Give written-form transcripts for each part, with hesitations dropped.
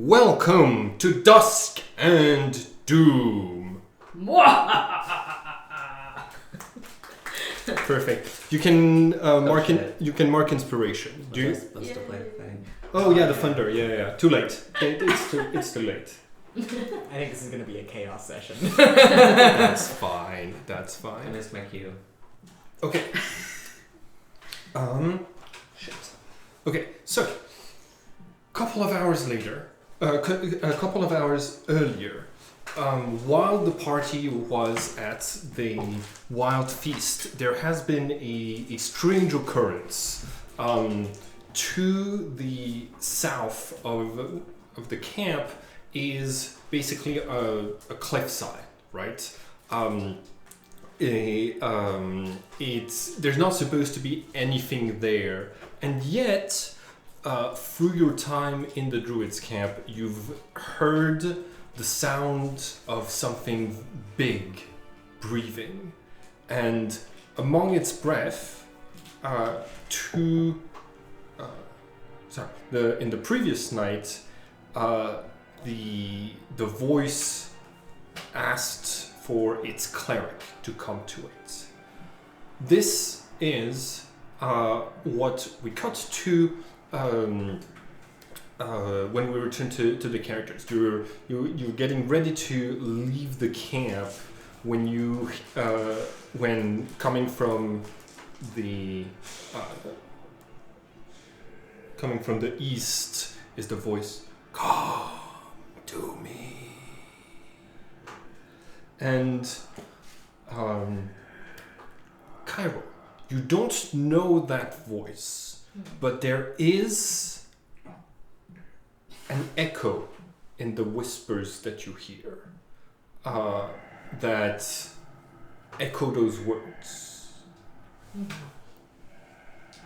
Welcome to Dusk and Doom. Perfect. You can mark inspiration. Do you? Supposed to play the thing. Oh yeah, the thunder. Yeah. Too late. It's too late. I think this is gonna be a chaos session. That's fine. I missed my cue. Okay. Shit. Okay, so couple of hours later, a couple of hours earlier, while the party was at the wild feast, there has been a strange occurrence. To the south of the camp is basically a cliffside, right? There's not supposed to be anything there, and yet through your time in the druids camp you've heard the sound of something big breathing, and among its breath in the previous night the voice asked for its cleric to come to it. This is what we cut to when we return to the characters. You're getting ready to leave the camp when coming from the east is the voice, "Come to me." And Cairo, you don't know that voice, but there is an echo in the whispers that you hear that echo those words.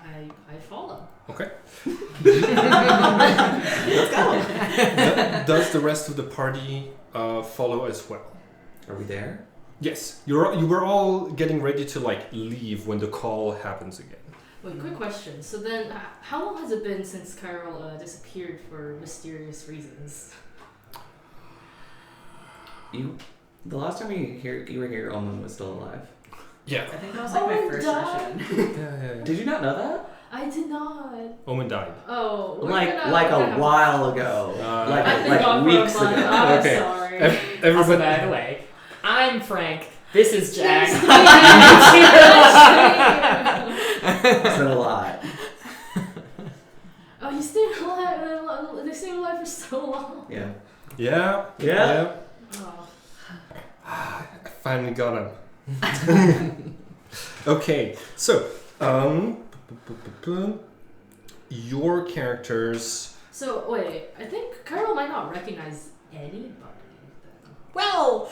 I follow. Okay. Let's go. Does the rest of the party follow as well? Are we there? Yes, you were all getting ready to leave when the call happens again. Wait, quick question. So then, how long has it been since Kyril disappeared for mysterious reasons? The last time you were here, Omen was still alive. Yeah. I think that was my first session. Yeah. Did you not know that? I did not. Omen died. Oh, A while ago. I think like weeks ago. I'm Okay. sorry. Everybody. Also, by the way, I'm Frank. This is Jack. It's been a lot. Oh, you stayed alive. They stayed alive for so long. Yeah. Yeah. Oh. I finally got him. Okay, so your characters. So wait, I think Kyril might not recognize anybody. Well.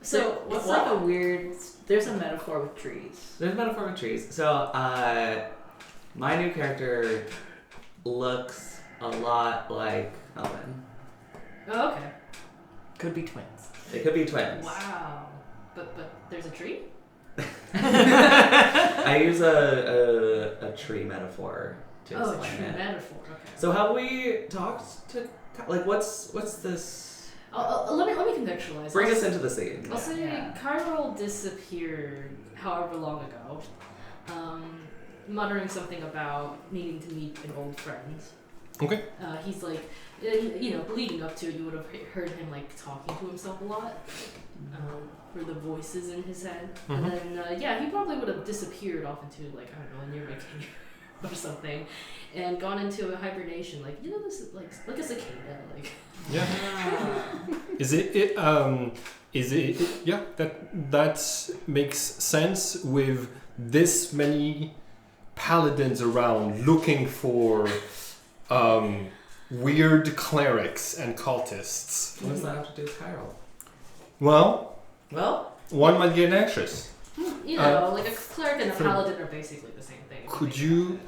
So It's like a weird. There's a metaphor with trees. There's a metaphor with trees. So, my new character looks a lot like Omen. Oh, okay. Could be twins. They could be twins. Wow. But there's a tree? I use a tree metaphor to Oh, explain tree it. metaphor. Okay. So have we talked to what's this? Let me contextualize. Bring us into the scene. I'll say Yeah. Kyril disappeared however long ago, muttering something about needing to meet an old friend. Okay. He's leading up to it, you would have heard him talking to himself a lot, for the voices in his head. Mhm. And then he probably would have disappeared off into a nearby cave or something, and gone into a hibernation. This is like a cicada. Yeah. Is it? Yeah. That makes sense with this many paladins around looking for weird clerics and cultists. What does that have to do with Cairo? Well, one might get anxious. A cleric and a paladin are basically the same thing. Could you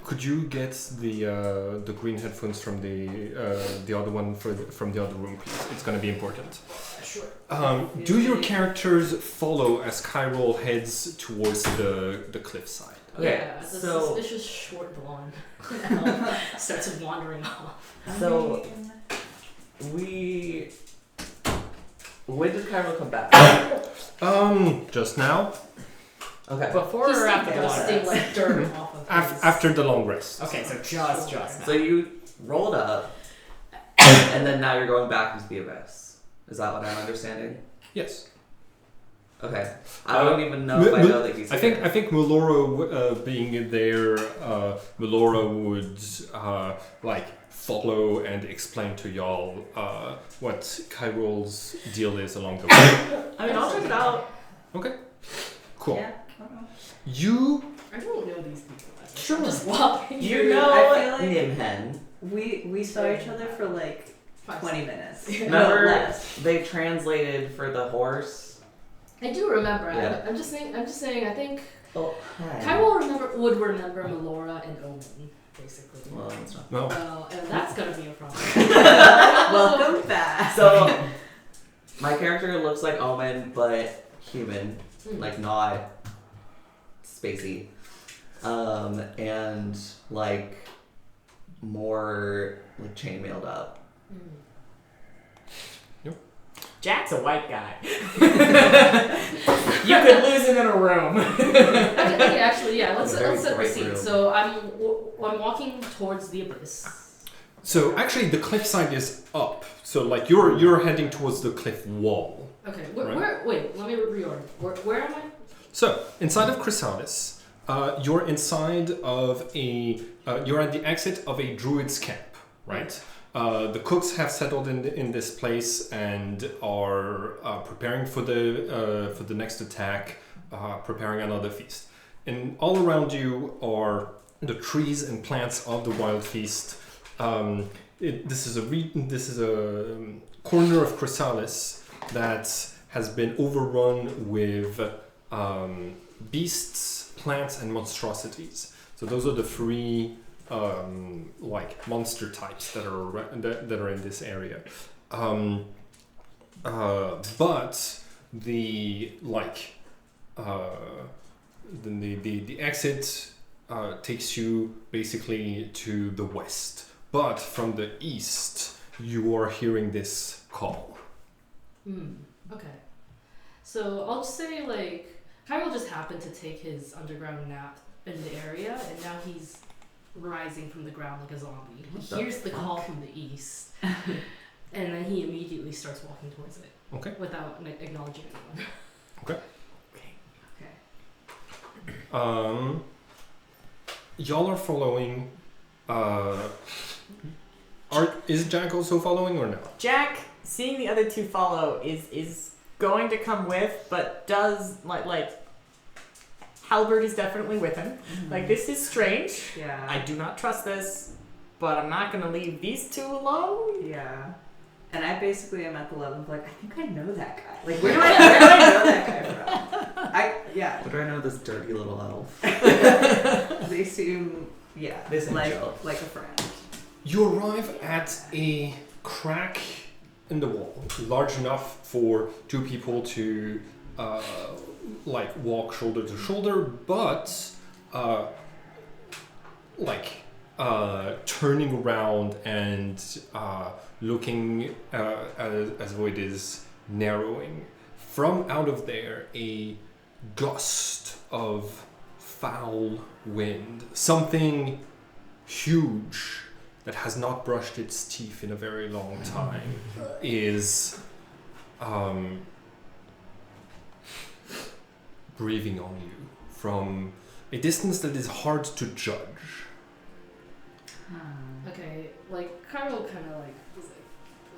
get the green headphones from the other one from the other room, please? It's going to be important. Sure. Do your characters follow as Kyril heads towards the cliffside? Okay, Yeah, the so suspicious short blonde elf starts wandering off. So- when did Cairo come back? Just now, Okay. Before He's or still after the long dusting rest? like dirt off of his... after the long rest. Okay, so just now. So you rolled up, and then now you're going back into the abyss. Is that what I'm understanding? Yes. Okay. I don't even know M- if I m- know that he's I think Melora being there, Melora would like follow and explain to y'all what Kyrol's deal is along the way. I mean, I'll check it out. Okay. Cool. Yeah. You I don't know these people. Sure. I'm just walking. You through. know I feel like- Nimhen. We saw each other for like 20 minutes. No, Remember less. they translated for the horse? I do remember. Yeah. I'm just saying. I think Oh, hi. Kyrol would remember Melora and Omen, basically. Well, it's not. well. Well, and that's gonna be a problem. Welcome back. So, my character looks like Omen, but human. Hmm. Like, not spacey. And, like, more, like, chainmailed up. Hmm. Jack's a white guy. You could lose him in a room. Okay, actually, yeah. Let's Very set the bright scene. room. So I'm walking towards the abyss. So actually, the cliffside is up. So like you're heading towards the cliff wall. Okay, Right. wait, let me reorder. Where am I? So inside of Chrysalis, you're inside of you're at the exit of a druid's camp, right? The cooks have settled in this place and are preparing for the next attack, preparing another feast. And all around you are the trees and plants of the wild feast. This is a corner of Chrysalis that has been overrun with beasts, plants, and monstrosities. So those are the three like monster types that are in this area. But the exit takes you basically to the west. But from the east, you are hearing this call. Okay. So I'll just say like Kyril just happened to take his underground nap in the area, and now he's rising from the ground like a zombie. He hears the call from the east, and then he immediately starts walking towards it. Okay. Without acknowledging anyone. Okay. Okay. Y'all are following. Is Jack also following or no? Jack, seeing the other two follow, is going to come with, but does like Halbert is definitely with him. Like, this is strange. Yeah. I do not trust this, but I'm not gonna leave these two alone. Yeah. And I basically am at the level of like, I think I know that guy. Like, where do I know that guy from? What do I know this dirty little elf? They seem, This like angel. a friend. You arrive at a crack in the wall, large enough for two people to walk shoulder to shoulder, but turning around and looking as though it is narrowing. From out of there, a gust of foul wind, something huge that has not brushed its teeth in a very long time, is breathing on you from a distance that is hard to judge. Okay, like Kyril kind of like is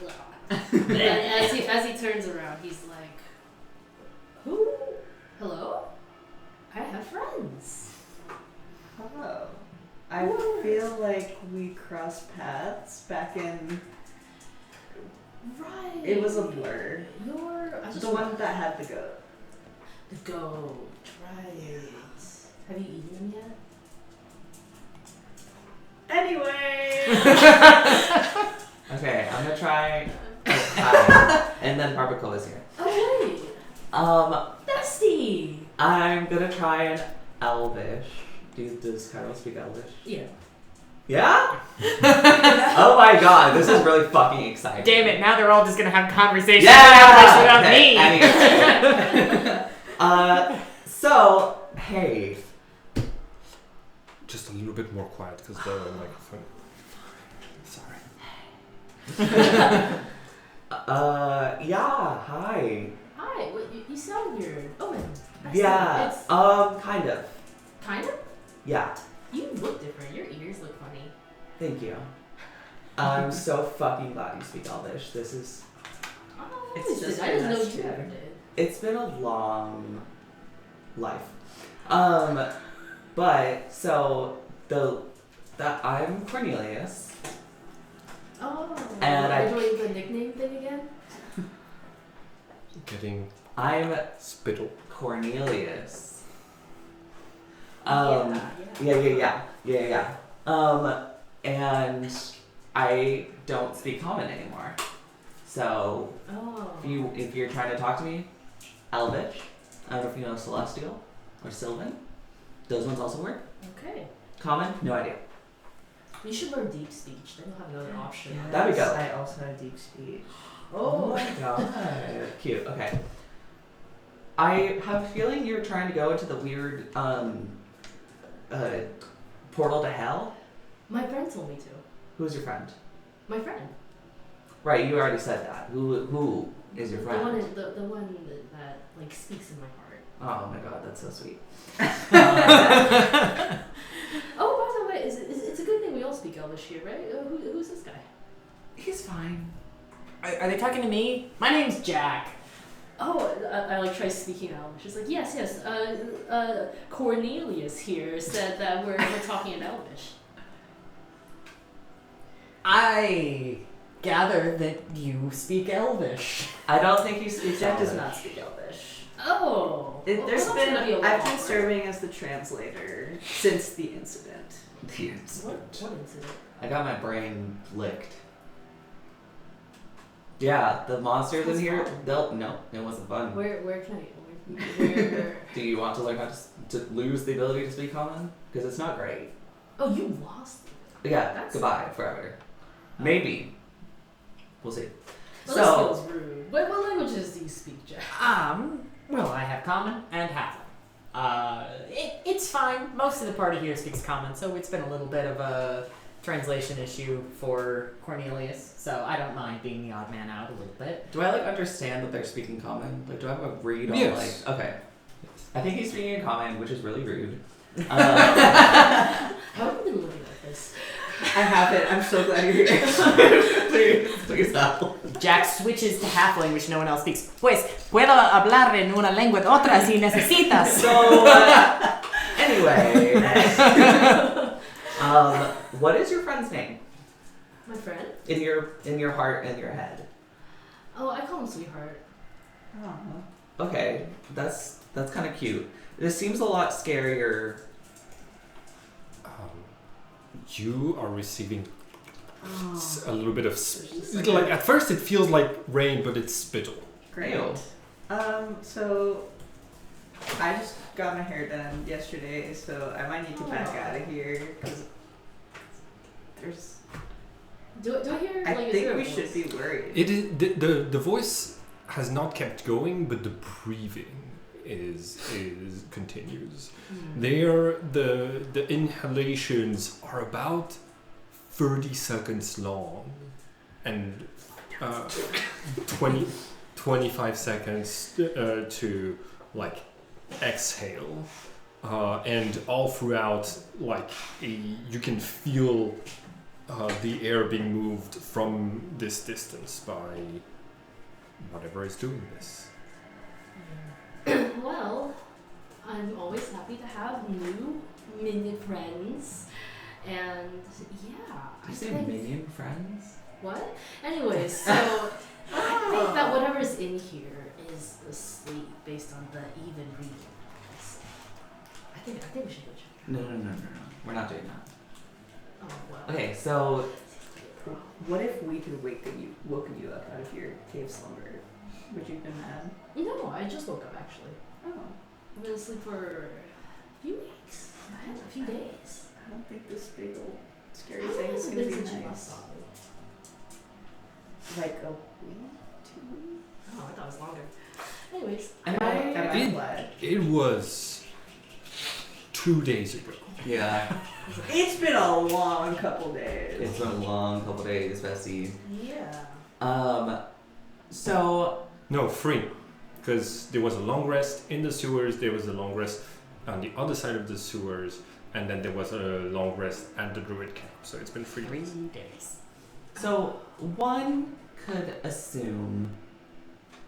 like, wow. And as he turns around, he's like, "Who? Hello? I have friends." Hello. I feel like we crossed paths back in. Right. It was a blur. You're The one that had the goat. The goat, right? Have you eaten them yet? Anyway. Okay, I'm gonna try. Hi. And then Barbacoa is here. Oh wait, Um, bestie. I'm gonna try an Elvish Does Cairo speak Elvish? Yeah. Yeah? Oh my god, this is really fucking exciting. Damn it! Now they're all just gonna have conversations Yeah! without Okay, me. anyway. So, hey. Just a little bit more quiet because the microphone. Sorry. Yeah, hi. Hi. What, you sound weird. Oh, man. Yeah, It's kind of. kind of. Yeah, You look different. Your ears look funny. thank you. I'm so fucking glad you speak Elvish. This is. Oh, It's just I didn't know us you two. ever did. It's been a long life. But so I'm Cornelius. Oh. And are I- you doing the nickname thing again? Getting I'm spittle. Cornelius. Yeah. And I don't speak common anymore. So Oh. if you're trying to talk to me, Elvish. I don't know if you know Celestial or Sylvan. Those ones also work. Okay. Common, no idea. You should learn deep speech. Then you'll have another option. That'd be Yes, good. I also have deep speech. Oh my god. Cute. Okay. I have a feeling you're trying to go into the weird portal to hell. My friend told me to. Who's your friend? My friend. Right, you already said that. Who is your friend? The one that like speaks in my heart. Oh my god, that's so sweet. Oh, by the way, it's a good thing we all speak Elvish here, right? Who's this guy? He's fine. Are they talking to me? My name's Jack. Oh, I like try speaking Elvish. It's like yes. Cornelius here said that we're talking in Elvish. I gather that you speak Elvish. I don't think he speaks Jack does Elvish. not speak Elvish. Oh. There's well, that's been gonna be a I've lot been awkward. serving as the translator since the incident. What incident? I got my brain licked. Yeah, the monsters in That's here, fun. no, it wasn't fun. Where can I? Where? Do you want to learn how to lose the ability to speak common? Because it's not great. Oh, you lost. Yeah, That's- goodbye forever. Maybe. We'll see. Well, So, this feels rude. What languages do you speak, Jack? Well, I have common and halfling. It's fine. Most of the party here speaks common, so it's been a little bit of a translation issue for Cornelius. So I don't mind being the odd man out a little bit. do I understand that they're speaking common? Like, do I have a read on Yes. okay. I think he's speaking in common, which is really rude. How have you been living like this? I have it. I'm so glad you're here. Please help. Jack switches to halfling, which no one else speaks. Pues puedo hablar en una lengua de otra si necesitas. So, anyway. What is your friend's name? My friend? In your heart and your head. Oh, I call him Sweetheart. Okay, that's kind of cute. This seems a lot scarier. You are receiving a little bit of like at first it feels like rain, but it's spittle. Great. Ew. So I just got my hair done yesterday, so I might need to back out of here because there's. Do I hear I like? think we should be worried. It is the voice has not kept going, but the breathing is continues. There the inhalations are about 30 seconds long and 25 seconds to like exhale, and all throughout like you can feel the air being moved from this distance by whatever is doing this. Well, I'm always happy to have new minion friends, and yeah. Did you say minion friends? What? Anyways, so I think that whatever's in here is asleep based on the even reading. So, I think we should go check it No. We're not doing that. out. Oh well. Okay, so What if we could woken you up out of your cave slumber? Would you have been mad? No, I just woke up actually. Oh. I've been asleep for a few weeks. A few days. I don't think this big old scary How long thing has is it gonna been be since you last nice. saw it? Like a week, 2 weeks. Oh, I thought it was longer. Anyways, Am Am I? I glad? It was 2 days ago. Yeah. It's been a long couple days. It's been a long couple days, Bessie. yeah. So No, 3. Because there was a long rest in the sewers, there was a long rest on the other side of the sewers, and then there was a long rest at the druid camp. So it's been 3 3 days. days. So one could assume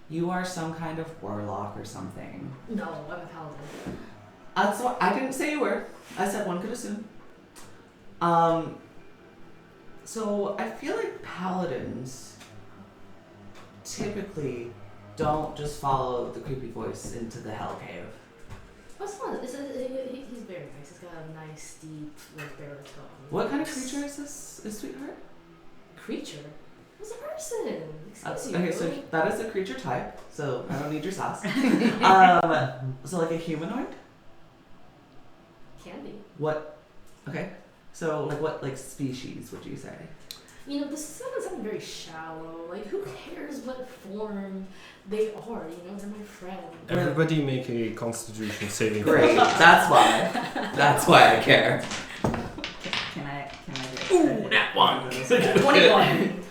you are some kind of warlock or something. No, I'm a paladin. That's what I didn't say you were. I said one could assume. So I feel like paladins typically don't just follow the creepy voice into the hell cave. What's not? He's very nice. He's got a nice, deep, like baritone. What kind of creature is this, sweetheart? Creature? It's a person. Excuse you. Okay, so that is a creature type, so I don't need your sauce. So like a humanoid? Can be. What? Okay. So like what like species would you say? You know, this is something very shallow. Like, who cares what form they are? You know, they're my friend. Everybody make a constitution saving Great. throw. That's why. That's why I care. Can I get Ooh, credit that for one. those? 21.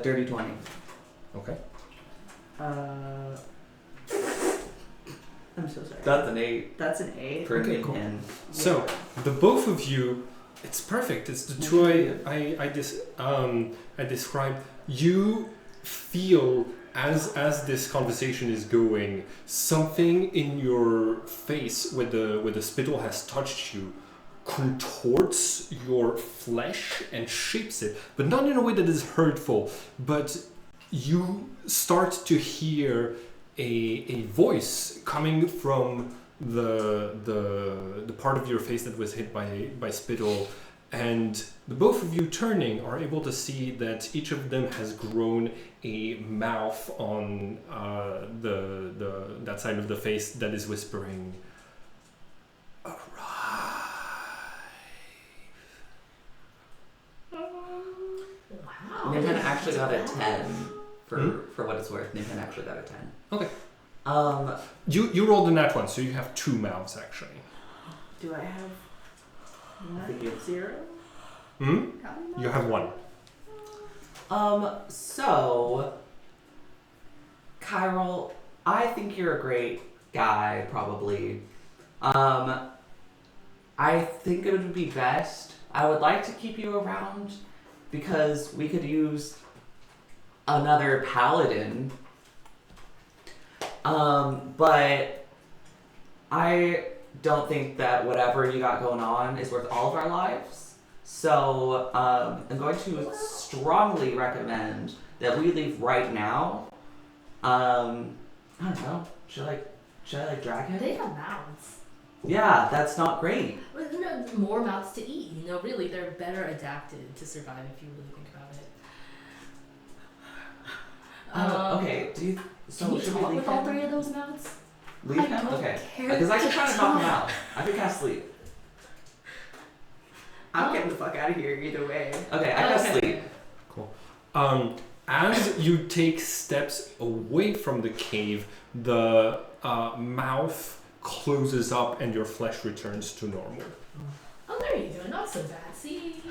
Dirty 20. Okay. I'm so sorry. That's an 8 That's an 8. for Okay, me. cool. And So the both of you, it's perfect. It's the two I described. You feel as this conversation is going, something in your face where the spittle has touched you contorts your flesh and shapes it, but not in a way that is hurtful. But you start to hear a voice coming from the part of your face that was hit by spittle, and the both of you turning are able to see that each of them has grown a mouth on that side of the face that is whispering, "Arrive." Wow. Nathan actually got a That's 10 for Hmm? for what it's worth. Nathan actually got a 10. Okay. You You rolled a nat one, so you have 2 mouths actually. Do I have think you- 0? Hmm? You have 1. So Kyril, I think you're a great guy, probably. I think it would be best. I would like to keep you around because we could use another paladin. But I don't think that whatever you got going on is worth all of our lives. So I'm going to strongly recommend that we leave right now. I don't know. Should I drag him? They have mouths. Yeah, that's not great. But, you know, more mouths to eat. You know, really, they're better adapted to survive if you really think about it. Okay. So Can you should talk we leave with all him? 3 of those mouths? Leave I him? don't Okay. care Because I can to try to knock him talk. out. I can cast sleep. I'm getting the fuck out of here either way. Okay, I cast sleep. As you take steps away from the cave, the mouth closes up and your flesh returns to normal. Oh, there you go. Not so bad. See, he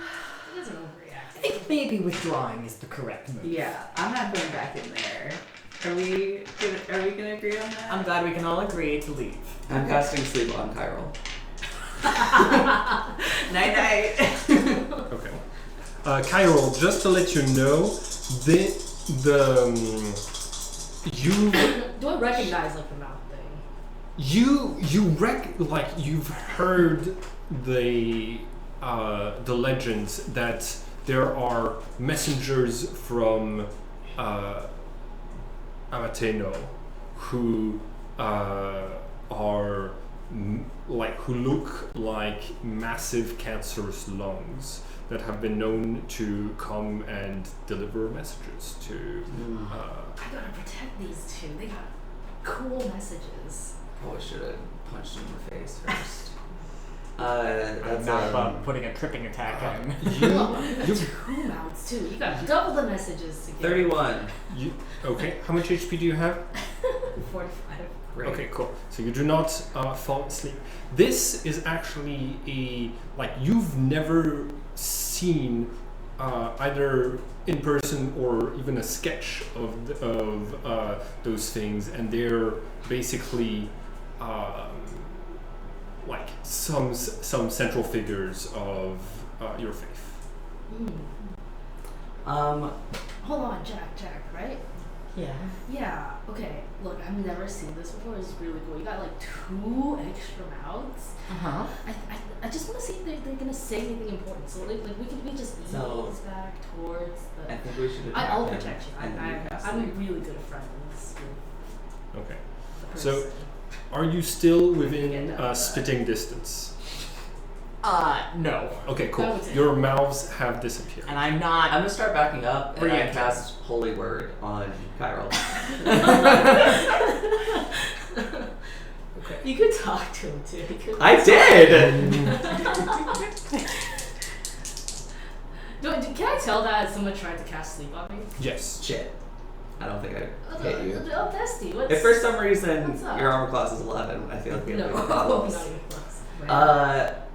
doesn't I overreact. think maybe withdrawing is the correct move. Yeah, I'm not going back in there. Are we gonna agree on that? I'm glad we can all agree to leave. I'm casting sleep on Kyril. Night night. Okay. Kyril, just to let you know, you Do I recognize like the mouth thing? you've heard the legends that there are messengers from Amateno who are who look like massive cancerous lungs that have been known to come and deliver messages to. I gotta protect these two. They got cool messages. Probably should have punched him in the face first. I'm That's not about putting a tripping attack on. You got two mouths too. You got double the messages together. 31. Okay, how much HP do you have? 45. Great. Okay, cool. So you do not fall asleep. This is actually you've never seen either in person or even a sketch of those things, and they're basically some central figures of your faith. Hold on, Jack, right? Yeah. Yeah, okay. Look, I've never seen this before. It's really cool. You got like 2 extra mouths. Uh-huh. I just want to see if they're gonna say anything important. So we just ease back towards the. I think we should. I'll protect you. and then you cast I'm a it. really good friend with Okay. the So, person. are you still Get within down to that. spitting distance? No. Okay, I cool. would say- Your mouths have disappeared. And I'm I'm not. gonna start backing up and I Preemptive. cast Holy Word on Chiral. You could talk to him too. You could- I did! Can I tell that someone tried to cast sleep on me? Yes. Shit. I don't think I hit you. Oh, bestie, what's... If for some reason What's up? your armor class is 11, I feel like we have No, bigger not problems. even close.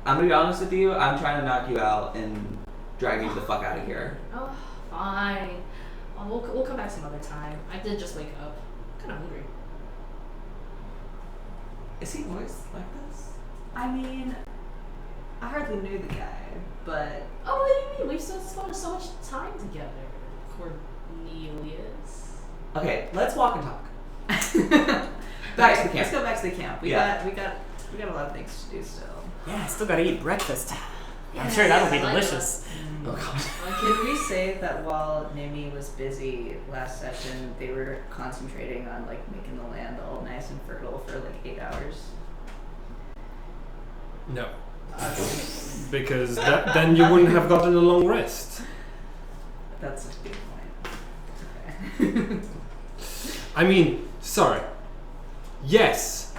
I'm gonna be honest with you, I'm trying to knock you out and drag you the fuck out of here. Oh, fine. We'll come back some other time. I did just wake up. I'm kind of hungry. Is he always like this? I mean, I hardly knew the guy, but Oh, what do you mean? We've spent so much time together, Cornelius. Okay, let's walk and talk. back to the camp. Let's go back to the camp. We Yeah. got a lot of things to do still. Yeah, I still gotta eat breakfast. I'm Yeah, sure that'll be I like delicious. Oh god. Can we say that while Nimi was busy last session, they were concentrating on like making the land all nice and fertile for like 8 hours? No. Because then you wouldn't have gotten a long rest. That's a good point. Okay. I mean, sorry. Yes.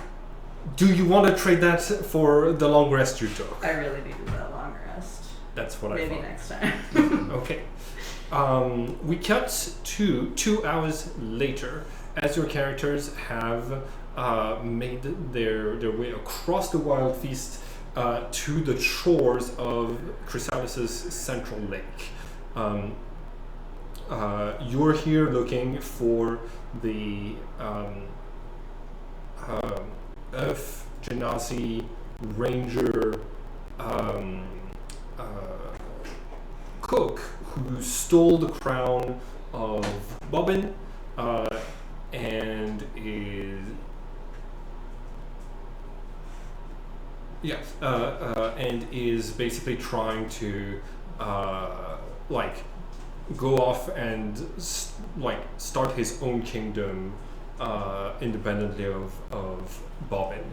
Do you want to trade that for the long rest you took? I really needed that long rest. That's what I Maybe thought. next time. Okay. We cut to 2 hours later as your characters have made their way across the Wild Feast to the shores of Chrysalis' central lake. You're here looking for the Earth Genasi Ranger cook who stole the crown of Bobbin and is and is basically trying to go off and start his own kingdom independently of Bobbin.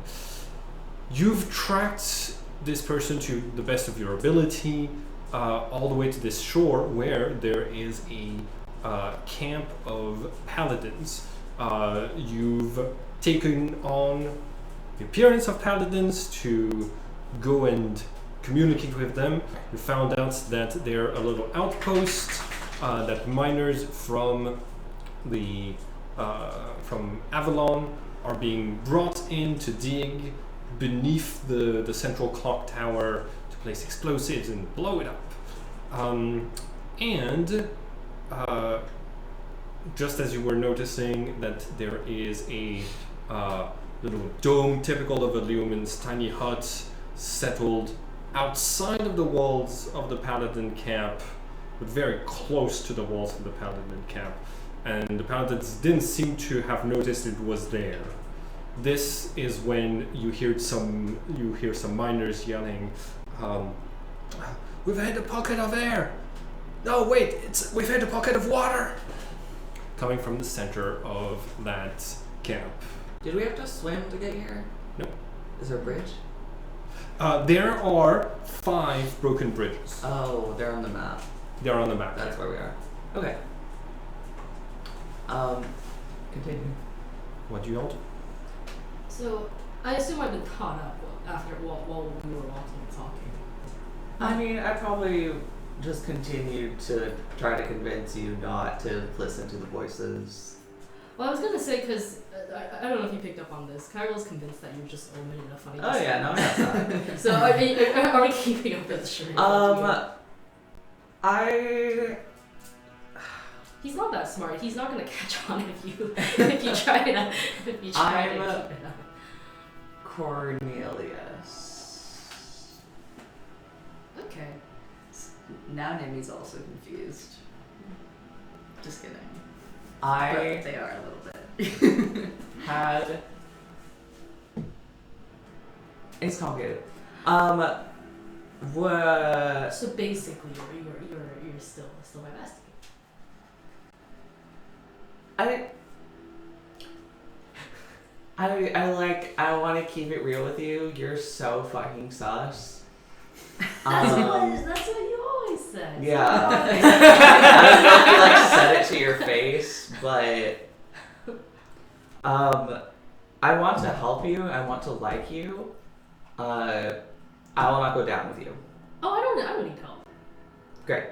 You've tracked this person to the best of your ability all the way to this shore where there is a camp of paladins. You've taken on the appearance of paladins to go and communicate with them. You found out that they're a little outpost that miners from the from Avalon are being brought in to dig beneath the central clock tower to place explosives and blow it up. Just as you were noticing that there is a little dome typical of a Leoman's tiny hut settled outside of the walls of the Paladin camp, but very close to the walls of the Paladin camp. And the Paladins didn't seem to have noticed it was there. This is when you hear some miners yelling, "We've hit a pocket of air! No, wait, we've hit a pocket of water!" Coming from the center of that camp. Did we have to swim to get here? Nope. Is there a bridge? There are 5 broken bridges. Oh, they're on the map. They're on the map. That's where we are. Okay. Continue. What do you all do? So I assume I've been caught up after while we were walking and talking. I mean, I probably just continued to try to convince you not to listen to the voices. Well, I was gonna say because I don't know if you picked up on this. Kyra's convinced that you're just omitting a funny. Oh yeah, no, that's not. So are we keeping up with the stream? He's not that smart. He's not gonna catch on if you try to keep it up. Cornelius. Okay. Now Nimi's also confused. Just kidding. I But they are a little bit. had. It's complicated. What? So basically, you're still my bestie. I want to keep it real with you. You're so fucking sus. That's what you always said. Yeah. I don't know if you like said it to your face, but I want to help you. I want to like you. I will not go down with you. Oh, I don't need help. Great.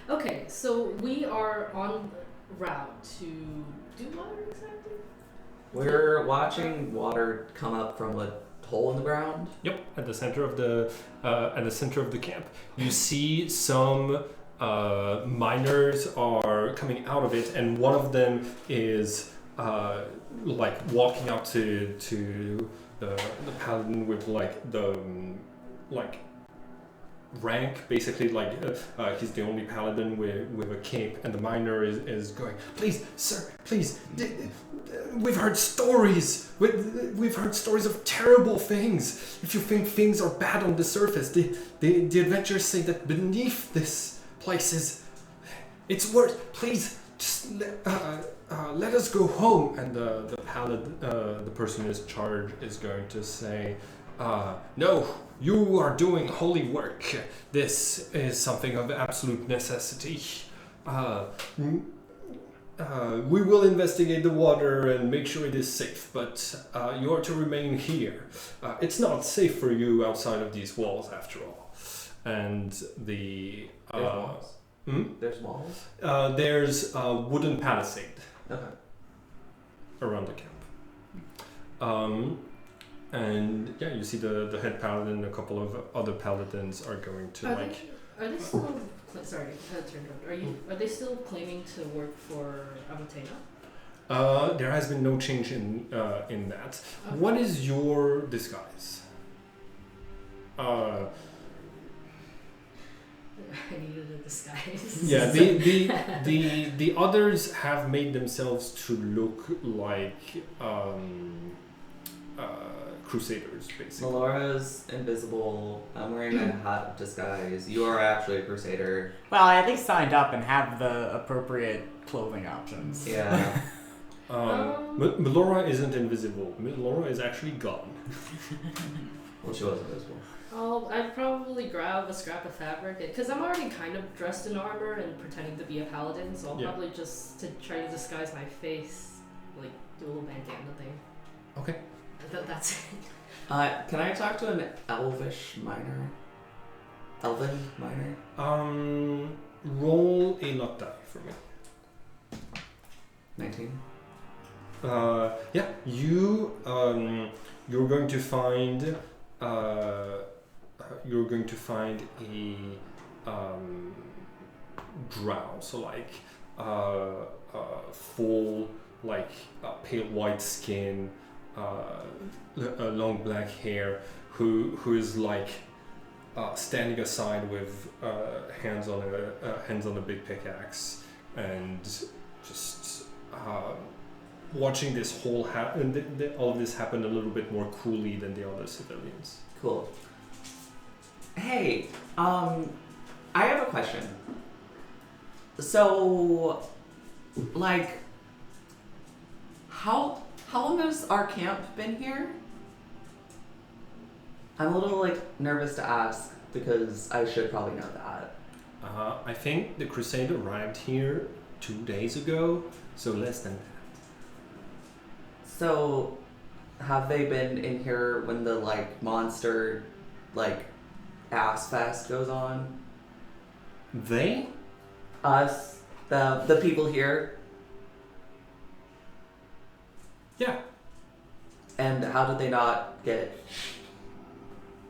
Okay, so we are on route to do what exactly? We're watching water come up from a hole in the ground. Yep, at the center of the camp, you see some miners are coming out of it, and one of them is like walking up to the paladin with like the like rank, basically like he's the only paladin with a cape, and the miner is going, please sir, please, we've heard stories, we've heard stories of terrible things. If you think things are bad on the surface, the adventurers say that beneath this place it's worse. Please just let us go home. And the paladin, the person in charge, is going to say, no, you are doing holy work. This is something of absolute necessity. We will investigate the water and make sure it is safe, but you are to remain here. It's not safe for you outside of these walls, after all. And the... There's walls? There's walls? There's a wooden palisade Okay. around the camp. And yeah, you see the head paladin, a couple of other paladins are going to Are they still? Sorry, are they still claiming to work for Amatena? There has been no change in that. Okay. What is your disguise? I needed a disguise. Yeah, the others have made themselves to look like crusaders, basically. Melora's invisible. I'm wearing a hat disguise. You are actually a crusader. Well, I at least signed up and have the appropriate clothing options. Yeah. Melora isn't invisible. Melora is actually gone. Well, she was invisible. I'd probably grab a scrap of fabric because I'm already kind of dressed in armor and pretending to be a paladin, so I'll probably just to try to disguise my face, like do a little bandana thing. Okay. That's it. Can I talk to an elvish miner? Elven miner? Roll a luck die for me. 19. Yeah, you're going to find a drow, so like full like pale white skin, long black hair, who is like standing aside with hands on a big pickaxe, and just watching this whole all of this happen a little bit more coolly than the other civilians. Cool. Hey, I have a question. So, like, how How long has our camp been here? I'm a little nervous to ask because I should probably know that. I think the crusade arrived here 2 days ago, so less than that. So, have they been in here when the monster ass fest goes on? They? Us, the people here. Yeah. And how did they not get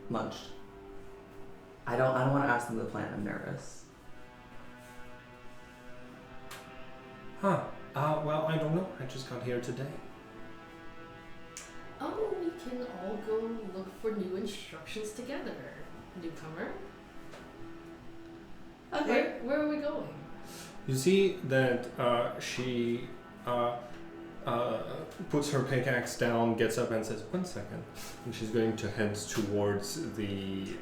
munched? I don't want to ask them the plan. I'm nervous. Huh. Well, I don't know. I just got here today. Oh, we can all go look for new instructions together. Newcomer. Okay. Where are we going? You see that she puts her pickaxe down, gets up, and says, "1 second," and she's going to head towards the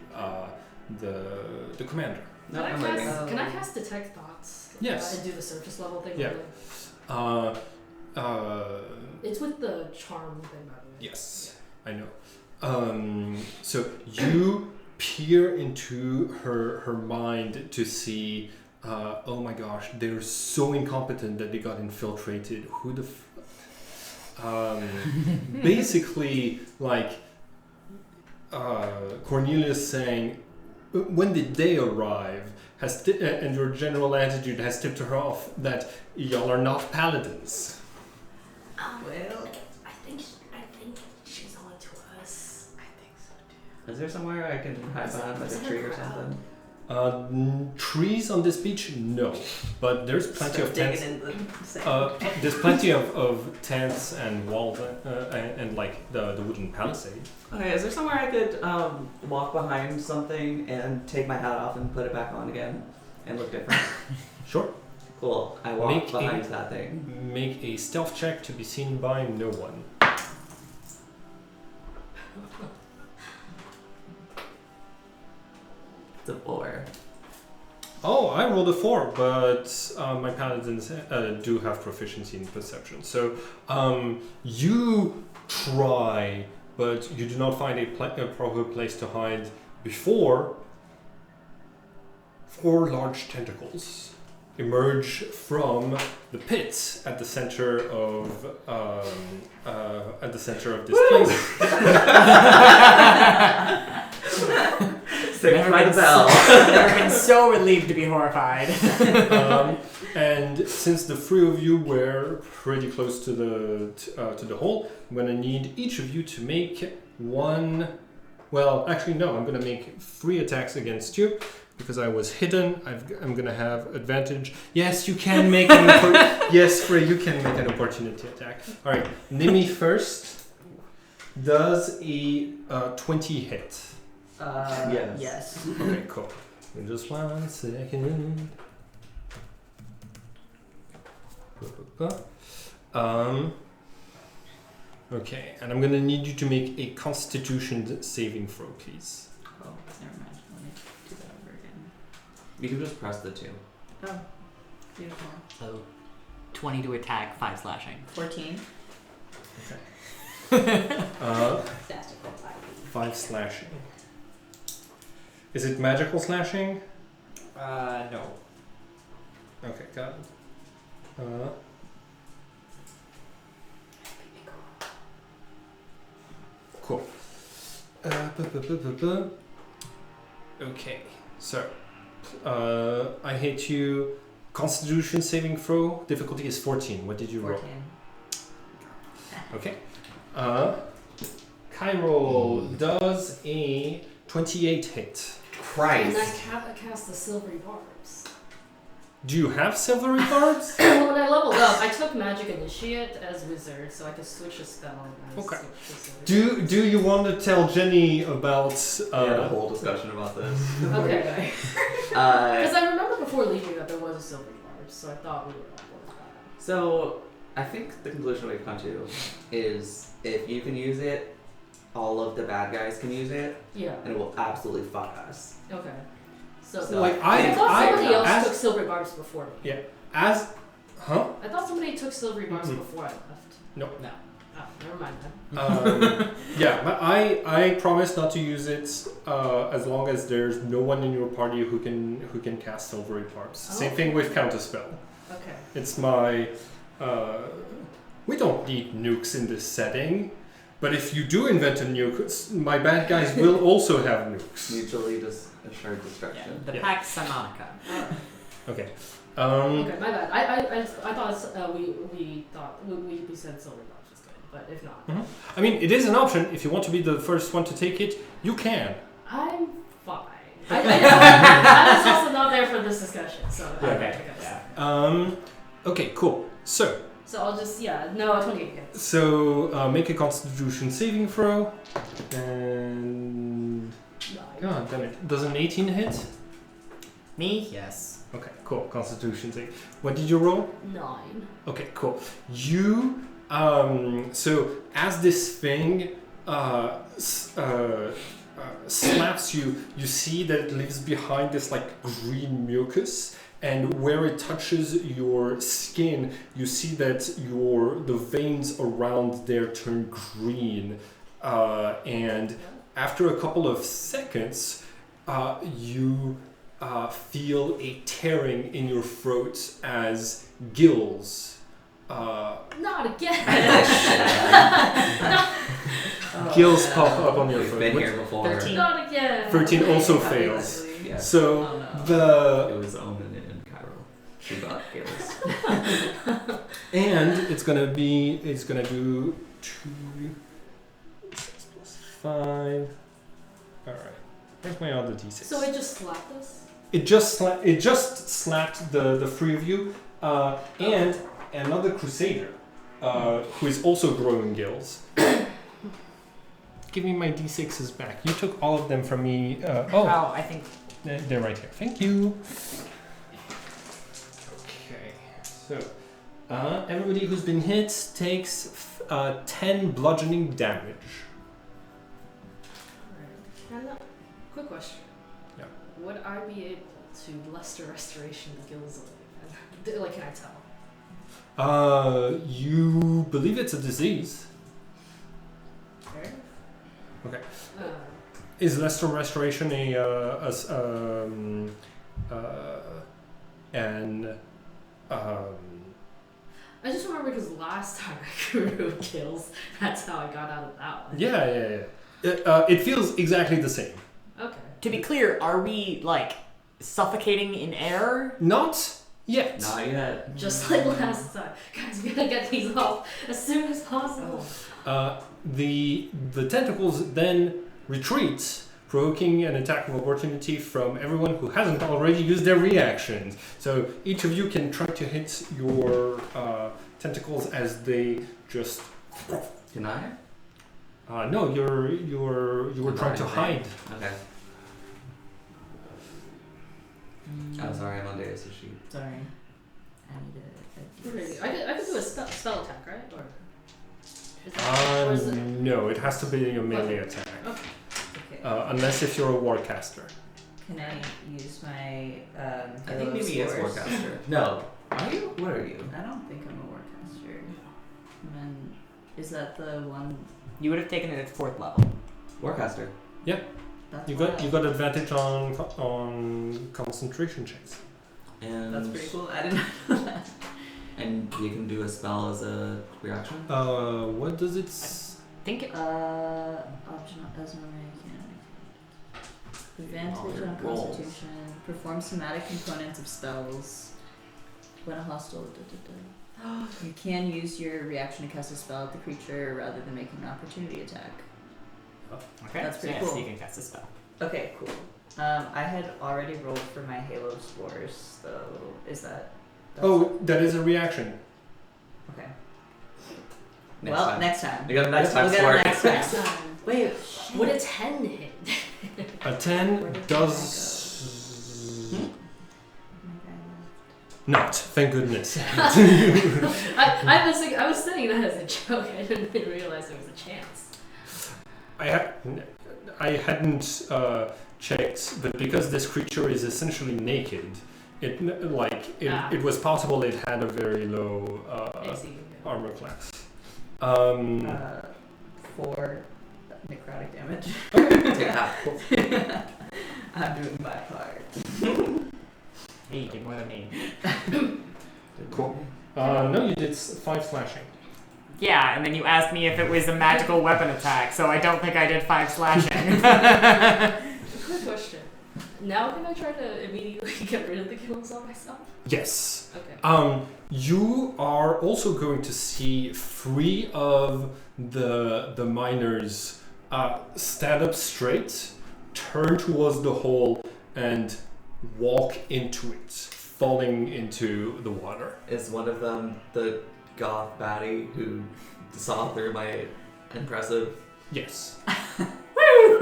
commander. No, I'm waiting. Can I cast detect thoughts? Yes. And do the surface level thing? Yeah. Really? It's with the charm thing, by the way. Yes, I know. So you peer into her mind to see. Oh my gosh, they're so incompetent that they got infiltrated. Who the? Basically, Cornelius saying, when did they arrive? And your general attitude has tipped her off that y'all are not paladins. Well, I think she's on to us. I think so too. Is there somewhere I can hide behind a tree or something? Trees on this beach? No, but there's plenty of tents. digging in the sand. There's plenty of tents and walls and the wooden palisade. Okay, is there somewhere I could walk behind something and take my hat off and put it back on again and look different? Sure. Cool. I walk behind that thing. Make a stealth check to be seen by no one. It's a 4. Oh, I rolled a 4, but my paladins do have proficiency in perception. So you try, but you do not find a proper place to hide before 4 large tentacles emerge from the pit at the center of this place. Saved by the bell. Never been so relieved to be horrified. And since the 3 of you were pretty close to the hole, I'm gonna need each of you to make one. Well, actually, no. I'm gonna make 3 attacks against you because I was hidden. I'm gonna have advantage. Yes, you can make an yes, Frey, you can make an opportunity attack. All right, Nimi first. Does a 20 hit? Yes. Yes. Okay, cool. In just 1 second. Okay, and I'm gonna need you to make a Constitution saving throw, please. Oh, never mind. Let me do that over again. You can just press the 2. Oh, beautiful. So, 20 to attack, 5 slashing. 14. Fantastical 5 slashing. Is it magical slashing? No. Okay, got it. Cool. Okay, so I hit you. Constitution saving throw. Difficulty is 14. What did you roll? 14. Okay. Cairo does a 28 hit. And Christ. I cast the silvery barbs. Do you have silvery barbs? Well, when I leveled up, I took Magic Initiate as wizard, so I could switch a spell. And Okay. switch the silvery Do you want to tell Jenny about? We had a whole discussion about this. barbs. Okay. Because I remember before leaving that there was a silvery barb, so I thought we were on board with that. So, I think the conclusion we've come to is if you can use it, all of the bad guys can use it, Yeah. and it will absolutely fuck us. Okay. So, So, Like I thought somebody else as- took silvery barbs before me. Huh? I thought somebody took silvery barbs Mhm. before I left. No. Oh, never mind then. Yeah, but I promise not to use it as long as there's no one in your party who can cast silvery barbs. Same thing with counterspell. Okay. It's my. We don't need nukes in this setting, but if you do invent a nuke, my bad guys will also have nukes. Mutually assured destruction. The Yeah. Pax Harmonica. Okay. Okay, my bad. I thought we said silver barbs was good, but if not, I mean, it is an option. If you want to be the first one to take it, you can. I'm fine. I was also not there for this discussion, so Okay. yeah. Okay, cool. So So I'll just 28 hits. So make a Constitution saving throw, and 9. God damn it, does an 18 hit? Me? Yes. Okay, cool. Constitution save. What did you roll? 9. Okay, cool. You so as this thing slaps you, you see that it leaves behind this like green mucus. And where it touches your skin, you see that the veins around there turn green. And after a couple of seconds, you feel a tearing in your throat as gills. Not again. Gills pop up on your We've throat. been What- here before. 13. Not again. 13 also Okay, fails. obviously. Yeah. So Oh, It was Omen in Cairo. She got gills. and it's gonna do 2 plus 5. All right. Where's my other d6? So it just slapped us? It just slapped the three of you, and another crusader, who is also growing gills. Give me my d6s back. You took all of them from me. Oh, I think. They're right here. Thank you. Okay, so everybody who's been hit takes 10 bludgeoning damage. And quick question. Yeah. Would I be able to Luster Restoration the gills away? Like, can I tell? You believe it's a disease. Fair. Okay. Uh, Is Lester Restoration I just remember because last time I grew kills, that's how I got out of that one. Yeah. It feels exactly the same. Okay. To be clear, are we like suffocating in air? Not yet. Not yet. Just like last time. Guys, we gotta get these off as soon as possible. The tentacles then retreat, provoking an attack of opportunity from everyone who hasn't already used their reactions. So each of you can try to hit your tentacles as they just. Can I? No, you were trying to hide. Okay. Oh, sorry, I'm on Deus' sheet. Sorry. I need Really? I could do a spell attack, right? Or is or is it? No, it has to be a melee attack. Okay. Unless if you're a warcaster. Can I use my I think maybe he is Warcaster. No. Are you? What are you? I don't think I'm a warcaster. And then, is that the one? You would have taken it at 4th level. Warcaster. That's You what got advantage on concentration checks. And That's pretty cool. I didn't know that. And you can do a spell as a reaction? What does it? Think it. Optional as an mechanic. Advantage on Rolls. Constitution. Perform somatic components of spells. When a hostile. You can use your reaction to cast a spell at the creature rather than making an opportunity attack. Okay. That's pretty so cool. So you can cast a spell. Okay, cool. I had already rolled for my Halo Spores, though. Is that? Oh, that is a reaction. Okay. Next well, time. next time. We got a next We'll time get score. it next Next time. time. Wait, Would a 10 hit? A 10 does not. Thank goodness. I was saying that as a joke. I didn't even realize there was a chance. I hadn't checked, but because this creature is essentially naked, it was possible it had a very low I see. armor class. 4 necrotic damage. Take that. I'm doing my part. Hey, you did more than me. Cool. No, you did 5 slashing. Yeah, and then you asked me if it was a magical weapon attack, so I don't think I did 5 slashing. Quick question. Now can I try to immediately get rid of the kills on myself? Yes. Okay. You are also going to see 3 of the miners stand up straight, turn towards the hole, and walk into it, falling into the water. Is one of them the goth baddie who saw through my impressive? Yes. Woo!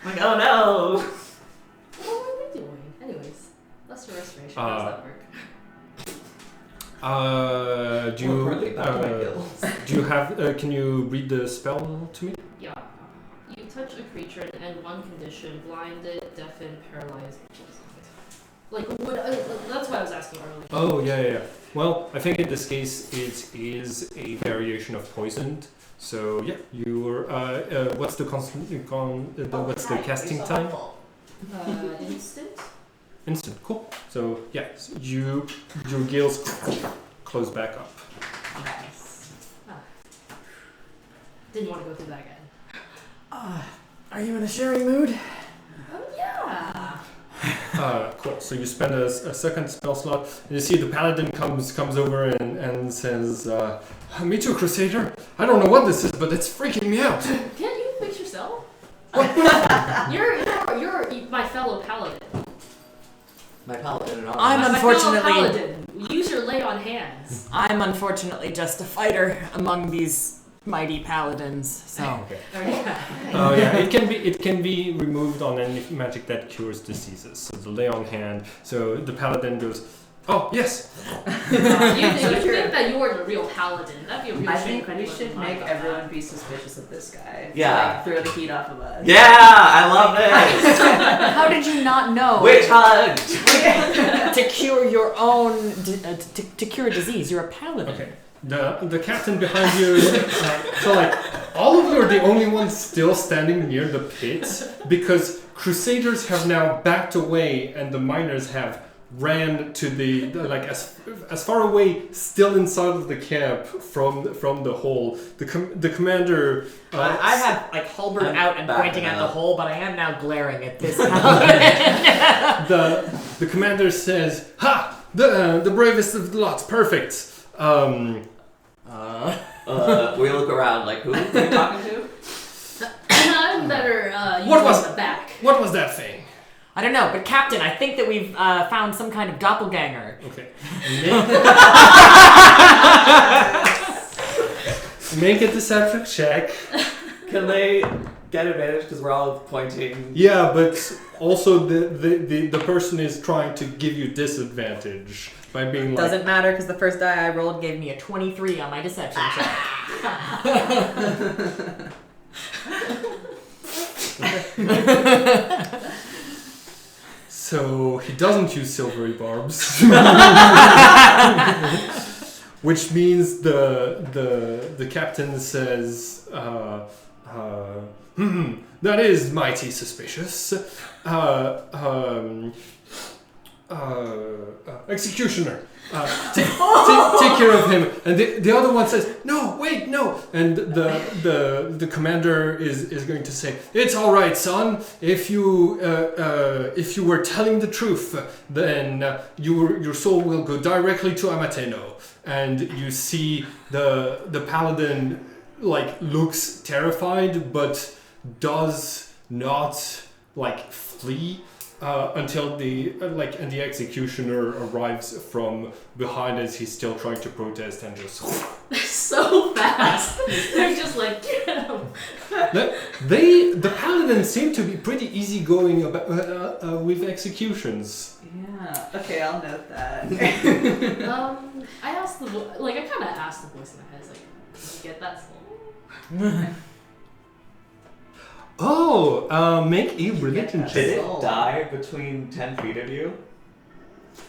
Like, oh no! What are we doing? Anyways, lesser restoration. How does that work? Do you Really bad my gills. do you have? Can you read the spell to me? Yeah. You touch a creature and end one condition: blinded, deafened, paralyzed. Like, that's what I was asking earlier. Oh yeah. Well, I think in this case it is a variation of poisoned. So yeah, you're. What's the what's the casting time? Instant. Instant. Cool. So yeah, your gills close back up. Nice. Didn't want to go through that again. Are you in a sharing mood? Oh yeah. Cool. So you spend a second spell slot, and you see the paladin comes over and says, "Me too, Crusader. I don't know what this is, but it's freaking me out." Can't you fix yourself? You're my fellow paladin. My paladin and all. I'm My unfortunately- fellow paladin. Use your lay on hands. I'm unfortunately just a fighter among these mighty paladins, so... Okay. Yeah. Oh yeah, it can be removed on any magic that cures diseases. So the lay on hand. So the paladin goes, "Oh yes." You think that you were the real paladin? That'd be a real I shame think if we anyone should lied make about everyone be suspicious of this guy. Yeah. Like, throw the heat off of us. Yeah, I love this. How did you not know Witch hunt. to cure your own... to cure a disease? You're a paladin. Okay. The captain behind you. So like all of you are the only ones still standing near the pit because Crusaders have now backed away and the miners have ran to the like as far away, still inside of the camp from the hole. The commander. I have like halberd I'm out and backing pointing at the up. hole, but I am now glaring at this paladin. The commander says, "Ha! The bravest of the lot. Perfect." We look around like, who are you talking to? I'm better. What use was- the back? What was that thing? I don't know, but Captain, I think that we've found some kind of doppelganger. Okay. Make a deception check. Can they get advantage because we're all pointing? Yeah, but also the person is trying to give you disadvantage by being like. Doesn't matter because the first die I rolled gave me a 23 on my deception check. So he doesn't use silvery barbs, which means the captain says, "That is mighty suspicious. Executioner, take care of him." And the other one says, "No, wait, no." And the commander is going to say, "It's all right, son. If you were telling the truth, then your soul will go directly to Amateno." And you see the paladin like looks terrified, but does not like flee. Until the executioner arrives from behind as he's still trying to protest and just So fast. They're just like, get him. the paladins seem to be pretty easygoing about with executions. Yeah. Okay, I'll note that. I asked I kind of asked the voice in my head, like, did you get that soul? Oh, make a religion Did check. it die between 10 feet of you?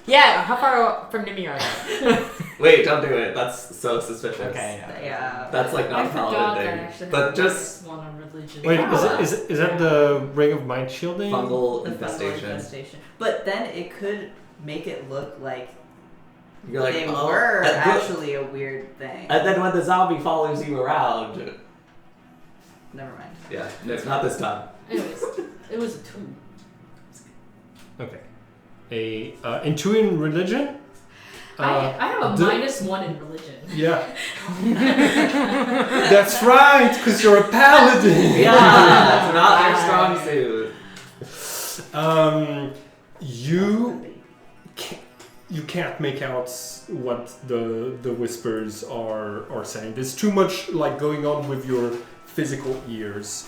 Yeah, how far from Nimi are they? Wait, don't do it. That's so suspicious. Okay. Yeah. That's like not I a forgot paladin that I thing. actually But have just one on religion. Wait, Yeah. is that the ring of mind shielding? fungal The fungal infestation. infestation. But then it could make it look like You're like, they oh, were and actually a weird thing. And then when the zombie follows you around, Never mind. yeah, it's not this time. Anyways, it was a 2. Okay. In religion? I have a the- -1 in religion. Yeah. That's right, because you're a paladin. Yeah, that's not your strong suit. You can't make out what the whispers are saying. There's too much like going on with your physical ears.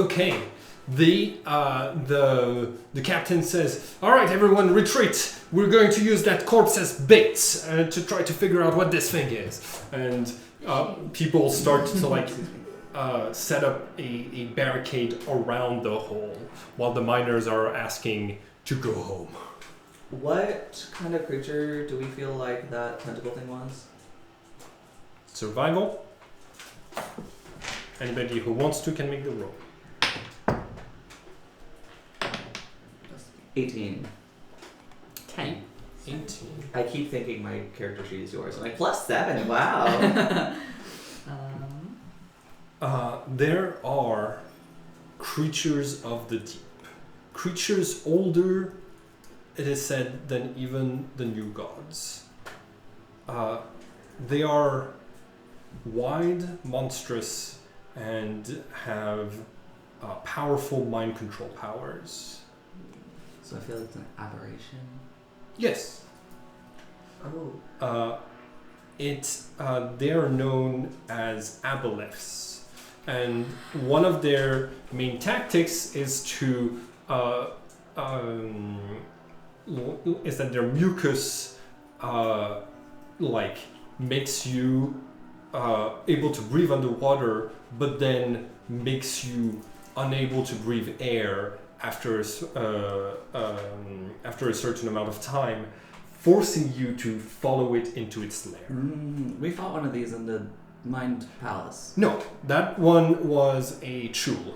Okay. The captain says, "All right, everyone, retreat. We're going to use that corpse as bait to try to figure out what this thing is." And people start to like set up a barricade around the hole while the miners are asking to go home. What kind of creature do we feel like that tentacle thing was? Survival. Anybody who wants to can make the roll. 18. 10. 18. I keep thinking my character sheet is yours. I'm like, +7, wow. There are creatures of the deep. Creatures older, it is said, than even the new gods. They are wide, monstrous, and have powerful mind control powers. So I feel like it's an aberration. Yes. Oh. They are known as aboleths, and one of their main tactics is that their mucus makes you able to breathe underwater, but then makes you unable to breathe air after a certain amount of time, forcing you to follow it into its lair. We fought one of these in the Mind Palace. No, that one was a chul.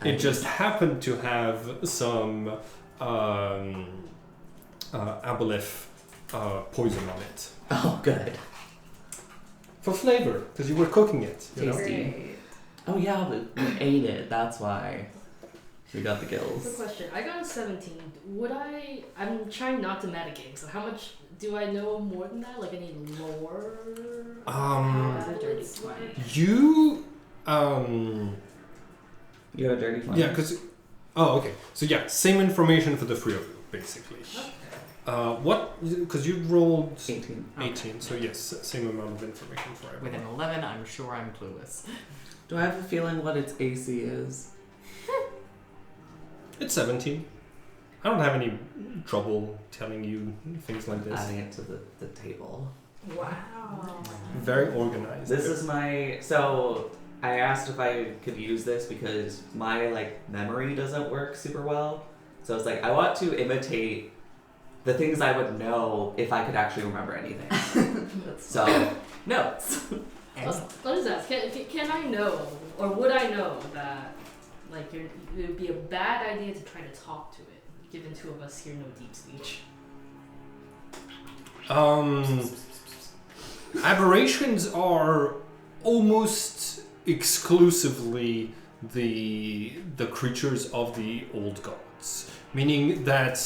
It just happened to have some aboleth poison on it. Oh, good. For flavor, because you were cooking it. You know? Tasty. Oh yeah, but we ate it. That's why we got the Quick gills. question. I got a 17. I'm trying not to metagame, so how much do I know more than that? Like any lore? Got a dirty 20. You You have a dirty one. yeah, because okay. So yeah, same information for the three of you, basically. What? Because you rolled 18. 18, so yes, same amount of information for With everyone. an 11, I'm sure I'm clueless. Do I have a feeling what its AC is? It's 17. I don't have any trouble telling you things like this. Adding it to the table. Wow. Very organized. This is my. So I asked if I could use this because my memory doesn't work super well. So it's like I want to imitate the things I would know if I could actually remember anything. So notes. What is that? Can I know, or would I know that, it would be a bad idea to try to talk to it, given two of us here know deep speech? Aberrations are almost exclusively the creatures of the old gods, meaning that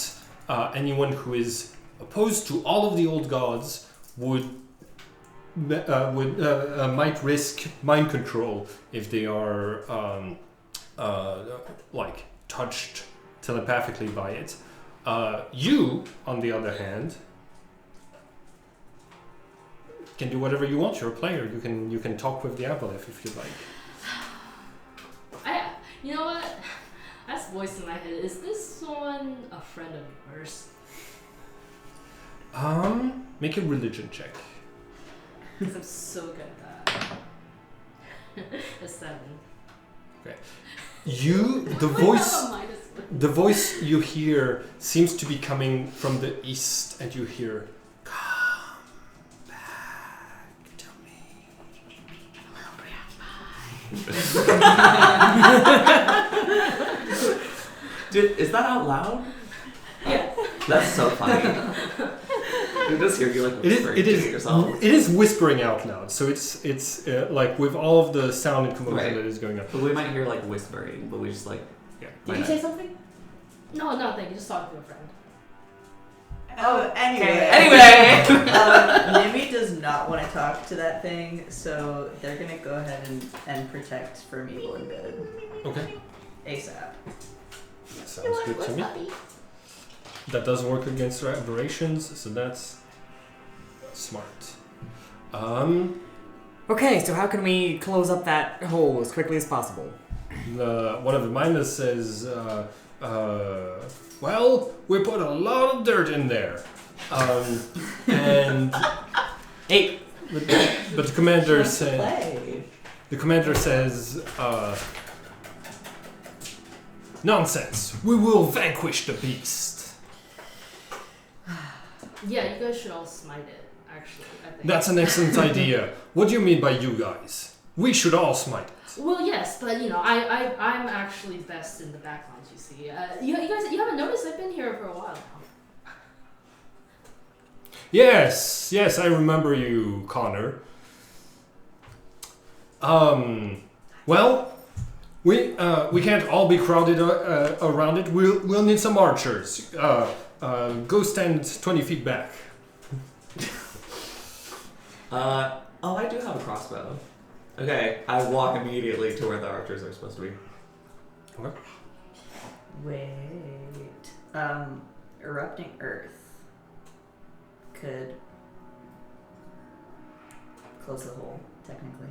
anyone who is opposed to all of the old gods might risk mind control if they are touched telepathically by it. You, on the other hand, can do whatever you want. You're a player. You can talk with the aboleth if you like. You know what? That's voice in my head. Is this one a friend of yours? Make a religion check. Because I'm so good at that. A 7. The voice. Minus 1. The voice you hear seems to be coming from the east, and you hear, "Come back to me." Dude, is that out loud? Yeah. That's so funny. You just hear you like whispering to yourself. It is whispering out loud, so it's like with all of the sound and commotion Right. that is going on. But we might hear like whispering, but we just like Did might you not. say something? No, nothing. Just talking to a friend. Oh, anyway. Anyway. Nimi does not want to talk to that thing, so they're gonna go ahead and protect from evil and good Okay, ASAP. sounds good to me. That does work against aberrations, so that's smart. Okay, so how can we close up that hole as quickly as possible? One of the miners says, well, we put a lot of dirt in there. And Hey, but the commander said, Play. the commander says, nonsense. We will vanquish the beast. Yeah, you guys should all smite it. Actually, I think. That's an excellent idea. What do you mean by you guys? We should all smite it. Well, yes, but I'm actually best in the backlines. You see, you guys, you haven't noticed I've been here for a while now. Yes, I remember you, Connor. Well, we can't all be crowded around it. We'll need some archers. Go stand 20 feet back. Oh, I do have a crossbow. Okay, I walk immediately to where the archers are supposed to be. Okay. Wait. Erupting Earth could close the hole, technically.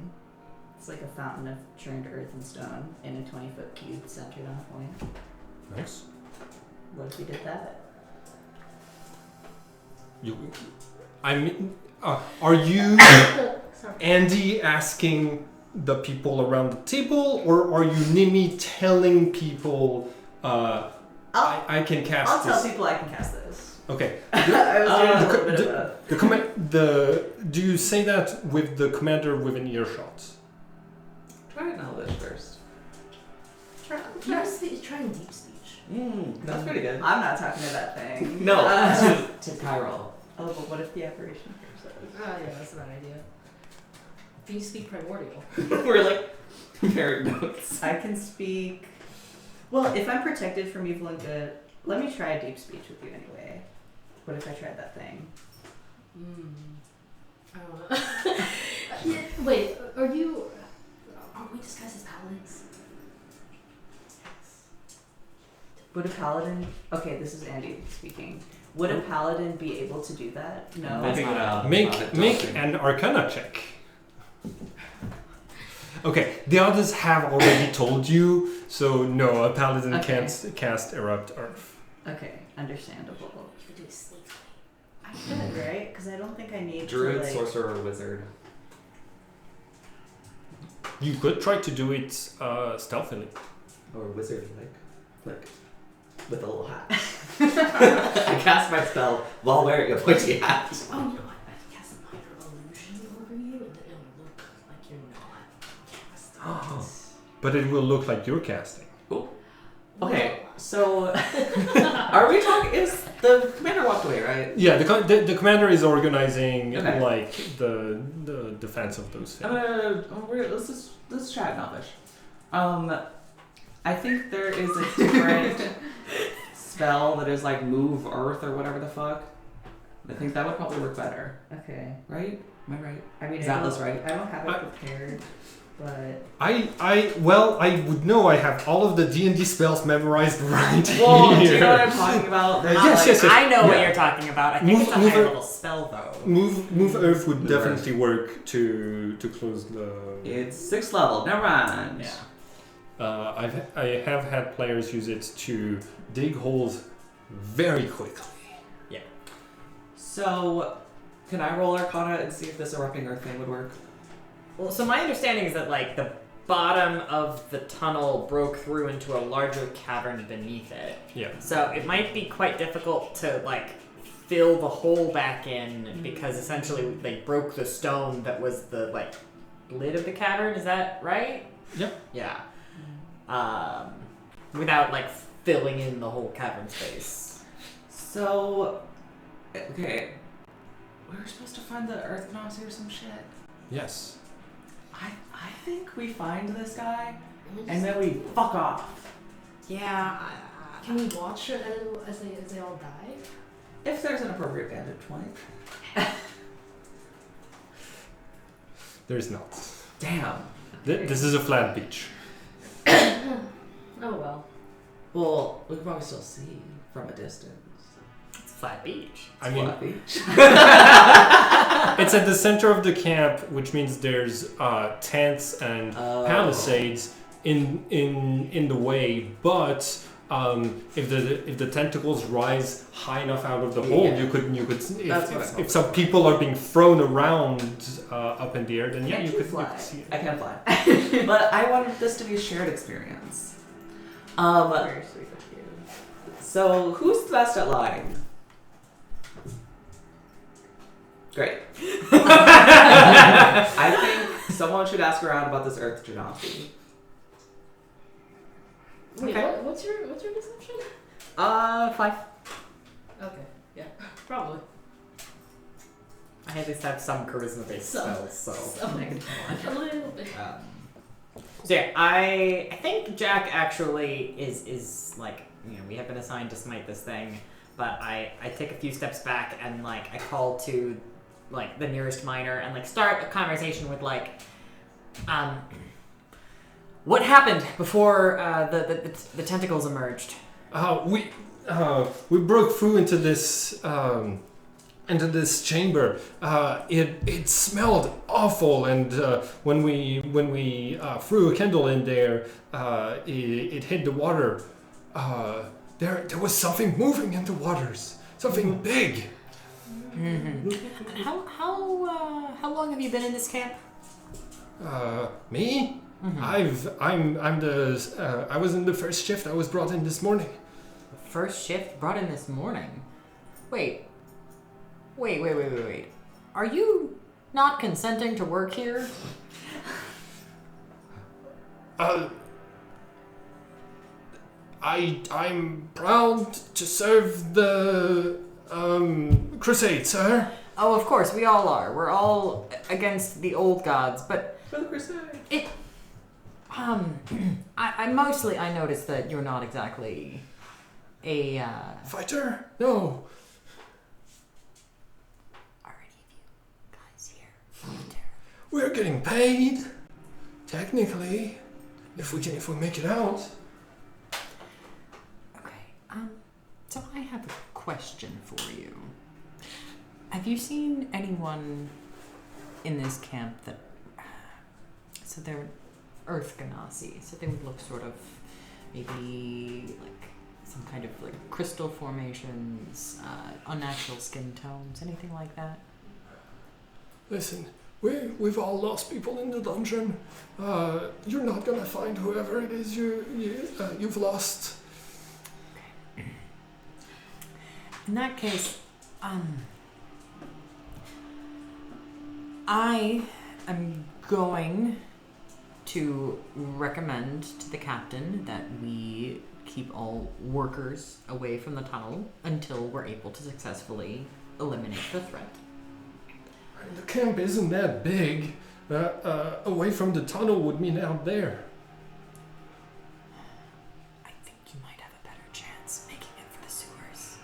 It's like a fountain of churned earth and stone in a 20-foot cube centered on a point. Nice. What if we did that? Are you, Sorry. Andy, asking the people around the table, or are you Nimi telling people, I can cast I'll this? tell people I can cast this. Okay. I was doing a little bit of both. Do you say that with the commander within earshot? Try an Elvish first. You guys trying deep speech. That's pretty good. I'm not talking to that thing. No, to Chiral. Oh, but what if the apparition says? Oh yeah, that's a bad idea. Do you speak primordial? We're like comparing notes. I can speak. Well, if I'm protected from evil and good, let me try deep speech with you anyway. What if I tried that thing? I don't know. Yeah, wait, aren't we disguised as paladins? Would a paladin? Okay, this is Andy speaking. Would a paladin be able to do that? No. I think Make an Arcana check. Okay, the others have already told you, so no, a paladin Okay. can't cast Erupt Earth. Okay, understandable. You could do it sneakily. I could, right? Because I don't think I need Druid, to like. sorcerer, or wizard. You could try to do it stealthily. Or wizard, like with a little hat. I cast my spell while wearing a pointy hat. Oh, you know what? I can cast a minor illusion over you, and then it'll look like you're not casting it. But it will look like you're casting. Okay, so are we talking? Is the commander walked away, right? Yeah, the commander is organizing Okay. like the defense of those things. Let's chat in Elvish. I think there is a different spell that is like move earth or whatever the fuck. I think that would probably work better, Okay. right? Am I right? I mean, Is that what's right? I don't have it prepared, but I would know. I have all of the D&D spells memorized right Well, do here. you know what I'm talking about? They're not Yes, like, yes, yes. I know what Yeah. you're talking about. I think it's a Move higher it- level spell though. Move Earth would Move definitely work to close the. It's 6th level. Never mind. yeah. I have had players use it to dig holes very quickly. So, can I roll Arcana and see if this erupting earth thing would work? Well, so my understanding is that like the bottom of the tunnel broke through into a larger cavern beneath it. Yeah. So it might be quite difficult to like fill the hole back in because essentially they broke the stone that was the like lid of the cavern. Is that right? Yep. Yeah. Without like filling in the whole cavern space. So, okay, we were supposed to find the Earth Nazi or some shit. Yes. I think we find this guy and then we fuck off. Yeah. Can we watch it as they all die? If there's an appropriate vantage point. There's not. Damn. This is a flat beach. Oh well. Well, we can probably still see from a distance. It's a flat beach. I mean, Flat beach. it's at the center of the camp, which means there's tents and palisades in the way. But if the tentacles rise high enough out of the hole, you could if some people are being thrown around up in the air, then you could see it. I can fly. But I wanted this to be a shared experience. Very sweet of you. So who's the best at lying? Great. I think someone should ask around about this Earth Genasi. Wait, Okay. what's your deception? 5. Okay, yeah, probably. I at least have some charisma-based spells, so. A little bit. So yeah, I think Jack actually is like, you know, we have been assigned to smite this thing, but I take a few steps back and like I call to like the nearest miner and like start a conversation with like, what happened before the tentacles emerged? We broke through into this chamber. It smelled awful, and when we threw a candle in there, it hit the water. There was something moving in the waters, something big. Mm-hmm. And how long have you been in this camp? Me? Mm-hmm. I was in the first shift. I was brought in this morning. First shift brought in this morning. Wait. Are you not consenting to work here? I'm proud to serve the crusade, sir. Oh, of course, we all are. We're all against the old gods, but For the crusade. it. I mostly noticed that you're not exactly a Fighter? No. Are any of you guys here fighter? We're getting paid. Technically, if we make it out. Okay. So I have a question for you. Have you seen anyone in this camp that? So they're Earth Genasi, so they would look sort of maybe like some kind of like crystal formations, unnatural skin tones, anything like that? Listen, we've all lost people in the dungeon. You're not gonna find whoever it is you've lost. In that case, I am going to recommend to the captain that we keep all workers away from the tunnel until we're able to successfully eliminate the threat. The camp isn't that big. Away from the tunnel would mean out there. I think you might have a better chance making it for the sewers.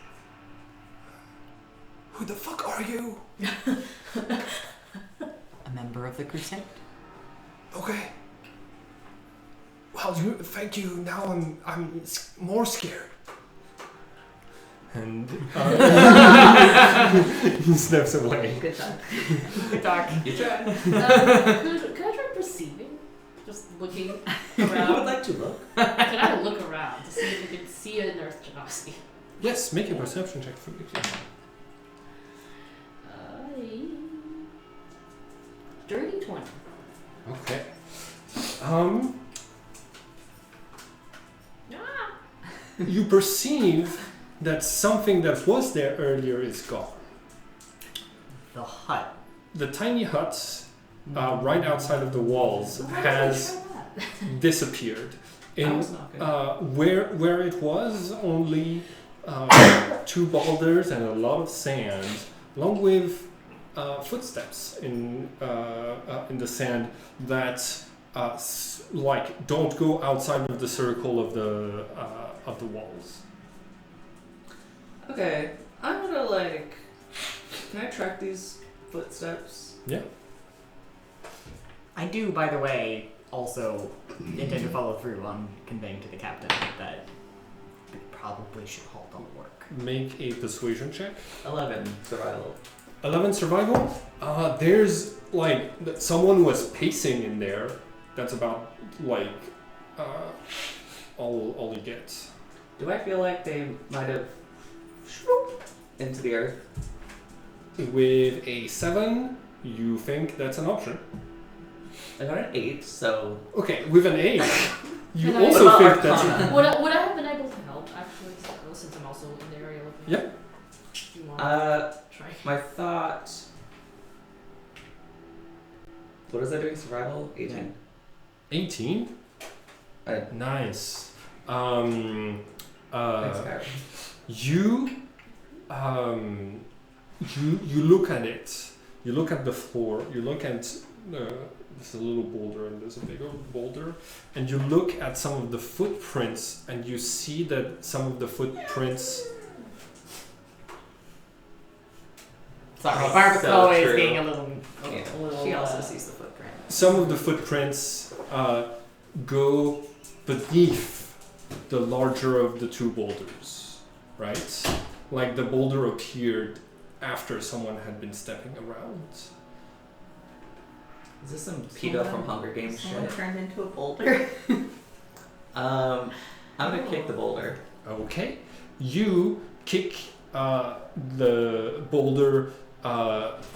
Who the fuck are you? A member of the crusade. Okay. Well, thank you. Now I'm more scared. And he steps away. Good job. Good talk. You tried. Could I try perceiving? Just looking I would around. like to look. Can I look around to see if we can see an Earth Genasi? Yes, make a perception check for me, please. Dirty 20. Okay. You perceive that something that was there earlier is gone. The hut. The tiny hut right outside of the walls has disappeared. That was not good. Where it was, only 2 boulders and a lot of sand, along with footsteps in the sand that don't go outside of the circle of the walls. Okay, I'm gonna can I track these footsteps? Yeah. I do, by the way, also intend to follow through on conveying to the captain that we probably should halt on work. Make a persuasion check. 11 survival. 11 survival. There's someone was pacing in there. That's about all you get. Do I feel like they might have into the earth? With a 7, you think that's an option. I got an 8, so Okay, with an 8, you Can I- also What about think that's Arcana? Would I have been able to help actually, since I'm also in the area with you? Yeah. Do you want to try? my thought. What is that doing? Survival? 18. 18. Nice. Thanks, Kyra. You look at it. You look at the floor. You look at there's a little boulder and there's a bigger boulder, and you look at some of the footprints, and you see that some of the footprints. Sorry, So Barbacoa is true. being a little. Yeah. A little She also sees the footprint. Some of the footprints go beneath the larger of the 2 boulders, right? Like the boulder appeared after someone had been stepping around. Is this some PETA from Hunger Games Someone shit? turned into a boulder. I'm gonna kick the boulder. Okay, you kick the boulder.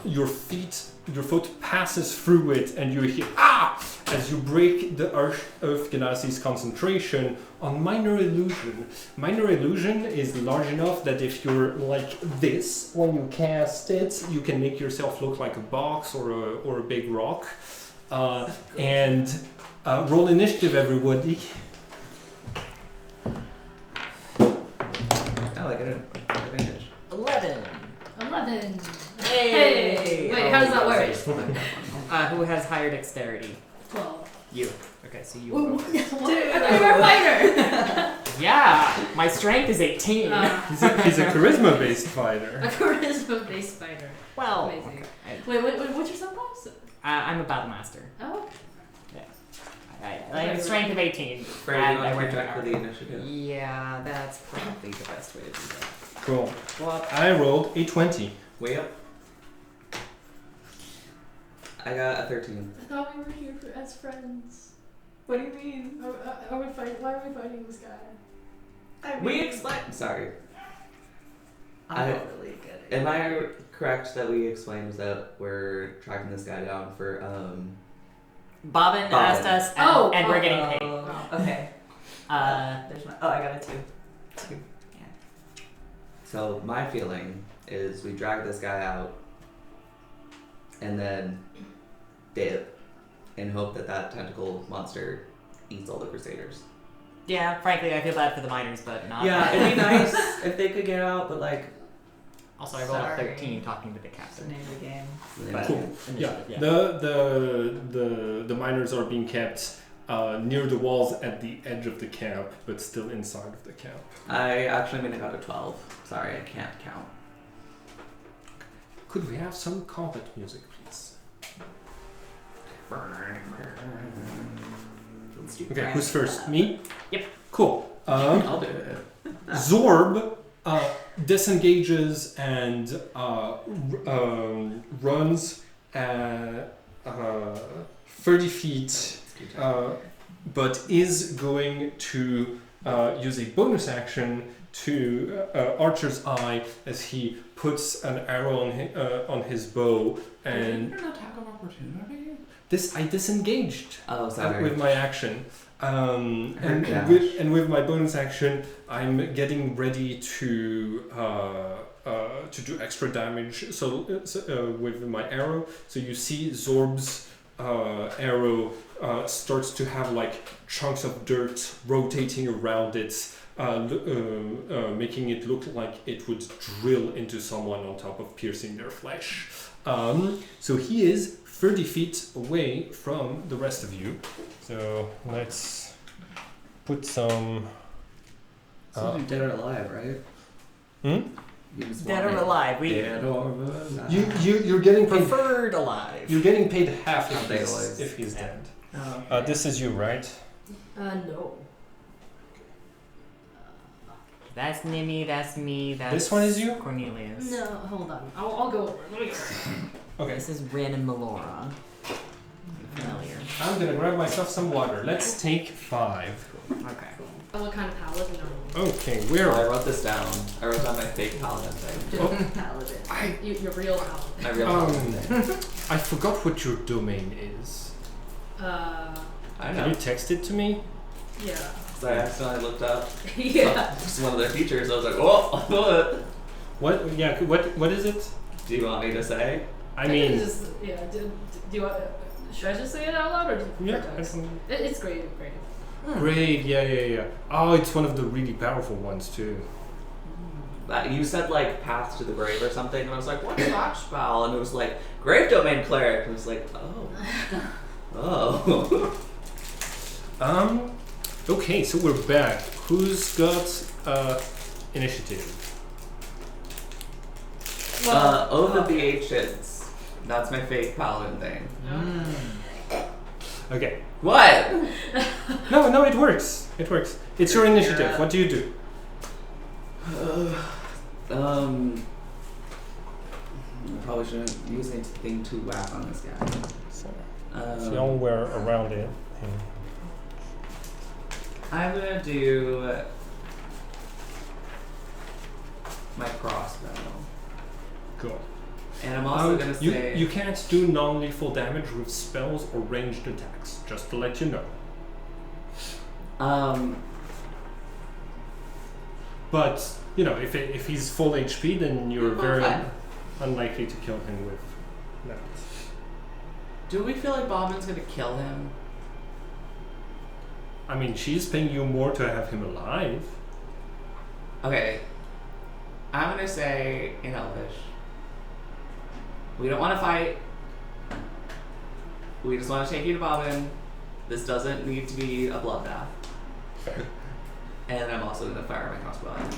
Your foot passes through it, and you hear "ah!" as you break the Earth Ganassi's concentration on Minor Illusion. Minor Illusion is large enough that if you're like this when you cast it, you can make yourself look like a box or a big rock. And roll initiative, everybody. Oh, I got an advantage. 11. 11. Hey! Hey! Wait, how does that work? Who has higher dexterity? 12. You. Okay, so you. Ooh, go first. what? I thought you were a fighter! Yeah, my strength is 18. He's a charisma-based fighter. A charisma-based fighter. Well, Amazing. okay. Wait, what's your subclass? I'm a battle master. Oh, I have a strength of 18. Fred, and you I want wear to track for armor. the initiative? Yeah, that's probably the best way to do that. Cool. Well, I rolled a 20. Way up. I got a 13. I thought we were here as friends. What do you mean? Are we fighting? Why are we fighting this guy? We explained. Sorry. I don't really get it. Am I correct that we explained that we're tracking this guy down for Bobbin asked us, and we're getting paid. Oh, okay. There's my. Oh, I got a 2. 2. So my feeling is we drag this guy out and then dip and hope that tentacle monster eats all the crusaders. Yeah, frankly, I feel bad for the miners, but not. Yeah, it'd be nice if they could get out, but like. Also, I rolled a Sorry. 13 talking to the That's the captain. name of the game. But Cool. Yeah. initiative, The miners are being kept near the walls at the edge of the camp, but still inside of the camp. I actually mean I got a 12. Sorry, I can't count. Could we have some combat music, please? Let's do Okay, who's first? Me? Yep. Cool. I'll do it. Zorb disengages and runs 30 feet, but is going to use a bonus action to Archer's eye as he puts an arrow on his bow, and an attack of opportunity. I disengaged Oh, sorry. with my action. And Dash. with my bonus action, I'm getting ready to do extra damage. So with my arrow, so you see Zorb's arrow starts to have like chunks of dirt rotating around it, making it look like it would drill into someone on top of piercing their flesh. So he is 30 feet away from the rest of you. So let's put some. Something dead or alive, right? Hmm? You just Dead want or it alive? We Dead or alive. You're getting paid. preferred alive. You're getting paid half Not dead alive. if he's dead. Oh, This is you, right? No. That's Nimi, that's me, that's This one is you? Cornelius. No, hold on. I'll go over. Let me go. Okay. This is Rin and Melora. Familiar. I'm gonna grab myself some water. Let's take 5. Okay. Oh, what kind of paladin are Okay, Oh, where? I wrote this down. I wrote down my fake paladin thing. you? Oh. Paladin. Your real paladin. My real paladin thing. I forgot what your domain is. I Can know. you text it to me? Yeah. So I accidentally looked up Yeah. just one of their features. I was like, oh, What? Yeah. What is it? do you want me to say? I mean, Just, yeah. Do you want? Should I just say it out loud or? yeah. It's great. Great. Great. Yeah. Oh, it's one of the really powerful ones too. You said like path to the grave or something, and I was like, what's that spell? And it was like grave domain cleric. And I was like, oh. Okay, so we're back. Who's got initiative? Oath of the Ancients. That's my fake paladin thing. Okay. What? No, it works. It works. It's your initiative. Yeah. What do you do? I probably shouldn't use anything too whack on this guy. So, Um, if y'all were around it. I'm gonna do my crossbow, Cool. and I'm also gonna you, say you can't do non-lethal damage with spells or ranged attacks. Just to let you know. But you know, if he's full HP, then you're very Okay. unlikely to kill him with that. Do we feel like Bobman's gonna kill him? I mean, she's paying you more to have him alive. Okay, I'm gonna say in Elvish. We don't want to fight. We just want to take you to Bobbin. This doesn't need to be a bloodbath. And I'm also gonna fire my crossbow at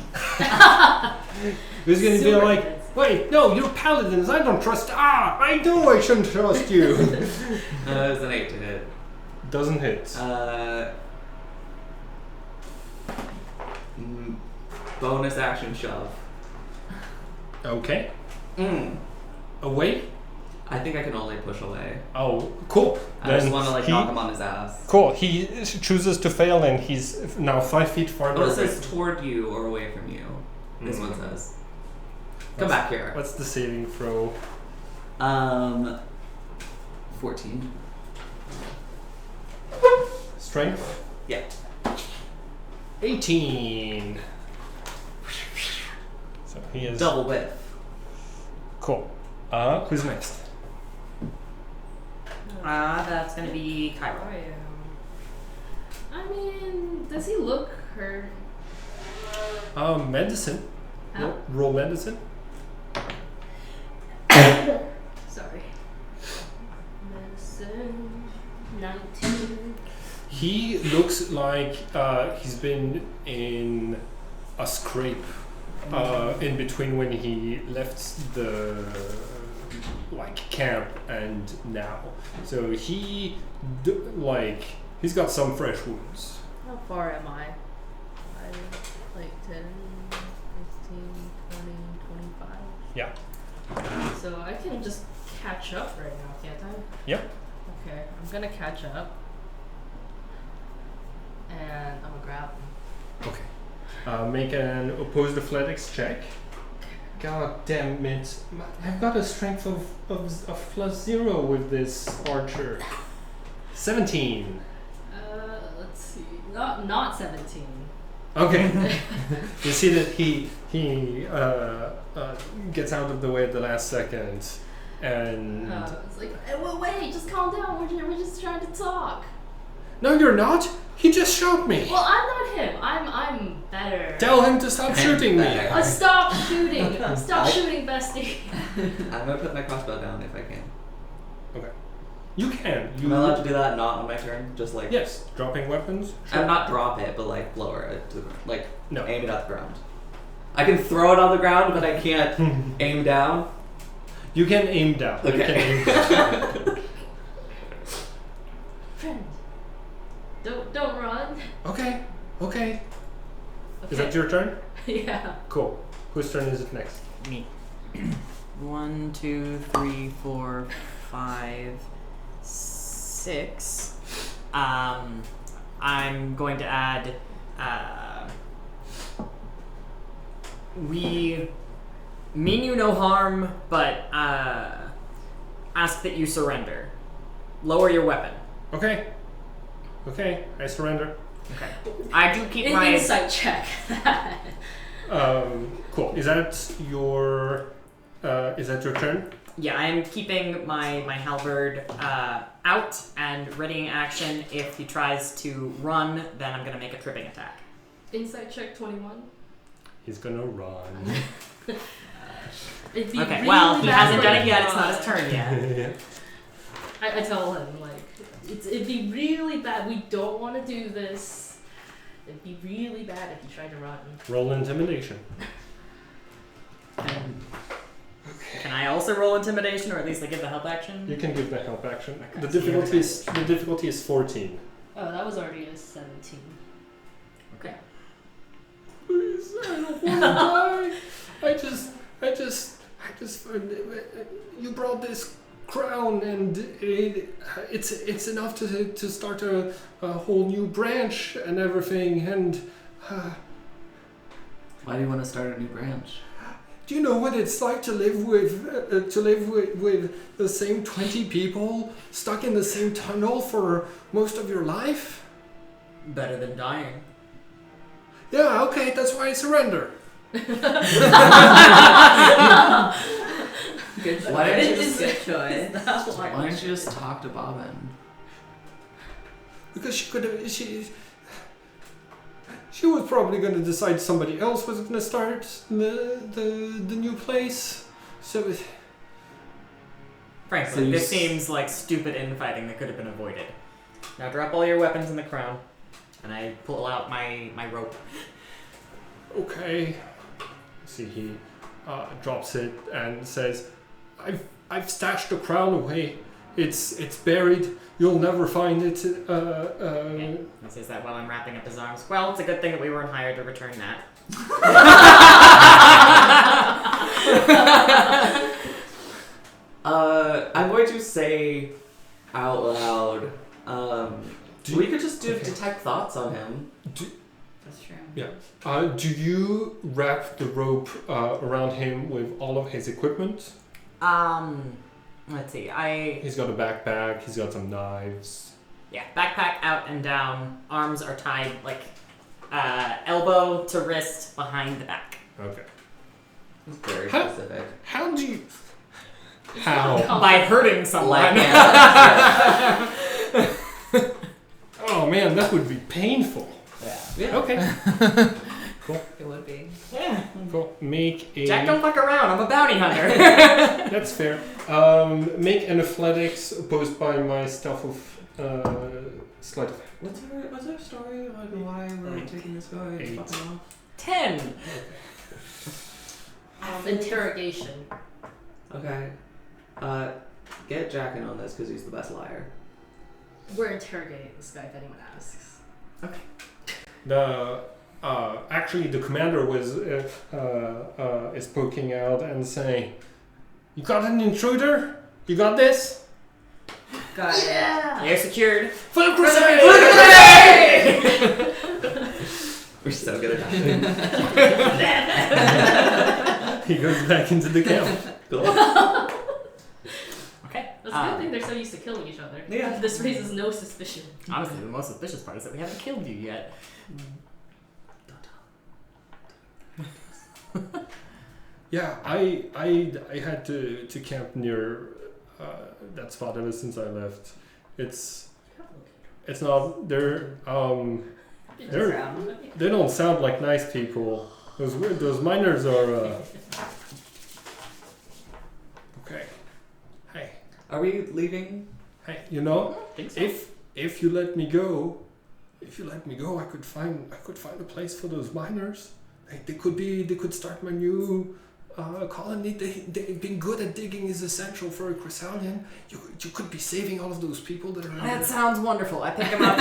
him. Who's gonna be Super like, defense. wait, no, you're paladins. I don't trust. I know I shouldn't trust you. It's an 8 to hit. Doesn't hit. Bonus action shove. Okay. Away. I think I can only push away. Oh, cool. I just Then want to like he- knock him on his ass. Cool. He chooses to fail, and he's now 5 feet farther Oh, it away. says toward you or away from you. This one says. Come What's- back here. What's the saving throw? 14. Strength. Yeah. 18. So he is Double whiff. cool. Who's next? That's gonna be Cairo. I mean, does he look hurt? Medicine. Huh? Roll medicine. Sorry. Medicine. 19. He looks like he's been in a scrape in between when he left the camp and now. So he's got some fresh wounds. How far am I? Like 10, 15, 20, 25. Yeah. So I can just catch up right now, can't I? Yep. Okay, I'm gonna catch up. And I'm gonna grab him. Okay. Make an opposed athletics check. God damn it! I've got a strength of +0 with this archer. 17. Let's see. Not 17. Okay. You see that he gets out of the way at the last second, and It's like, well, wait, just calm down. We're just trying to talk. no, you're not. He just shot me. Well, I'm not him. I'm better. Tell him to stop shooting me. Stop shooting! Stop shooting, bestie. I'm gonna put my crossbow down if I can. Okay. You can. Am I allowed to do that not on my turn? Just like Yes. Dropping weapons. I'm not drop it, but like lower it to the ground. Like No. aim it at the ground. I can throw it on the ground, but I can't aim down. You can aim down. You can aim down. Friend, don't run. Okay. Okay. Is that your turn? Yeah. Cool. Whose turn is it next? Me. 1, 2, 3, 4, 5, 6. I'm going to add. We mean you no harm, but ask that you surrender. Lower your weapon. Okay. Okay. I surrender. Okay. I do keep An my insight check. Cool. Is that your turn? Yeah, I am keeping my halberd out and readying action. If he tries to run, then I'm gonna make a tripping attack. Insight check 21. He's gonna run. It'd be Okay, really well, he bad hasn't for done it him yet. to It's not his run. turn yet. Yeah. I tell him, like, it'd be really bad. We don't want to do this. It'd be really bad if you tried to run. Roll intimidation. Can I also roll intimidation, or at least like give the help action? You can give the help action. Okay. The difficulty is 14. Oh, that was already a 17. Okay. Please, I don't want to die. I just, you brought this crown, and it's enough to start a whole new branch and everything. And Why do you want to start a new branch? do you know what it's like to live with the same 20 people stuck in the same tunnel for most of your life? Better than dying. Yeah, okay, that's why I surrender. Good choice. Why don't you It's just- a good choice. Why don't you just talk to Bobbin? Because she could have, she was probably going to decide somebody else was going to start the new place. So Frankly, So you this s- seems like stupid infighting that could have been avoided. Now drop all your weapons in the crown, and I pull out my rope. okay. See, he drops it and says, "I've stashed the crown away. It's buried. You'll never find it." Okay. He says that while I'm wrapping up his arms. Well, it's a good thing that we weren't hired to return that. I'm going to say out loud. We could just detect thoughts on him. That's true. Do you wrap the rope around him with all of his equipment? Let's see. He's got a backpack. He's got some knives. Yeah, backpack out and down. Arms are tied like elbow to wrist behind the back. Okay. It's very Huh? specific. How do you? How? By hurting someone. Like, Oh man, that would be painful. yeah. Okay. It would be. Yeah. Cool. Make a. Jack, don't fuck around. I'm a bounty hunter. That's fair. Make an athletics opposed by my stuff of sleight of hand. What's our story about why we're taking this guy? 8. Fucking off? 10. Interrogation. Okay. Get Jack in on this because he's the best liar. We're interrogating this guy if anyone asks. Actually, the commander was is poking out and saying, "You got an intruder? You got this? Got it. You're secured. For the crusade!" We're so good at that. He goes back into the camp. Okay. That's a good thing they're so used to killing each other. Yeah. This raises no suspicion. Honestly, the most suspicious part is that we haven't killed you yet. Yeah, I had to camp near that spot ever since I left. It's not they don't sound like nice people. Those miners are okay. Hey, Are we leaving? hey, you know, Think so. if you let me go, I could find a place for those miners. They could start my new colony. They've been good at digging is essential for a Chrysalian. You could be saving all of those people that are That sounds wonderful. I pick him up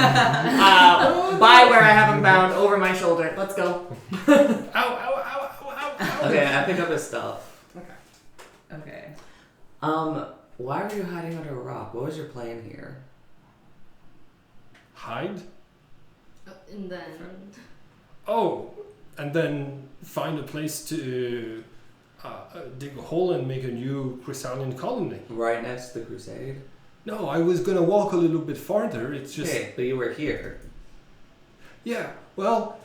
by where I have him bound over my shoulder. Let's go. Ow. Okay, I pick up his stuff. Okay. Why were you hiding under a rock? What was your plan here? Hide? And then Oh, and then find a place to dig a hole and make a new Chrysalian colony. Right next to the crusade? No, I was gonna walk a little bit farther. It's just Okay, but you were here. yeah. Well,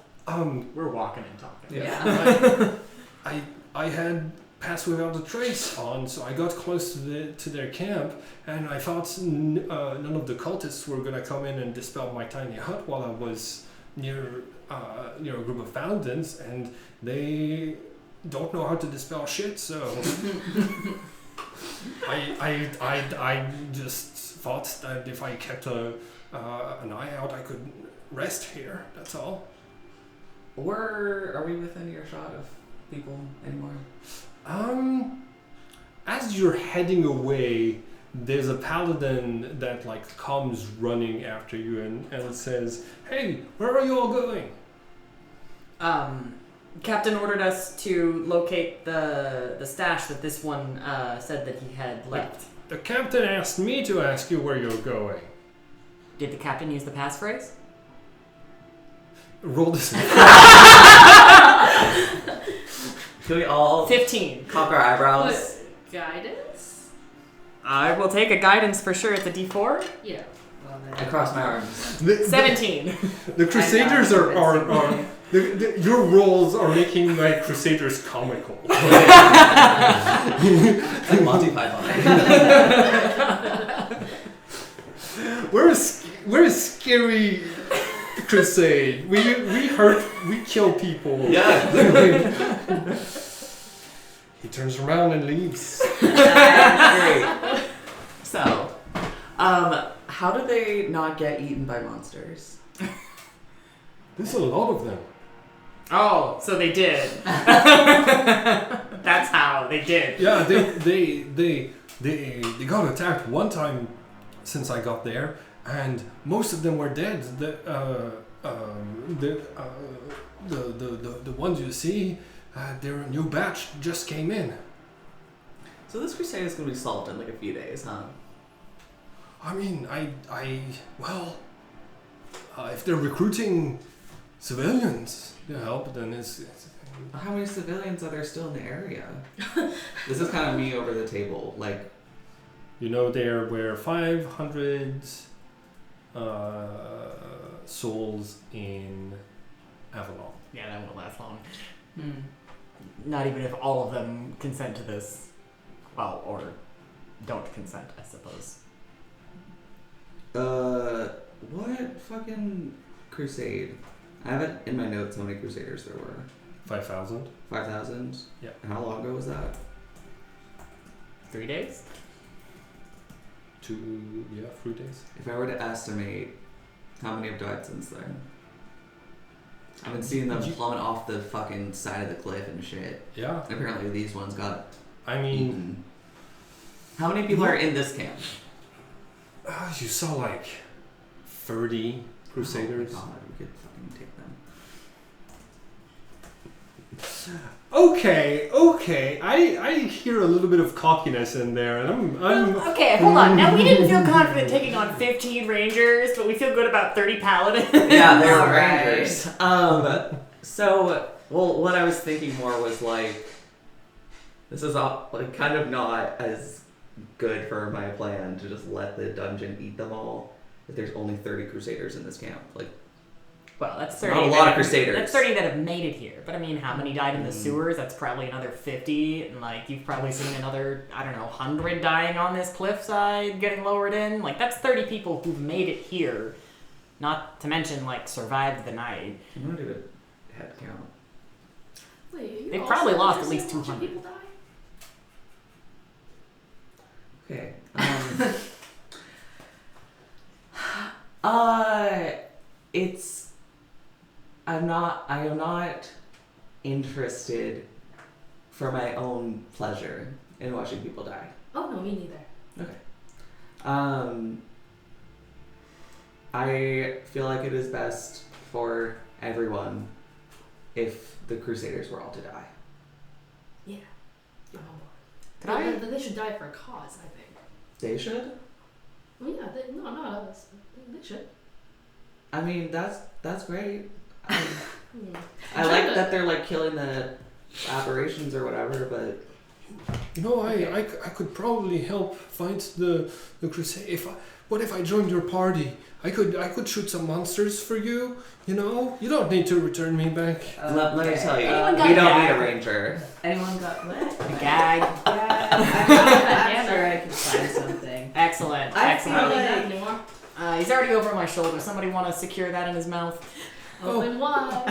We're walking and talking. Yeah. I had passed without a trace on, so I got close to their camp, and I thought none of the cultists were gonna come in and dispel my tiny hut while I was near a group of fountains, and they don't know how to dispel shit. So I just thought that if I kept an eye out, I could rest here. That's all. Are we within earshot of people anymore? As you're heading away, there's a paladin that comes running after you and says, "Hey, where are you all going?" Captain ordered us to locate the stash that this one said that he had left. The captain asked me to ask you where you're going. Did the captain use the passphrase? Roll this. Can we all 15. cock our eyebrows? what? Guidance? I will take a guidance for sure. It's a D4. Yeah. Well, then I cross my arms. 17. The Crusaders are your rolls are making my Crusaders comical. Like Monty Python. We're a scary crusade. We kill people. Yeah. He turns around and leaves. Great. So, how do they not get eaten by monsters? There's a lot of them. Oh, so they did. That's how they did. Yeah, they got attacked one time since I got there, and most of them were dead. The ones you see, their new batch just came in. So this crusade is going to be solved in like a few days, huh? I mean, if they're recruiting civilians to help, then it's How many civilians are there still in the area? This is kind of me over the table. Like, there were 500 souls in Avalon. Yeah, that won't last long. Hmm. Not even if all of them consent to this. Well, or don't consent, I suppose. what fucking crusade? I have it in my notes how many crusaders there were. 5,000. 5,000? Yeah. And how long ago was that? 3 days? 3 days. If I were to estimate, how many have died since then? I've been seeing them plummet off the fucking side of the cliff and shit. Yeah. And apparently these ones got I mean, eaten. How many people are in this camp? you saw 30 crusaders. Oh my god, we could fucking take them. Okay. I hear a little bit of cockiness in there, and I'm Okay, hold on. Now, we didn't feel confident taking on 15 rangers, but we feel good about 30 paladins. Yeah, they're Alright. rangers. So, well, what I was thinking more was like, this is all, like kind of not as good for my plan to just let the dungeon eat them all. If there's only 30 Crusaders in this camp, like, Well, that's Not 30. a lot of Crusaders. That's 30 that have made it here. But I mean, how many died in the sewers? That's probably another 50. And like, you've probably seen another, I don't know, 100 dying on this cliffside, getting lowered in. Like, that's 30 people who've made it here. Not to mention, like, survived the night. I'm gonna do a head count. Wait, They've probably lost at least 200. People die? Okay. It's. I am not interested for my own pleasure in watching people die. Oh no, me neither. I feel like it is best for everyone if the Crusaders were all to die. Yeah. I'm on Could board. They should die for a cause, I think. They should? Well, yeah, no, not us. They should. I mean, that's great. I I'm like trying to- that they're like killing the aberrations or whatever, but You know, I could probably help fight the crusade. What if I joined your party? I could shoot some monsters for you. You know, you don't need to return me back. let me tell you, Anyone got we don't gag? need a ranger. Anyone got what? A gag. I'm sure I can find something. Excellent. I Excellent. feel Not like- anymore. He's already over my shoulder. Somebody want to secure that in his mouth? Open wide.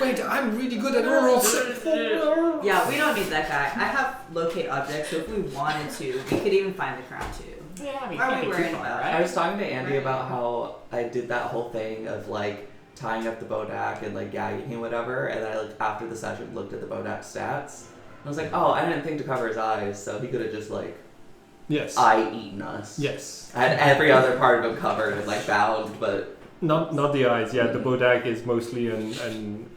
Wait, I'm really good at oral sex. Yeah, we don't need that guy. I have locate objects, so if we wanted to, we could even find the crown too. Yeah, I mean, Are can't we be too worried far, about right? I was talking to Andy about how I did that whole thing of like tying up the Bodak and like gagging him, whatever, and I like after the session looked at the Bodak stats. I was like, oh, I didn't think to cover his eyes, so he could have just like Yes. eye-eaten us. Yes. I had every other part of him covered and like bound, but Not the eyes. Yeah, the Bodak is mostly an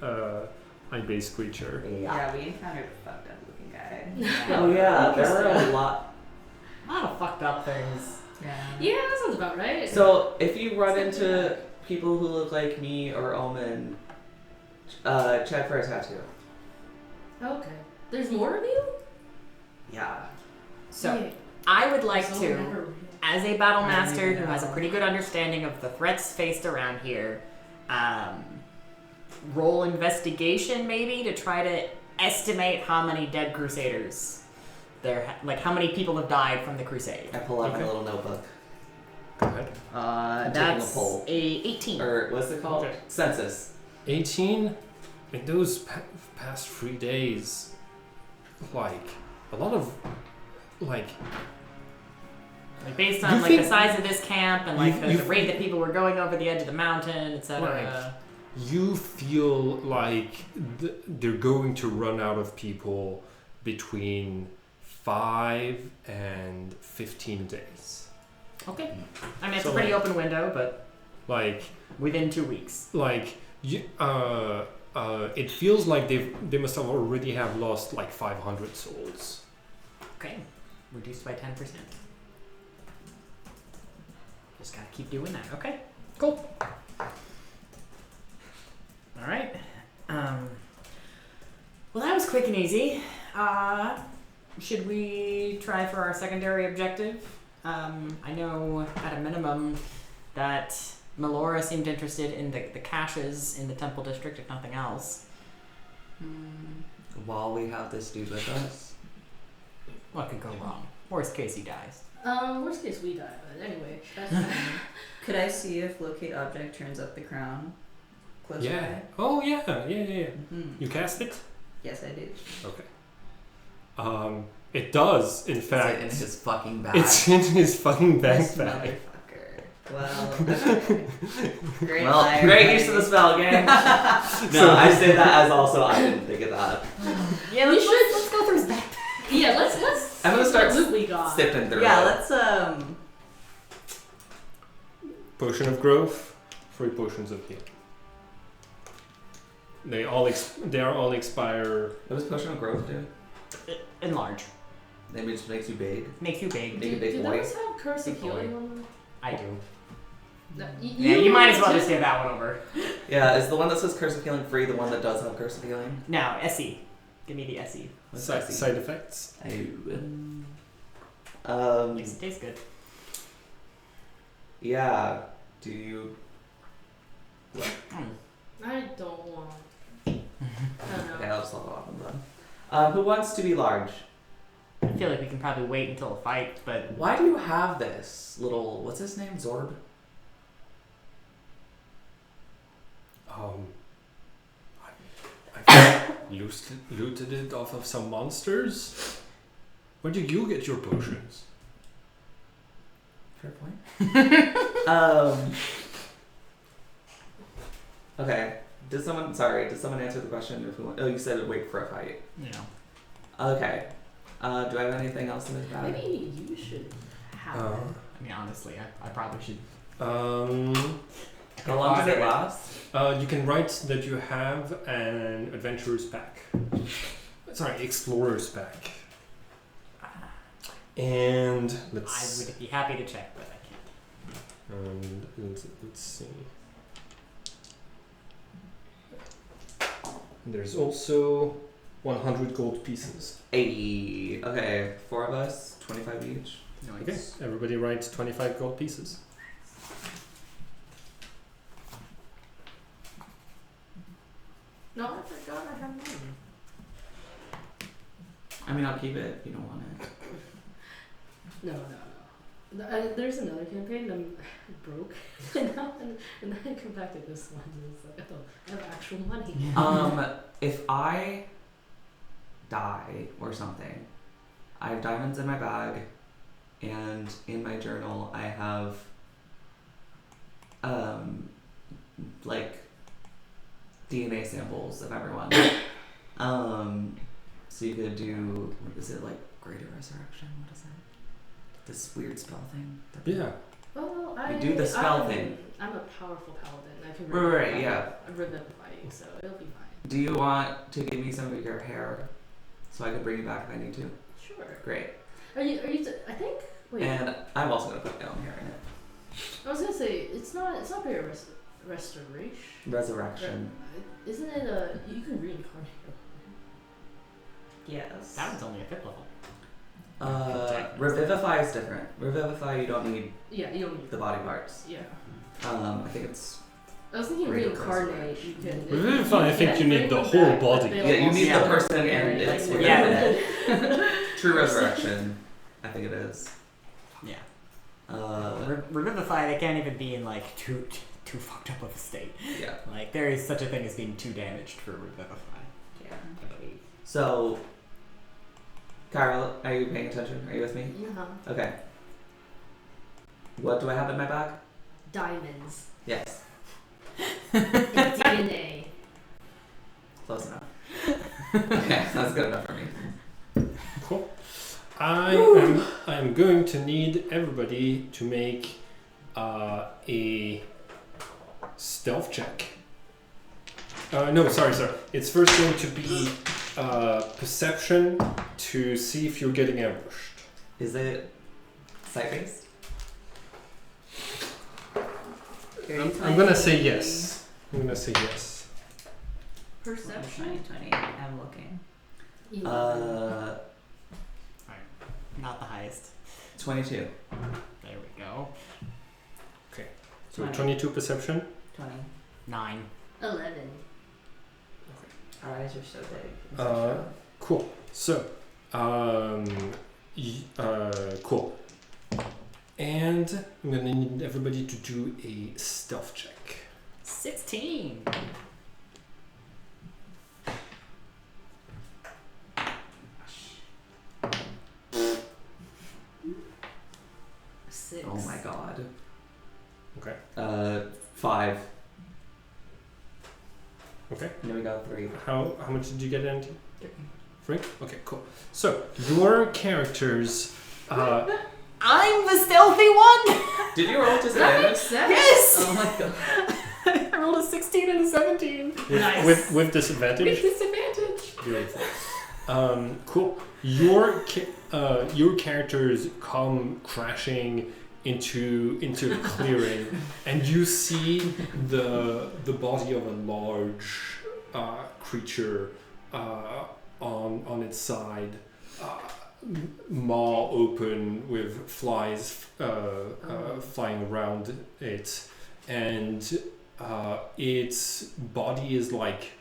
eye-based creature. Yeah, we encountered a fucked up looking guy. Oh yeah, there were a lot. A lot of fucked up things. Yeah, that sounds about right. So if you run into people who look like me or Omen, check for a tattoo. Okay. There's more of you? Yeah. So, Yeah. I would like So to, never- as a battle I master who know. has a pretty good understanding of the threats faced around here, roll investigation maybe to try to estimate how many dead crusaders like how many people have died from the crusade. I pull out my Okay. little notebook. Go ahead. I'm taking a That's poll. a 18. Or what's it called? Okay. Census. 18 in those past 3 days, like a lot of like Like based You on like think- the size of this camp and like You- the rate that people were going over the edge of the mountain, etc. Right. you feel like they're going to run out of people between 5 and 15 days. Okay. I mean, it's So, a pretty like- open window, but Like within 2 weeks. it feels like they must have already have lost like 500 souls. Okay. Reduced by 10%. Just gotta keep doing that. Okay. Cool. All right. Well, that was quick and easy. Should we try for our secondary objective? I know at a minimum that Melora seemed interested in the caches in the temple district, if nothing else. While we have this dude with us. What could go wrong? Worst case, he dies. Worst case we die, but anyway, that's fine. Could I see if locate object turns up the crown close Yeah. by? Oh yeah. Mm-hmm. You cast it? Yes, I do. Okay. It does, in Is fact. it in his fucking bag? It's in his fucking This backpack. motherfucker. Well, okay. Great Well, liar, great buddy. use of the spell, gang. No, I say that as also I didn't think of that. Yeah, let's go through his back. Yeah, let's I'm gonna see start what loot we got. Sipping through Yeah, it. let's Potion of growth, 3 potions of heal. They are all expire. What does potion of growth do? Enlarge. Maybe it just makes you big. Makes you big. Make a big Do boy. those have curse of Big boy. healing on them? I do. No, Yeah, you might as well do. just give that one over. Yeah, is the one that says Curse of Healing free the one that does have Curse of Healing? Now, SE. Give me the SE. What's Side, SE? side effects. Makes it taste good. Yeah. Do you... I don't want. I don't Okay, know. I'll just level off them then. Who wants to be large? I feel like we can probably wait until a fight, but Why do you have this little... What's his name? Zorb? I looted it off of some monsters. Where do you get your potions? Fair point. Okay. Did someone answer the question? If we want, you said wait for a fight. you know. Okay. Do I have anything else in this bag? Maybe you should have it. I mean, honestly, I probably should. How long does it last? You can write that you have an adventurer's pack. Sorry, explorer's pack. And I let's would be happy to check, but I can't. let's see. There's also 100 gold pieces. 80. Okay, 4 of us, 25 each. Okay, everybody writes 25 gold pieces. No, I forgot I have money. I mean, I'll keep it if you don't want it. No. There's another campaign I'm broke, and then I come back to this one and it's like, oh, I have actual money. If I die or something, I have diamonds in my bag, and in my journal I have, like, DNA samples of everyone. So you could do, is it like Greater Resurrection? What is it? This weird spell thing? Yeah. Well, You do the spell thing. I'm a powerful paladin. I can Right, yeah. revivify you, so it'll be fine. Do you want to give me some of your hair so I can bring you back if I need to? Sure. Great. Are you? I think. Wait. And I'm also gonna put down hair in it. I was gonna say it's not very restoration. Resurrection. Isn't it a? You can reincarnate. Yes. That one's only a 5th level. Revivify is different. Revivify, you don't need Yeah, you don't need the body parts. Yeah. I think it's... I was thinking Greater reincarnate. You can. Revivify, I think you need the bring whole them back, body. but Yeah, they'll you need the also- person and Yeah, it's... like- Yeah. True resurrection, I think it is. Yeah. Uh, Revivify, they can't even be in like too fucked up of a state. yeah. Like there is such a thing as being too damaged for Revivify. Yeah. I believe. So, Carol, are you paying attention? Are you with me? Yeah. Okay. What do I have in my bag? Diamonds. Yes. And DNA. Close enough. Okay, that's good enough for me. Cool. I am going to need everybody to make a stealth check. No, sorry. It's first going to be perception to see if you're getting ambushed. Is it sight-based? I'm gonna say yes. I'm gonna say yes. Perception. 20. I'm looking. Not the highest. 22. There we go. So 20. 22 perception. 20. 9. 11. Our eyes are so big. Cool. So, cool. And I'm gonna need everybody to do a stealth check. 16. Six. Oh my god. Okay. 5. Okay. And then we got 3. How much did you get, Andy? 3. Okay, cool. So your characters. I'm the stealthy one! Did you roll disadvantage? Yes! Oh my god. I rolled a 16 and a 17. Nice. With disadvantage. With disadvantage. Beautiful. Cool. Your characters come crashing into the clearing, and you see the body of a large creature on its side, maw open with flies flying around it, and its body is like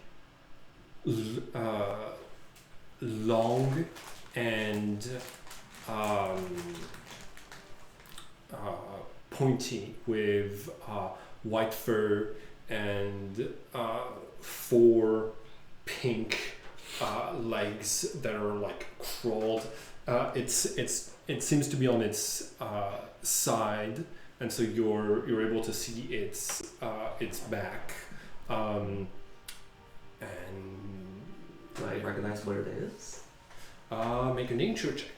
long and pointy with white fur and 4 pink legs that are like crawled. It seems to be on its side, and so you're able to see its back. And Do I recognize what it is? make a nature check.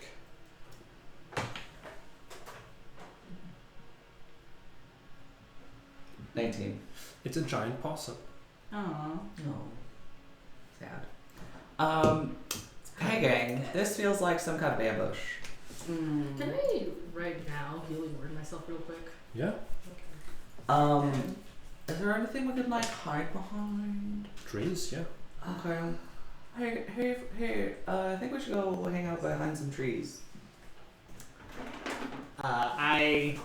19. It's a giant possum. Aww. No. Sad. Hey gang, this feels like some kind of ambush. Mm. Can I right now healing word myself real quick? Yeah. Is there anything we could like hide behind? Trees, yeah. Okay. Hey, I think we should go hang out behind some trees. I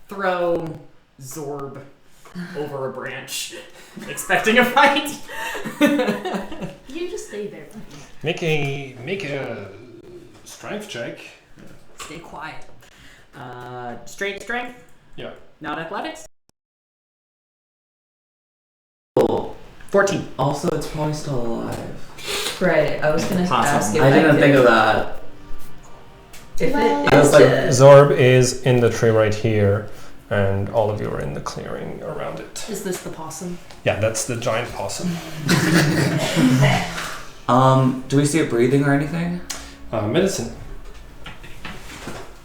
throw Zorb over a branch, expecting a fight. You just stay there. Make a strength check. Stay quiet. Straight strength? Yeah. Not athletics? Oh. 14. Also, it's probably still alive. Right, I was gonna ask if I didn't could, think of that. If Well- it I was is like, dead. Zorb is in the tree right here, and all of you are in the clearing around it. Is this the possum? Yeah, that's the giant possum. Do we see it breathing or anything? Medicine.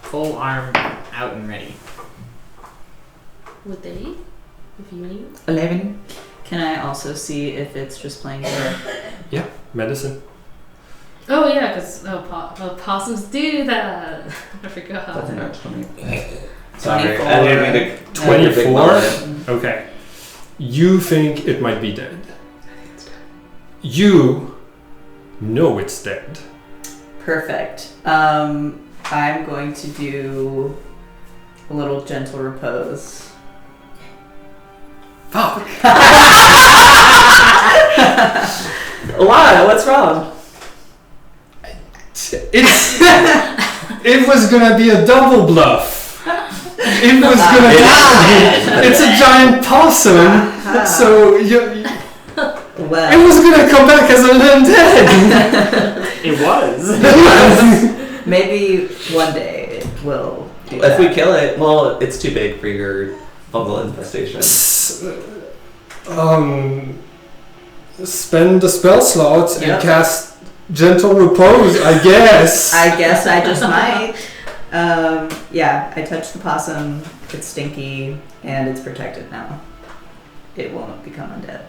Full arm out and ready. Would they? If you need? 11. Can I also see if it's just playing dead? Medicine. Oh yeah, because possums do that. I forgot. That's not 20. Sorry, 24. I didn't mean to. 24? Okay. You think it might be dead. You know it's dead. Perfect. I'm going to do a little gentle repose. Fuck! Why? What's wrong? It was gonna be a double bluff. It was gonna die. It's a giant possum, so it Well, was gonna come back as an undead. It was. maybe one day it will. Do If we that. kill it, well, it's too big for your fungal infestation. Spend the spell slot Yep. and cast gentle repose, I guess. I guess I just might. Yeah, I touched the possum. It's stinky and it's protected now. It won't become undead.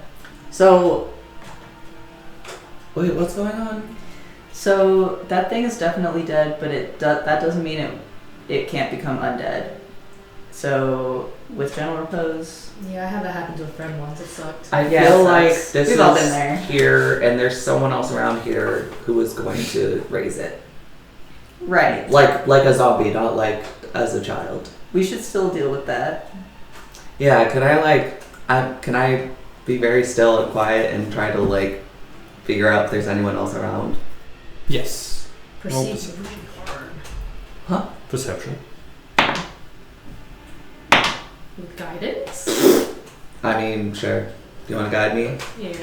So, wait, what's going on? So that thing is definitely dead, but that doesn't mean it can't become undead. So with gentle repose, Yeah, I had that happen to a friend once. It sucked. I Yeah, feel it like sucks. this We've is all been there. here, and there's someone else around here who is going to raise it, right? like a zombie, not like as a child. We should still deal with that. Yeah, can I be very still and quiet and try to like figure out if there's anyone else around? Yes. Roll Perceive perception. hard. Perception. With guidance? I mean, sure. Do you want to guide me? Yeah.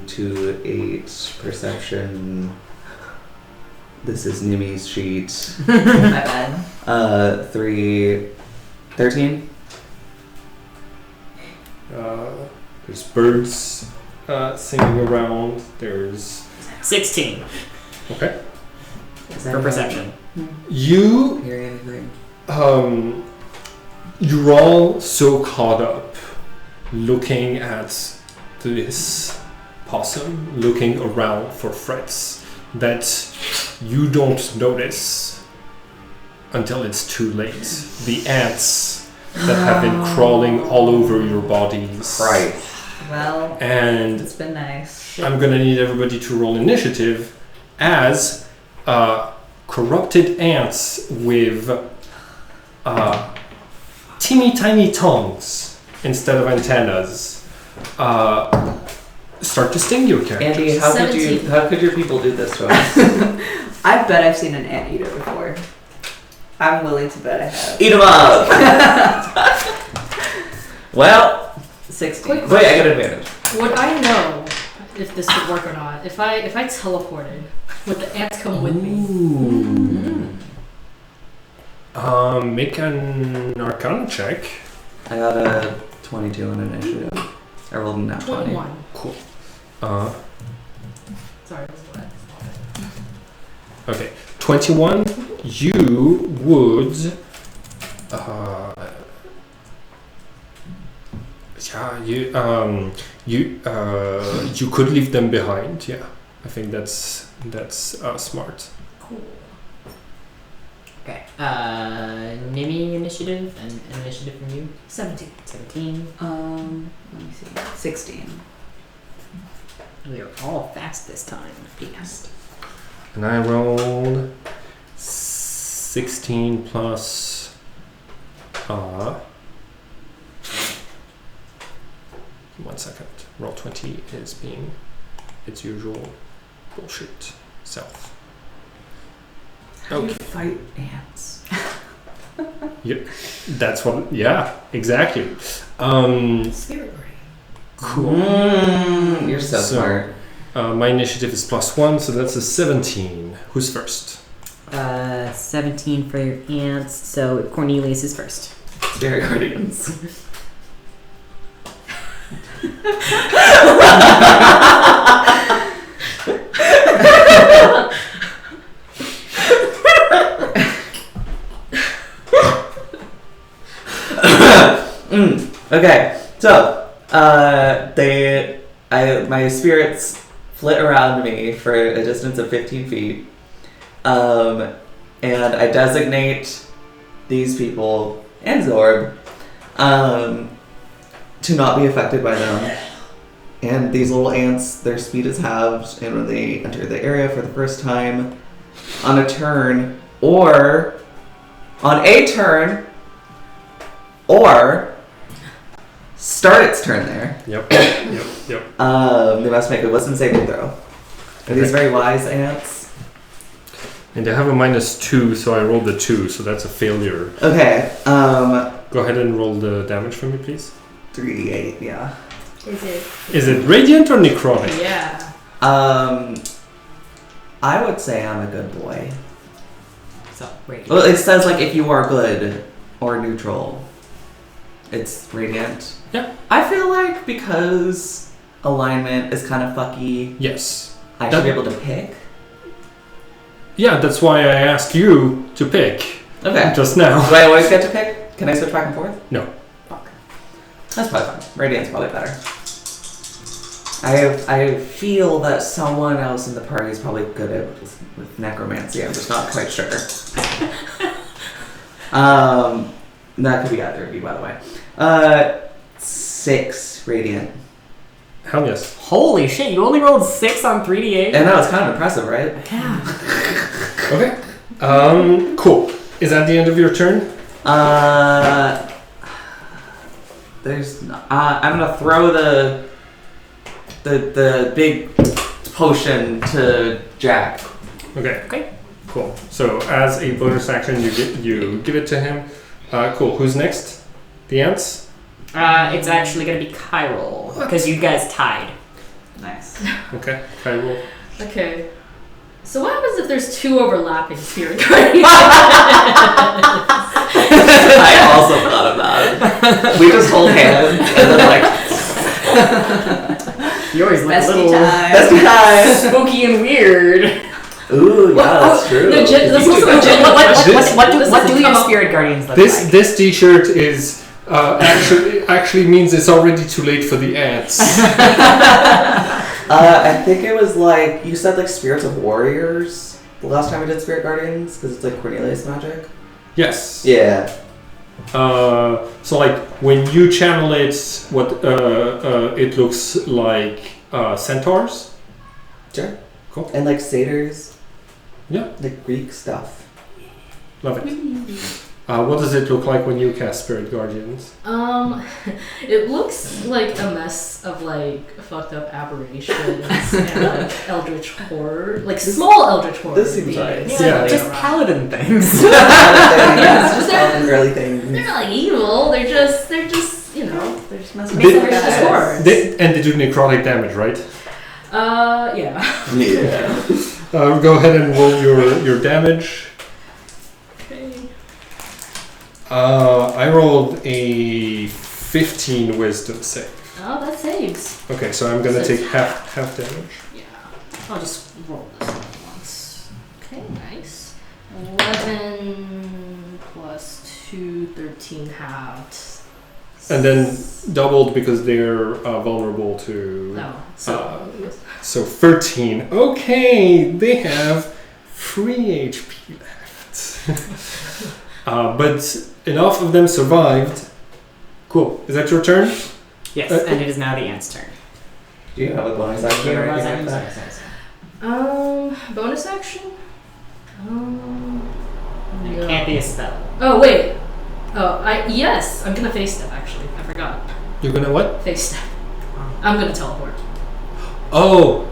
2, 8, perception. This is Nimi's sheet. My bad. 3, 13. There's birds singing around. There's 16 okay. for perception. You Hear anything? you're all so caught up looking at this possum, looking around for threats, that you don't notice until it's too late. The ants that have been crawling all over your bodies. Right. Well, And it's been nice. I'm gonna need everybody to roll initiative as corrupted ants with teeny tiny tongues instead of antennas start to sting your characters. Andy, how could your people do this to us? I bet I've seen an anteater before. I'm willing to bet I have. Eat them up! Well, 16. Quick wait, I got advantage. Would I know if this would work or not? If I teleported, would the ants come with me? Ooh. Make an Arcana check. I got a 22 in initiative. I rolled a nat 20. 21. Cool. Sorry, it was what? Okay, 21. You would. You could leave them behind. Yeah, I think that's smart. Cool. Okay. Nimi initiative and initiative from you. 17. 17. Let me see. 16. We are all fast this time. Fast. And I rolled 16 plus. One second. Roll 20 is being its usual bullshit self. How do you Okay. fight ants? That's what. Yeah, exactly. Spirit brain. Cool. You're so smart. My initiative is +1, so that's a 17. Who's first? 17 for your ants, so Cornelius is first. Spirit guardians. Okay, so my spirits flit around me for a distance of 15 feet, and I designate these people and Zorb to not be affected by them. And these little ants, their speed is halved, and when they enter the area for the first time, on a turn, or start its turn there. Yep. They must make a wisdom saving throw. Are these very wise ants? And they have a -2, so I rolled a 2, so that's a failure. Okay. Go ahead and roll the damage for me, please. 3d8, yeah. Is it radiant or necrotic? Yeah. I would say I'm a good boy. So, radiant. Well, it says like if you are good or neutral, it's radiant. Yeah. I feel like because alignment is kind of fucky, Yes. I should be able to pick. Yeah, that's why I asked you to pick Okay. just now. Do I always get to pick? Can I switch back and forth? No. Fuck. That's probably fine. Radiant's probably better. I feel that someone else in the party is probably good at with necromancy. I'm just not quite sure. That could be either of you, by the way. 6 radiant. Hell yes. Holy shit, you only rolled 6 on 3d8? And no, it's kind of impressive, right? Yeah. Okay. Cool. Is that the end of your turn? There's. I'm gonna throw the big potion to Jack. Okay. Okay. Cool. So as a bonus action, you give it to him. Cool. Who's next? The ants? It's actually gonna be Chiral, because you guys tied. Nice. Okay. Chiral. Okay. So what happens if there's 2 overlapping spirit guardians? I also thought of that. We just hold hands and then like Yours look a Bestie little time. bestie time. spooky and weird. Ooh, yeah, that's true. No, this was a What do come your up- spirit guardians look This like? this T-shirt is actually means it's already too late for the ants. I think it was like you said, like spirits of warriors. the last time we did Spirit Guardians? Because it's like Cornelius magic. Yes. Yeah. So like when you channel it, it looks like centaurs. Sure. Cool. And like satyrs. Yeah. Like Greek stuff. Love it. What does it look like when you cast Spirit Guardians? It looks like a mess of like fucked up aberrations and like eldritch horror, like small eldritch horror. This seems right. Yeah. Just paladin things. Yeah, it's just all the girly things. They're not like evil. They're just you know. They're just messing They- with They're just guys. horror. And they do necrotic damage, right? Yeah. Yeah. Go ahead and roll your damage. Okay. I rolled a 15 wisdom save. Oh, that saves. Okay, so I'm gonna So take it's half damage. Yeah. I'll just roll this at once. Okay, nice. 11 plus 2, 13 halved. And then doubled because they're vulnerable to. No. So. So 13. Okay, they have 3 HP left. But enough of them survived. Cool. Is that your turn? Yes, and it is now the ant's turn. Do you have a bonus action or anything like that? Bonus action? It No. can't be a spell. Oh, wait. Yes, I'm gonna face step actually. I forgot. You're gonna what? Face step. I'm gonna teleport. Oh,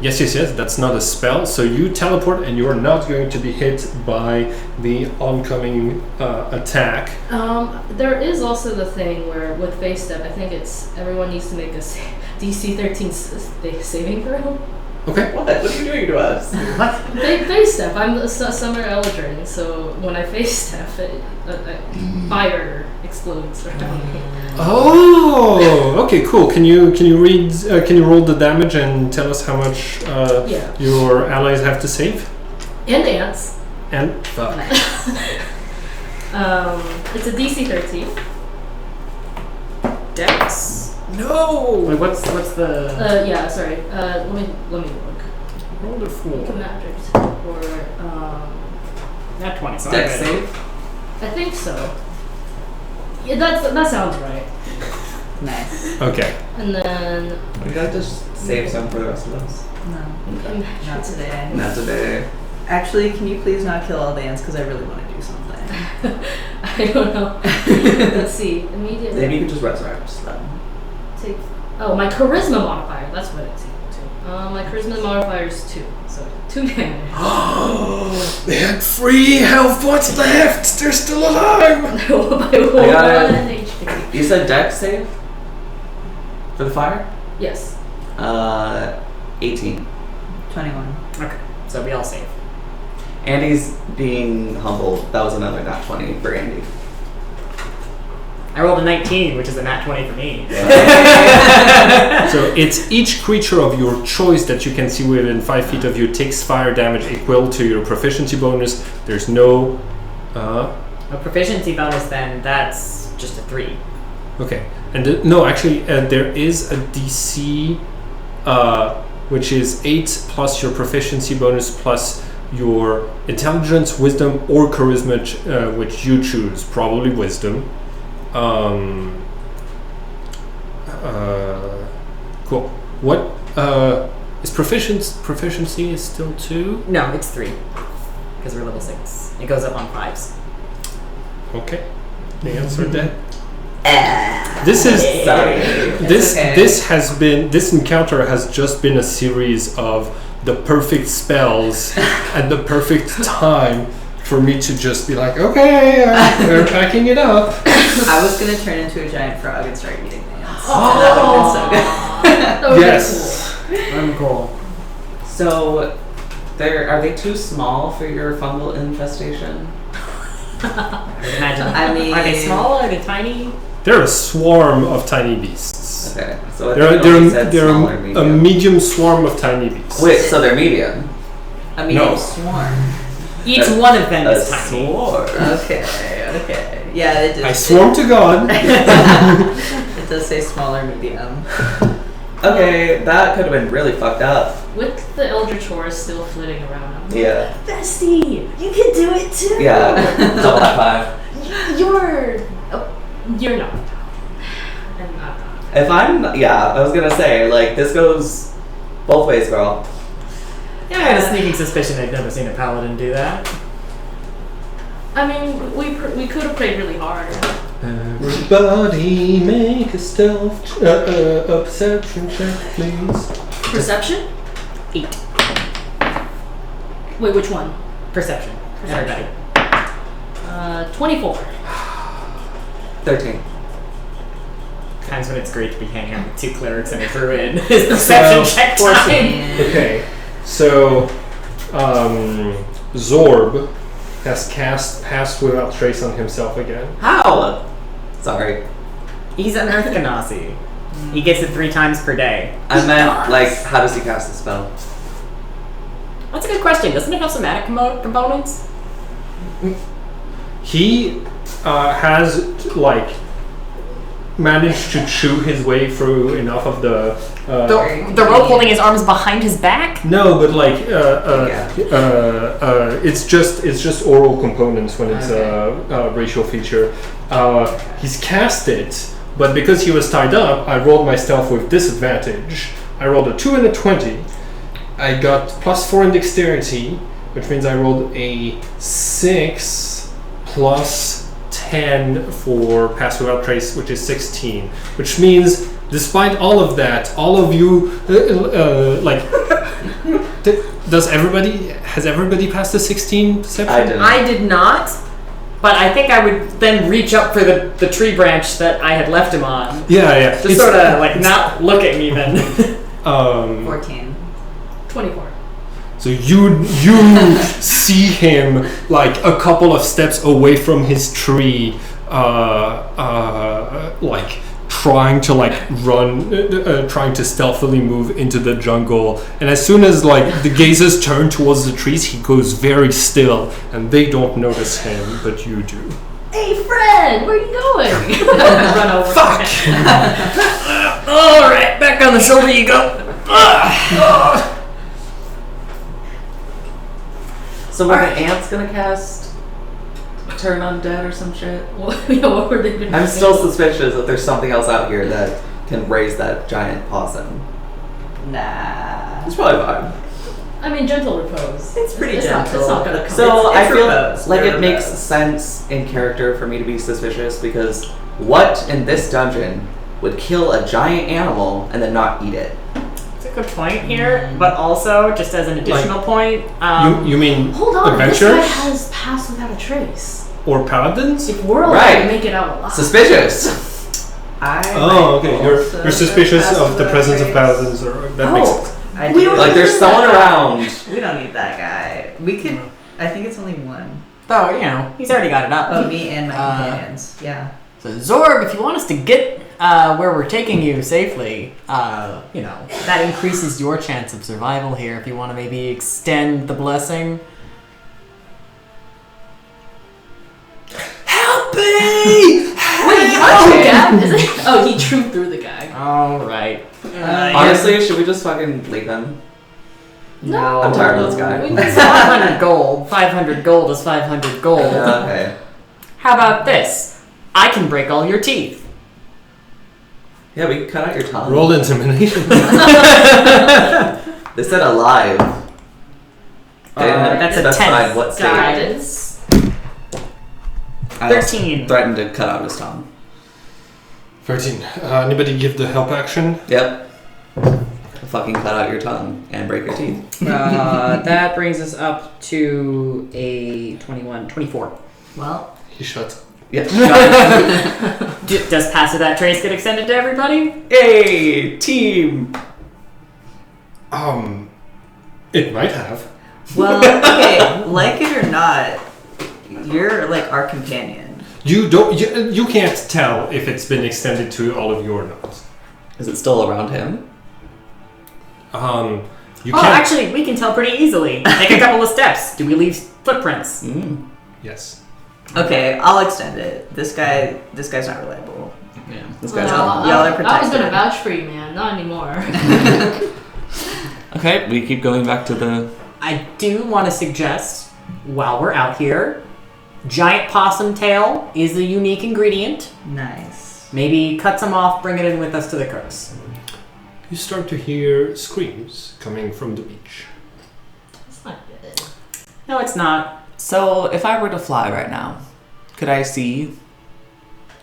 yes. That's not a spell. So you teleport and you're not going to be hit by the oncoming attack. There is also the thing where with face step, I think it's everyone needs to make a DC 13 saving throw. Okay. What? What are you doing to us? Face step. I'm a summer eldrin, so when I face step, fire explodes around me. Oh, okay, cool. Can you read? Can you roll the damage and tell us how much Yeah. your allies have to save? And ants. And fuck. It's a DC 13. Dex. No. Wait, what's the? Yeah. Sorry. Let me look. Roll the Make a four. magic or Not 20. So Dex I'm good. save? I think so. Yeah, that sounds right. Nice. Okay. And then Would you like to save some for the rest of us? No, not today. Not today. Actually, can you please not kill all the ants? Because I really want to do something. I don't know. Let's see. Immediately. Maybe you could just resurrect them. Take. Oh, my charisma modifier. That's what it's equal to. My charisma modifier is 2, so 2 damage. They had 3 health points left. They're still alive. By 1 got it. HP. You said Dex save? For the fire? Yes. 18. 21. Okay, so we all save. Andy's being humble. That was another nat 20 for Andy. I rolled a 19, which is a nat 20 for me. So it's each creature of your choice that you can see within 5 feet of you takes fire damage equal to your proficiency bonus. There's no. A proficiency bonus, then that's just a 3. Okay. And no, actually, there is a DC, which is 8 plus your proficiency bonus plus your intelligence, wisdom, or charisma, which you choose. Probably wisdom. Cool. What is proficiency is still 2? No, it's 3. Because we're level 6. It goes up on 5s. Okay. The answer dead. This is Sorry. this encounter has just been a series of the perfect spells at the perfect time for me to just be like, okay, we're packing it up. I was gonna turn into a giant frog and start eating the ants. Oh. That would have been so good. That would've been Yes. I'm cool. So, are they too small for your fungal infestation? I would imagine. I mean- are they small? Are they tiny? They're a swarm of tiny beasts. Okay, so I They're think it only said smaller, a medium. medium swarm of tiny beasts. Wait, so they're medium? A medium No. swarm. Each one of them A is tiny. swarm. Okay. Yeah, it does. I swarm to God. It does say smaller medium. Okay, that could have been really fucked up. With the Eldritch Horse still flitting around. Yeah. Bestie, you can do it too. Yeah. Double high five. You're not. And not. If I'm, I was gonna say, like, this goes both ways, girl. Yeah, I had a sneaking suspicion I'd never seen a paladin do that. I mean, we could have played really hard. Everybody make a stealth a perception check, please. Perception? 8. Wait, which one? Perception. Everybody. 24. 13. Times when it's great to be hanging out with 2 clerics and a druid. His perception check time. Okay, so Zorb has cast Pass Without Trace on himself again. How? Sorry. He's an Earth Ganassi. He gets it 3 times per day. I meant, like, how does he cast the spell? That's a good question. Doesn't it have somatic components? He has, like, managed to chew his way through enough of the The rope holding his arms behind his back? no, but like it's just oral components when it's a racial feature. He's cast it, but because he was tied up, I rolled my stealth with disadvantage. I rolled a 2 and a 20. I got +4 in dexterity, which means I rolled a 6 plus 10 for Pass Without Trace, which is 16. Which means, despite all of that, all of you, has everybody passed the 16 perception? I didn't. I did not, but I think I would then reach up for the tree branch that I had left him on. Yeah. Just sort of like not look at me then. 14. 24. So you see him like a couple of steps away from his tree, like trying to run, trying to stealthily move into the jungle. And as soon as like the gazes turn towards the trees, he goes very still, and they don't notice him, but you do. Hey, Fred, where are you going? Run over. Fuck! All right, back on the shoulder you go. So were the ants gonna cast Turn Undead or some shit? What were they doing? I'm still suspicious that there's something else out here that can raise that giant possum. Nah. It's probably fine. I mean, gentle repose. It's pretty It's gentle. not gonna come. So It's I feel repose. like They're it makes repose. sense in character for me to be suspicious because what in this dungeon would kill a giant animal and then not eat it? That's a good point here, but also just as an additional point, You mean Hold on, adventurers this guy has passed without a trace. or paladins? If we're allowed Right. to make it out alive. Suspicious. Oh, okay. You're suspicious of the presence of paladins, or that makes sense. I We do. don't Like there's need someone that. around. We don't need that guy. We could. I think it's only one. oh, you know, he's already got it up. Oh, me and my companions. Yeah. So Zorb, if you want us to get where we're taking you safely, you know, that increases your chance of survival here. If you want to maybe extend the blessing. Help me! Wait, you know who Gab is it? Oh, he chewed through the guy. All right. Honestly, should we just fucking leave him? No. I'm tired of this guy. It's 500 gold. 500 gold is 500 gold. Okay. How about this? I can break all your teeth. Yeah, we can cut out your tongue. Roll intimidation. They said alive. They didn't that's a specify 10. what state. Guidance. I also 13. threatened to cut out his tongue. 13. Anybody give the help action? Yep. Fucking cut out your tongue and break your teeth. That brings us up to a 24. Well, He shut. Yep. Does Pass Without Trace get extended to everybody? Yay! Team! It might have. well, okay. Like it or not, you're like our companion. You can't tell if it's been extended to all of you or not. Is it still around him? You Oh, can't. actually, we can tell pretty easily. Take a couple of steps. Do we leave footprints? Yes. Okay, I'll extend it. This guy's not reliable. Yeah. This guy's Y'all are I was protected. gonna vouch for you, man. Not anymore. Okay, we keep going back to the. I do want to suggest, while we're out here, giant possum tail is a unique ingredient. Nice. Maybe cut some off, bring it in with us to the cooks. You start to hear screams coming from the beach. That's not good. No, it's not. So, if I were to fly right now, could I see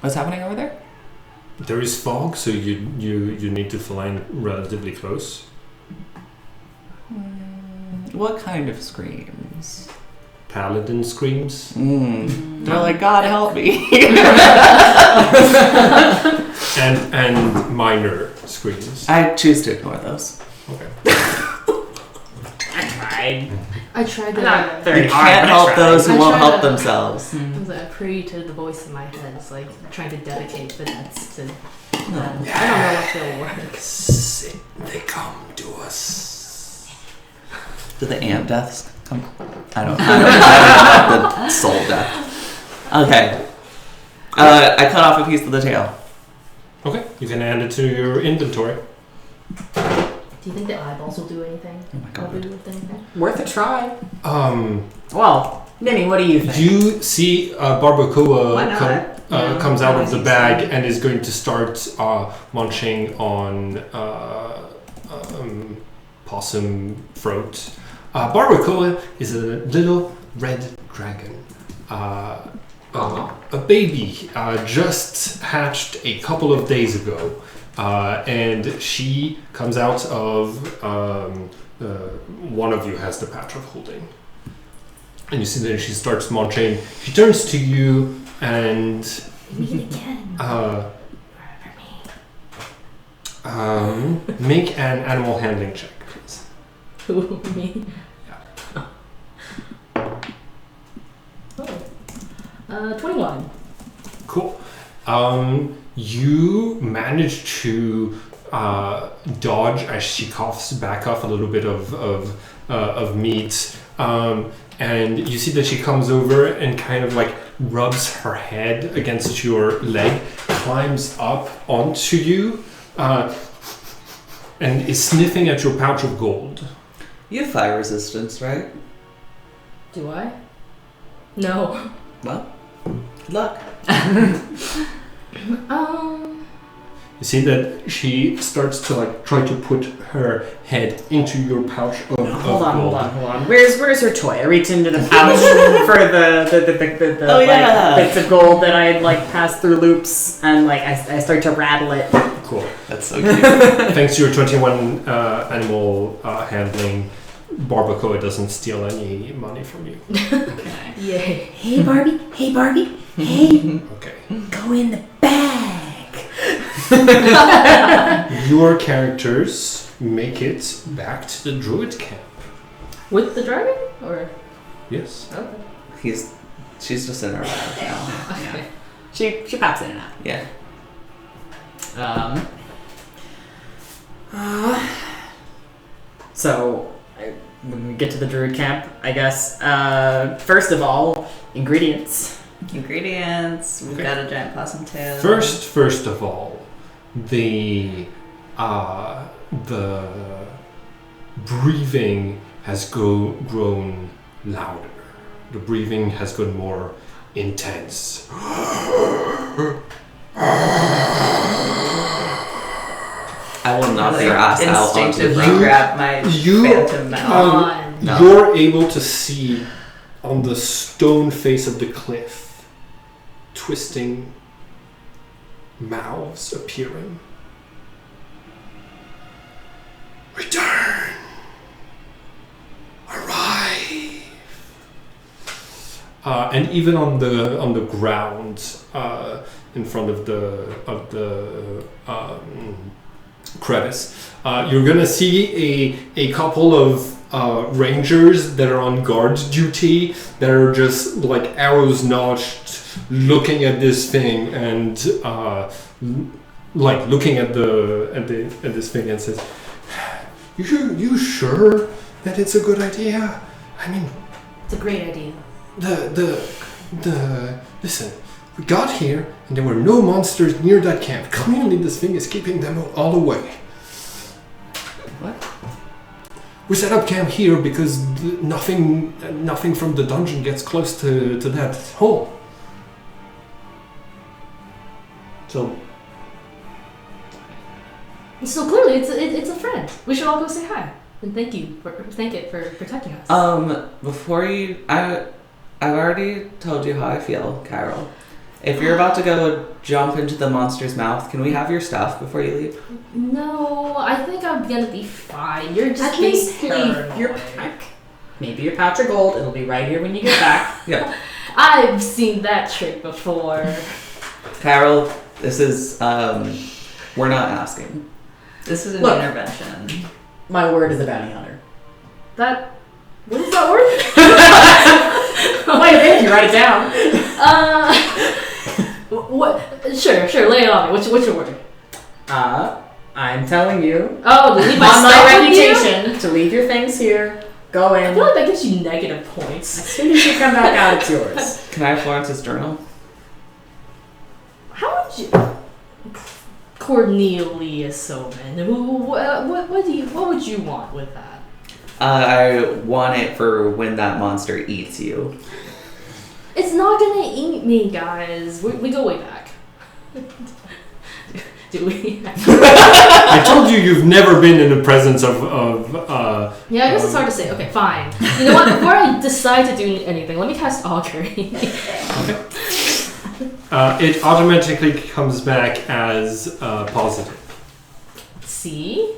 what's happening over there? There is fog, so you need to fly relatively close. What kind of screams? Paladin screams. They're like, God help me. and minor screams. I choose to ignore those. Okay. I tried. I tried Not that. very You hard, can't but I help tried. those who I won't tried help to- themselves. I was like, I pray to the voice in my head. It's like trying to dedicate the nets to them. I don't know if they'll work. They come to us. Do the ant deaths come? I don't know about the soul death. Okay. I cut off a piece of the tail. Okay, you can add it to your inventory. Do you think the eyeballs will do anything? Oh my Will god. do anything? Worth a try. Well, Nimmy, what do you think? you see Why Barbacoa not? Yeah, comes out of the I bag see. and is going to start munching on possum throat. Barbacoa is a little red dragon. A baby just hatched a couple of days ago, and she comes out of one of you has the patch of holding, and you see that she starts munching. She turns to you and Meet again. make an animal handling check, please. Who, me? Oh. 21. Cool. You manage to dodge as she coughs back off a little bit of meat, and you see that she comes over and kind of like rubs her head against your leg, climbs up onto you, and is sniffing at your pouch of gold. You have fire resistance, right? Do I? No. Well, good luck. You see that she starts to like try to put her head into your pouch of Hold on, gold. hold on. Where's her toy? I reach into the pouch for the Oh, like, yeah. bits of gold that I had like passed through loops, and like I start to rattle it. Cool. That's so cute. Thanks to your 21 animal handling, Barbacoa doesn't steal any money from you. Yay. Hey Barbie, hey, Okay. go in the bag. Your characters make it back to the druid camp. With the dragon? Or? Yes. Okay. She's just in her bag now. Okay. She pops in and out. Yeah. So, when we get to the druid camp, I guess, first of all, ingredients. Ingredients. We've Okay. got a giant possum tail. First of all, the breathing has grown louder. The breathing has gotten more intense. I will knock your ass out onto the Instinctively ground. grab my You- phantom mouth. Come on. No. You're able to see on the stone face of the cliff, twisting mouths appearing. Return! Arrive! And even on the ground in front of the crevice, you're gonna see a couple of rangers that are on guard duty that are just like arrows notched, looking at this thing and like looking at this thing and says, "You sure that it's a good idea? I mean, It's a great idea. the listen, We got here, and there were no monsters near that camp. Clearly this thing is keeping them all away. What? We set up camp here because nothing from the dungeon gets close to that hole. So clearly it's a friend. We should all go say hi and thank it for protecting us. Before you, I've already told you how I feel, Carol. If you're about to go jump into the monster's mouth, can we have your stuff before you leave? No, I think I'm gonna be fine. You're just At being least leave paranoid. your pack. Maybe your pouch of gold. It'll be right here when you get back. Yeah. I've seen that trick before. Carol, this is, we're not asking. This is an Look. intervention. My word is a bounty hunter. What is that word? Wait a minute, you write it down. What? Sure, lay it on me. What's your word? I'm telling you, Oh, to leave my on my stuff with you? reputation, to leave your things here, go I in. feel like that gives you negative points. As soon as you come back out, it's yours. Can I have Florence's journal? How would you, Cornelius Soman? What would you want with that? I want it for when that monster eats you. It's not gonna eat me, guys. We go way back. Do we? I told you you've never been in the presence of Yeah, I guess it's hard to say. Okay, fine. You know what? Before I decide to do anything, let me cast Augury. It automatically comes back as positive. See?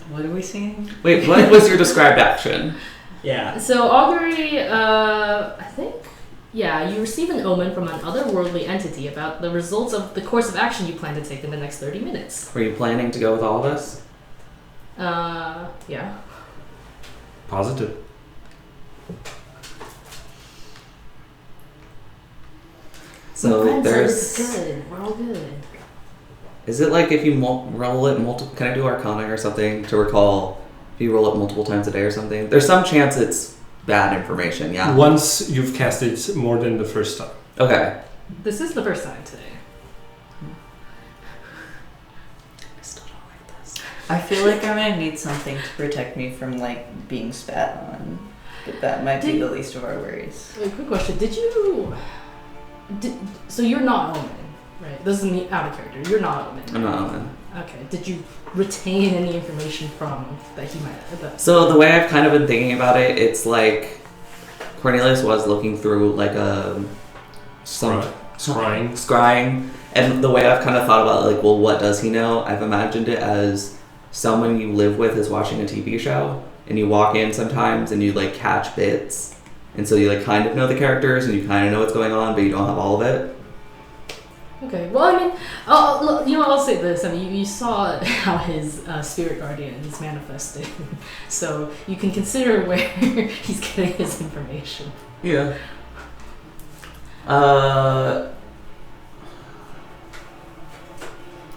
What are we seeing? Wait, what was your described action? Yeah. So Augury, I think, yeah, you receive an omen from an otherworldly entity about the results of the course of action you plan to take in the next 30 minutes. Were you planning to go with all of us? Yeah. Positive. So My friend said there's. it's good. We're all good. Is it like if you roll it multiple? Can I do Arcana or something to recall? If you roll it multiple times a day or something, there's some chance it's bad information. Yeah. Once you've cast it more than the first time. Okay. This is the first time today. I still don't like this. I feel like I'm gonna need something to protect me from like being spat on. But that might be the least of our worries. Wait, quick question. So you're not Omen, right? This is me out of character. You're not Omen. I'm not on. Okay. Did you retain any information from that he might? So the way I've kind of been thinking about it, it's like Cornelius was looking through like some scrying, and the way I've kind of thought about it, like, well, what does he know? I've imagined it as someone you live with is watching a TV show, and you walk in sometimes and you like catch bits, and so you like kind of know the characters and you kind of know what's going on, but you don't have all of it. Okay. Well, I mean, I'll say this. I mean, you saw how his spirit guardian is manifesting, so you can consider where he's getting his information. Yeah.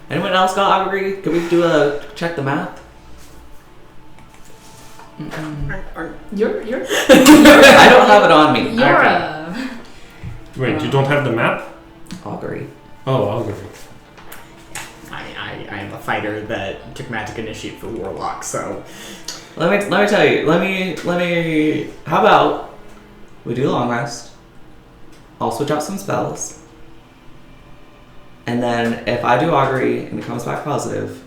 Anyone else got Augury? Can we do a check the math? You're I don't have it on me. you're Okay. Wait, you don't have the map? Augury. Oh, Augury. I am a fighter that took magic initiate for warlock, so Let me tell you. Let me. How about we do a long rest? I'll switch out some spells, and then if I do Augury and it comes back positive,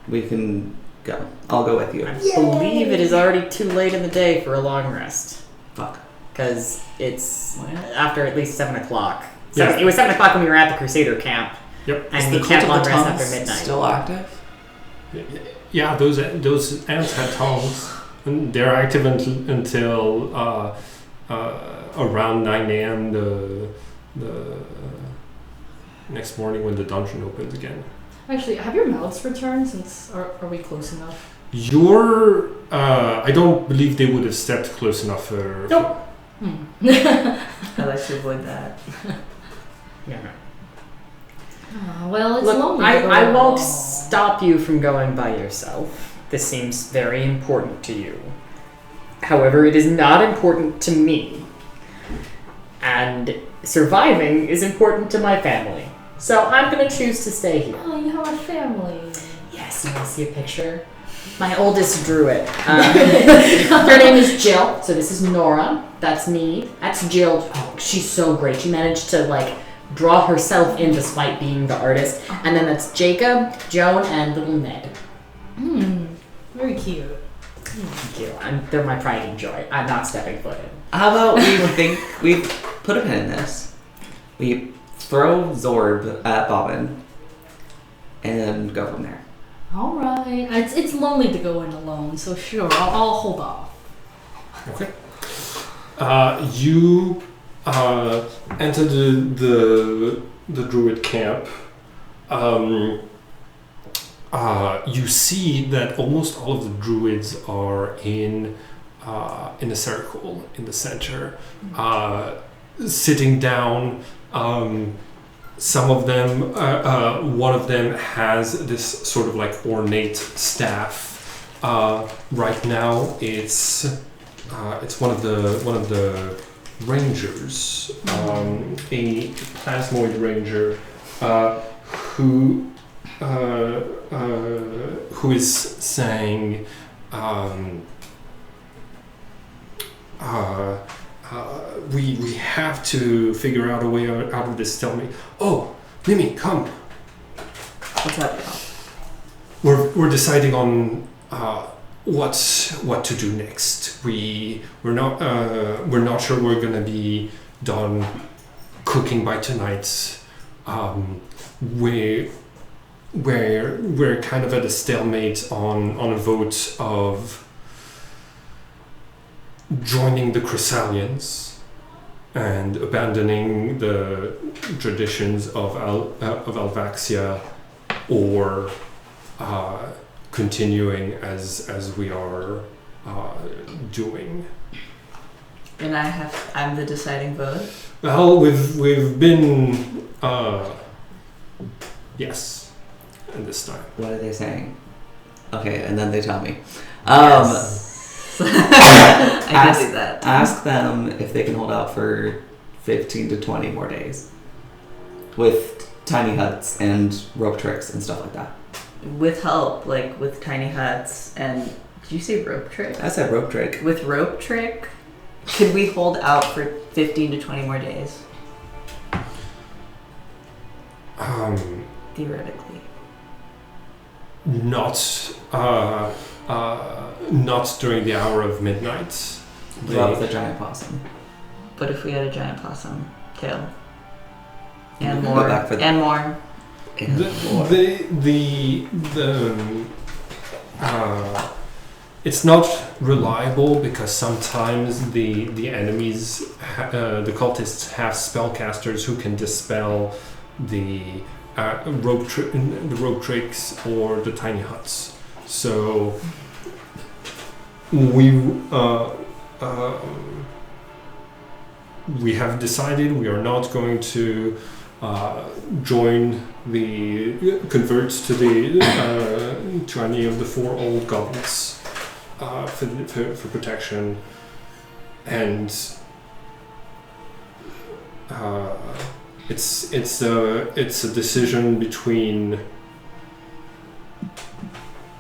we can go. I'll go with you. I believe it is already too late in the day for a long rest. Fuck. Because it's What? after at least 7 o'clock. Yeah. It was 7 o'clock when we were at the Crusader camp, Yep. and we can't long rest after midnight. Still active? Yeah, those ants had tongues, and they're active until around 9 a.m. the next morning when the dungeon opens again. actually. Have your mouths returned? Since are we close enough? I don't believe they would have stepped close enough for. Nope. I like to avoid that. Yeah. Well, it's Look, lonely. I won't stop you from going by yourself. This seems very important to you. However, it is not important to me. and surviving is important to my family. So I'm gonna choose to stay here. Oh, you have a family. Yes, you want to see a picture? My oldest druid. Her name is Jill. So this is Nora. That's me. That's Jill. Oh, she's so great. She managed to draw herself in despite being the artist. And then that's Jacob, Joan, and little Ned. Very cute. Thank you. They're my pride and joy. I'm not stepping foot in. How about we put a pin in this. We throw Zorb at Bobbin and go from there. All right. It's lonely to go in alone, so sure, I'll hold off. Okay. You enter the druid camp. You see that almost all of the druids are in a circle in the center, sitting down. Some of them, one of them has this sort of ornate staff. Right now, it's one of the rangers, a plasmoid ranger, who is saying, we have to figure out a way out of this. Tell me. Oh, Mimi, come. What's up? We're deciding on what to do next. We're not sure we're gonna be done cooking by tonight. We're kind of at a stalemate on a vote of joining the Chrysalians and abandoning the traditions of Alvaxia, or continuing as we are doing. And I'm the deciding vote. Well, we've been yes, and this time. What are they saying? Okay, and then they tell me. Yes. I can do that. Ask them if they can hold out for 15 to 20 more days with tiny huts and rope tricks and stuff like that. With help, with tiny huts and... Did you say rope trick? I said rope trick. With rope trick, could we hold out for 15 to 20 more days? Theoretically. Not during the hour of midnight. What with a giant possum? But if we had a giant possum tail. You And can go more. back for And more. It's not reliable because sometimes the enemies, the cultists, have spellcasters who can dispel the rope tricks or the tiny huts. So we have decided we are not going to convert to any of the four old goblins for protection, and it's a decision between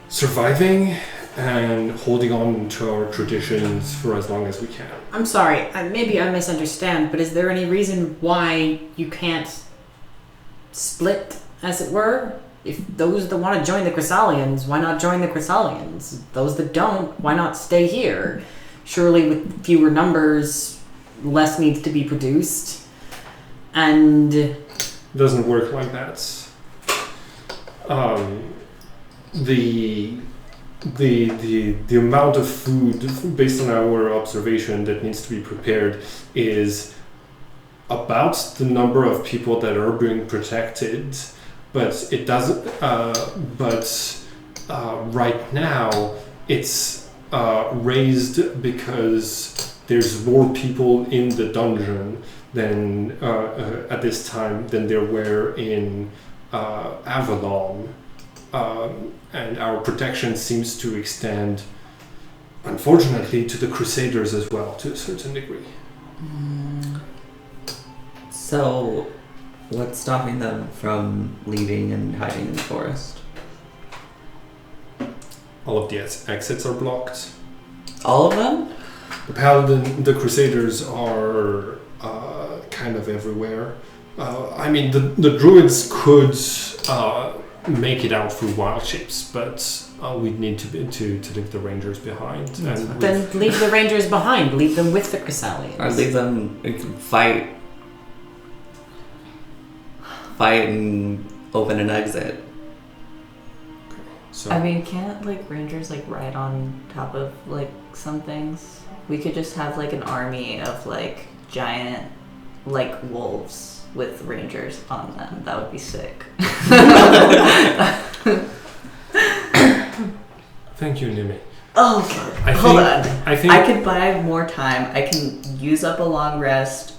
surviving and holding on to our traditions for as long as we can. I'm sorry, maybe I misunderstand, but is there any reason why you can't split, as it were? If those that want to join the Chrysalians, why not join the Chrysalians? Those that don't, why not stay here? Surely with fewer numbers, less needs to be produced. And... It doesn't work like that. The amount of food, based on our observation, that needs to be prepared is about the number of people that are being protected, but it doesn't. Right now, it's raised because there's more people in the dungeon than at this time than there were in Avalon. And our protection seems to extend, unfortunately, to the Crusaders as well, to a certain degree. So, what's stopping them from leaving and hiding in the forest? All of the exits are blocked. All of them? The Crusaders are kind of everywhere. I mean, the druids could make it out through wild shapes, but we'd need to leave the rangers behind. And Then leave the rangers behind. Leave them with the Chrysalians. Or leave them fight and open an exit. so I mean, can't like rangers like ride on top of like some things? We could just have like an army of like giant like wolves with rangers on them. That would be sick. thank you, Nimi. Oh, hold on. I think I could buy more time. I can use up a long rest,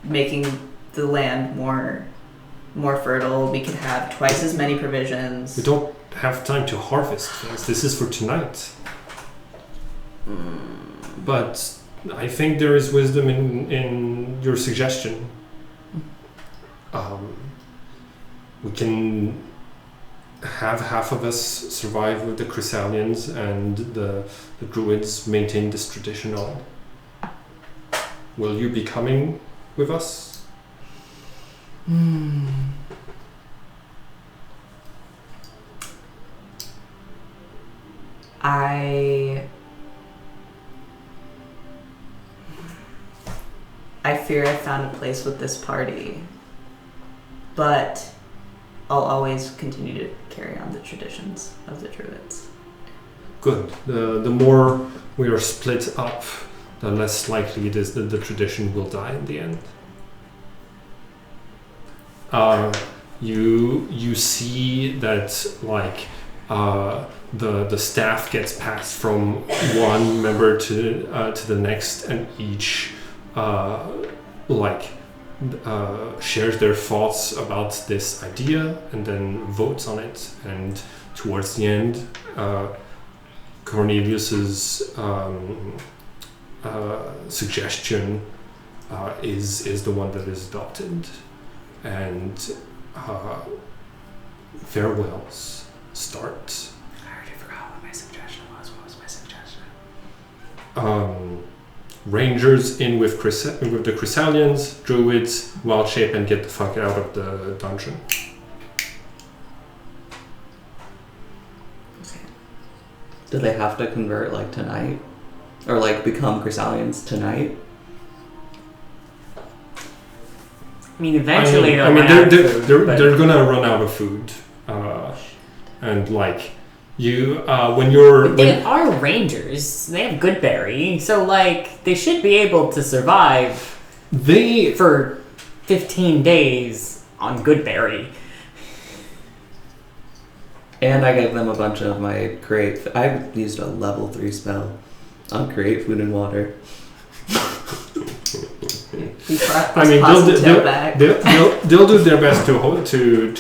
making the land more fertile. We could have twice as many provisions. we don't have time to harvest things. This is for tonight. But I think there is wisdom in your suggestion. We can have half of us survive with the Chrysalians and the druids maintain this tradition on. Will you be coming with us? I fear I found a place with this party, but I'll always continue to carry on the traditions of the druids. Good. The more we are split up, the less likely it is that the tradition will die in the end. You see that like the staff gets passed from one member to the next, and each shares their thoughts about this idea and then votes on it. And towards the end, Cornelius's suggestion is the one that is adopted, and farewells start. I already forgot what my suggestion was. What was my suggestion? Rangers in with the Chrysalians, druids, wild shape, and get the fuck out of the dungeon. Do they have to convert like tonight? Or like become Chrysalians tonight? I mean, eventually I mean, they'll they're gonna run out of food, and like you when you're They are rangers. They have good berry, so like they should be able to survive they for 15 days on good berry. And I gave them a bunch of my I used a level 3 spell on create food and water. I mean, they'll do their best to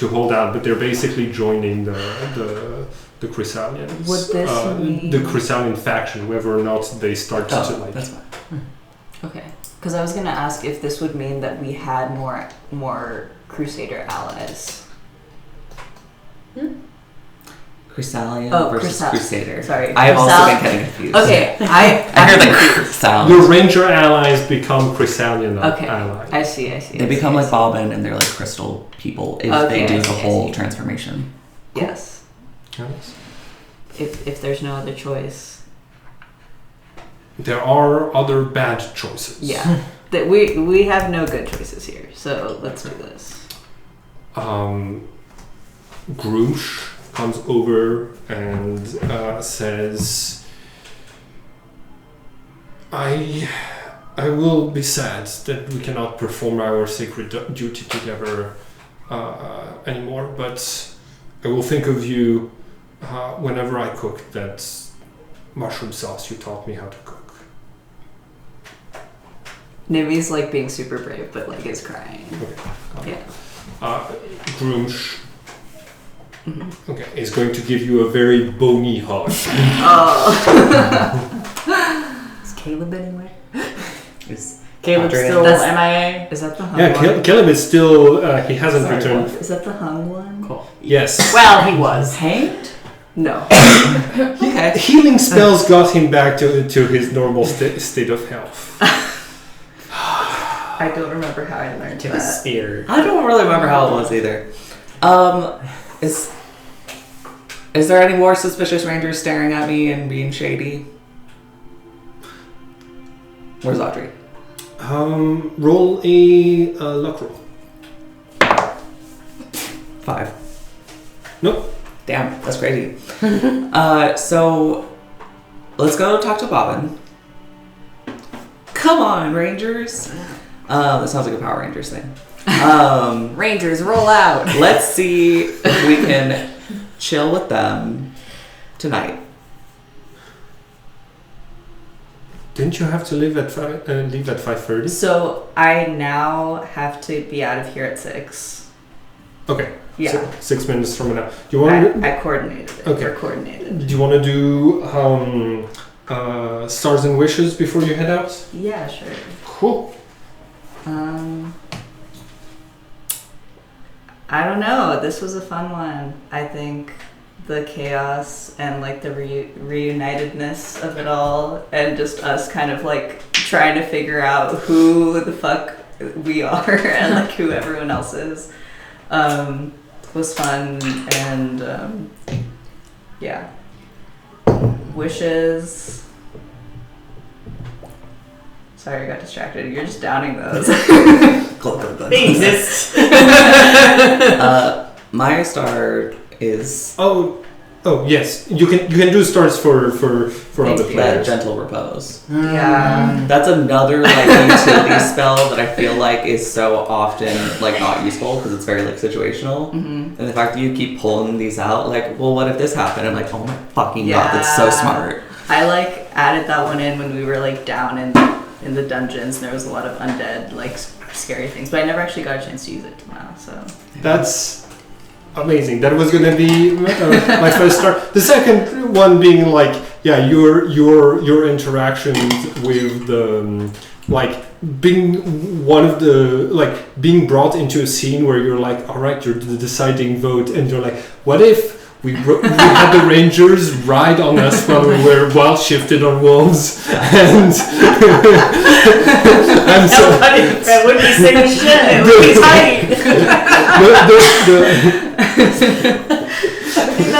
hold out, but they're basically joining the Chrysalians. Would this mean... the Chrysalian faction, whether or not they start to like. That's fine. Okay, because I was gonna ask if this would mean that we had more Crusader allies. Chrysalian Oh, versus Crusader. Sorry, I have also been getting confused. Okay, I hear the Chrysalians. Your ranger allies become Chrysalian allies. I see. They become like Bobbin, and they're like crystal people if they do the whole transformation. Yes. Yes. If there's no other choice. There are other bad choices. Yeah. That we have no good choices here, so let's do this. Groosh comes over and says, I will be sad that we cannot perform our sacred duty together anymore, but I will think of you whenever I cook that mushroom sauce you taught me how to cook. Nimi's like being super brave, but like is crying. Okay. Yeah. Groosh is going to give you a very bony hug. Oh. Is Caleb anywhere? Caleb's Adrian. still That's- MIA. Is that the hung Yeah, one? Caleb is still. He hasn't Sorry, returned. what? Is that the hung one? Cool. Yes. Well, he was. Hanged? No. Okay. Healing spells got him back to his normal state of health. I don't remember how I learned Took a that. spear. I don't really remember how it was either. Is there any more suspicious rangers staring at me and being shady? Where's Audrey? Roll a luck roll. 5. Nope. Damn, that's crazy. So let's go talk to Bobbin. Come on, Rangers. That sounds like a Power Rangers thing. Rangers, roll out. Let's see if we can chill with them tonight. Didn't you have to leave at 5:30? So I now have to be out of here at 6. Okay. Yeah. 6 minutes from now. Do you want? I coordinated it. Okay. We're coordinated. Do you want to do stars and wishes before you head out? Yeah, sure. Cool. I don't know. This was a fun one. I think the chaos and like the reunitedness of it all, and just us kind of like trying to figure out who the fuck we are and like who everyone else is, was fun. And yeah, wishes. Sorry, I got distracted. You're just downing those. They exist. My star is Oh yes. You can do stars for other players. Gentle Repose. Yeah. That's another like utility spell that I feel like is so often like not useful because it's very like situational. Mm-hmm. And the fact that you keep pulling these out, like, well, what if this happened? I'm like, oh my fucking god, that's so smart. I like added that one in when we were like down in the dungeons. And there was a lot of undead like scary things, but I never actually got a chance to use it till now. So That's amazing. That was gonna be my first start. The second one being like, yeah, your interactions with the like being one of the like being brought into a scene where you're like, all right, you're the deciding vote, and you're like, what if we had the Rangers ride on us while we were wild shifted on wolves, and so That would be sick as shit. It would be tight.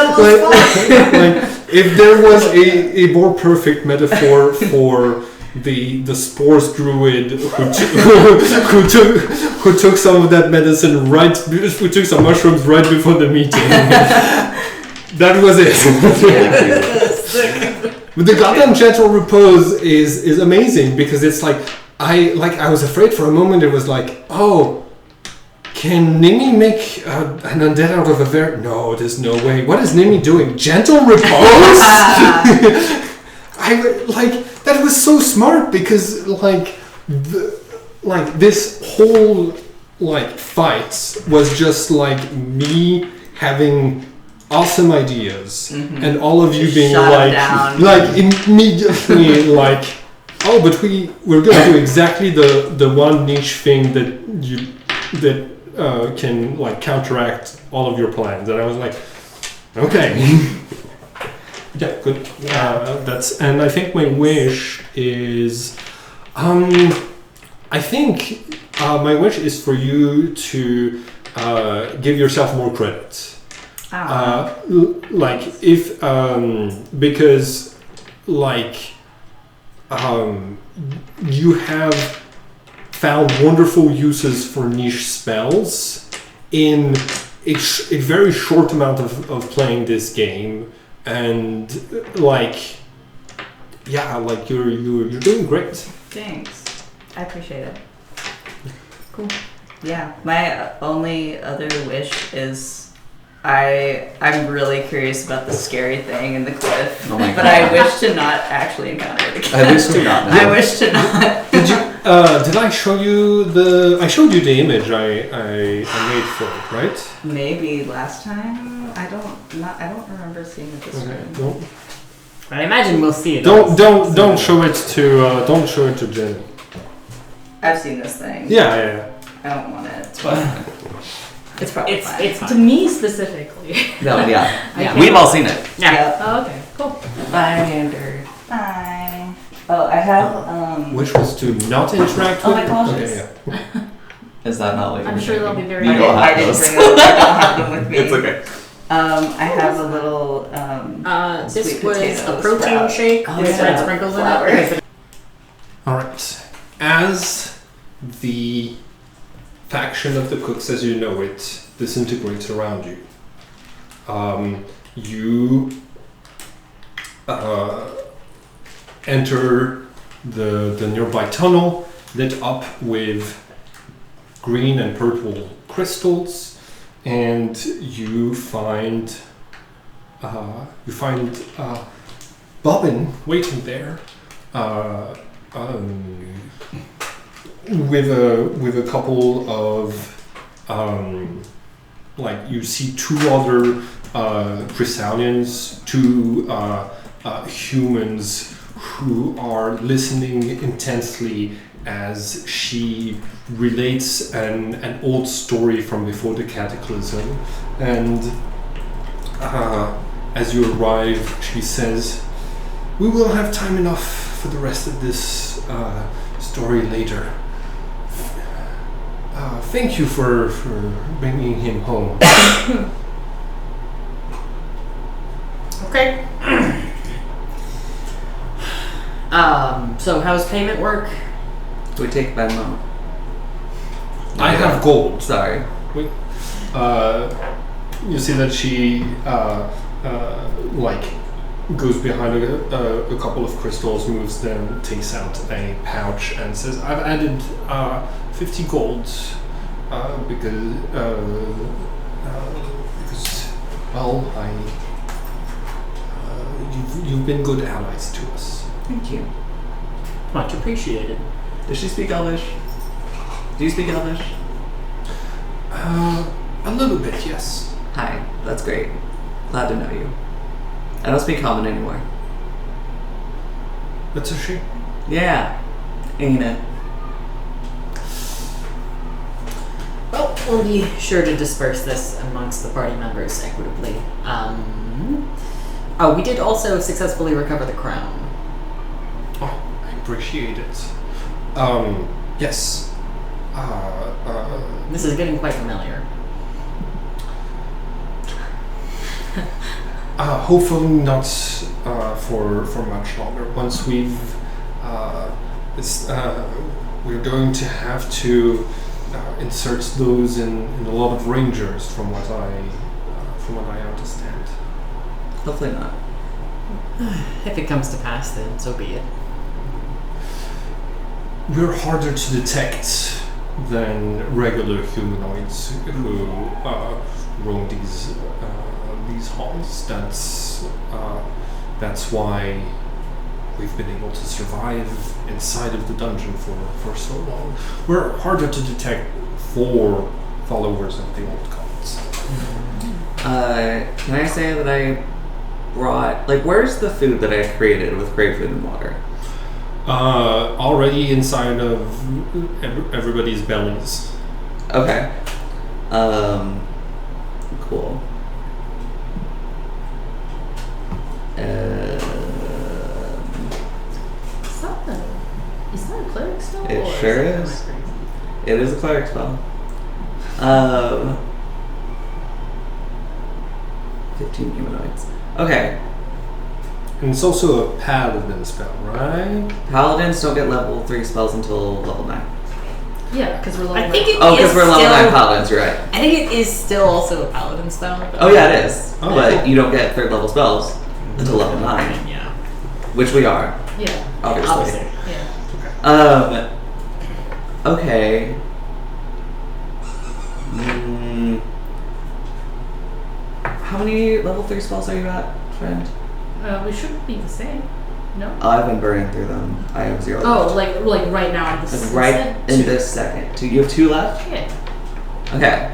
like if there was a more perfect metaphor for the spores druid who took some of that medicine who took some mushrooms right before the meeting. That was it. But the goddamn gentle repose is amazing because it's like I was afraid for a moment. It was like, oh, can Nimi make an undead out of a bear? No, there's no way. What is Nimi doing? Gentle repose? That was so smart because this whole fight was just like me having awesome ideas and all of you being immediately like, oh, but we're gonna do exactly the one niche thing that can counteract all of your plans. And I was like, okay. Yeah, good. And I think my wish is, I think my wish is for you to give yourself more credit. Because you have found wonderful uses for niche spells in a very short amount of playing this game. And you're doing great. Thanks. I appreciate it. Cool. Yeah. My only other wish is I'm really curious about the scary thing in the cliff. Oh my but God. I wish to not actually encounter it again. I wish to not. I wish to not. Did you? Did I show you I showed you the image I made for it, right? Maybe last time. I don't remember seeing it this time. I imagine we'll see it. Don't show it to Jenny. I've seen this thing. Yeah. I don't want it, but it's probably fine. It's To fine. me specifically. No, yeah. Yeah. We've all seen it. Yeah. Yep. Oh, okay, cool. Bye, Andrew. Bye. Oh, I have Which was to not interact Oh with. my gosh, Okay, it's- yeah. Is that not what you I'm were sure they'll be thinking? very. You don't I have didn't those. bring them. I don't have them with me. It's okay. I have a little This sweet was potato a protein sprout. shake Oh, with yeah. red sprinkles in Flour. it. All right. As the faction of the cooks, as you know it, disintegrates around you, you enter the nearby tunnel, lit up with green and purple crystals, and you find Bobbin waiting there. With a couple of like you see two other Chrysalians, two humans who are listening intensely as she relates an old story from before the cataclysm. And as you arrive, she says, "We will have time enough for the rest of this story later. Thank you for bringing him home." Okay. So how's payment work? We take Venmo. I have gold. Sorry. You see that she like goes behind a couple of crystals, moves them, takes out a pouch, and says, "I've added 50 gold because well, you've been good allies to us." Thank you. Much appreciated. Does she speak Elvish? Do you speak Elvish? A little bit, yes. Hi. That's great. Glad to know you. I don't speak Common anymore. That's a shame. Yeah. Ain't it? Well, we'll be sure to disperse this amongst the party members equitably. Oh, we did also successfully recover the crown. Oh, I appreciate it. Yes. This is getting quite familiar. Hopefully not for much longer. Once we've, we're going to have to insert those in a lot of rangers, from what I understand. Hopefully not. If it comes to pass, then so be it. We're harder to detect than regular humanoids who roam these halls. That's why we've been able to survive inside of the dungeon for so long. We're harder to detect for followers of the old gods. Can I say that I brought, like, where's the food that I created with great food and water? Already inside of everybody's bellies. Okay. Cool. Is that a cleric spell? It or sure is. is. That crazy? It is a cleric spell. 15 humanoids. Okay. And it's also a paladin spell, right? Paladins don't get level 3 spells until level 9. Yeah, because we're level I think it Oh, because is we're level still, 9 paladins, you're right. I think it is still also a paladin spell. Oh yeah, it is. Oh, but cool. you don't get 3rd level spells until level 9. Yeah. Which we are, Yeah. obviously. Obviously. Yeah. Okay. How many level 3 spells are you at, friend? We should be the same. No. I've been burning through them. I have 0 Oh, left. like right now at this Like right instant? in this second. You have 2 left? Yeah. Okay.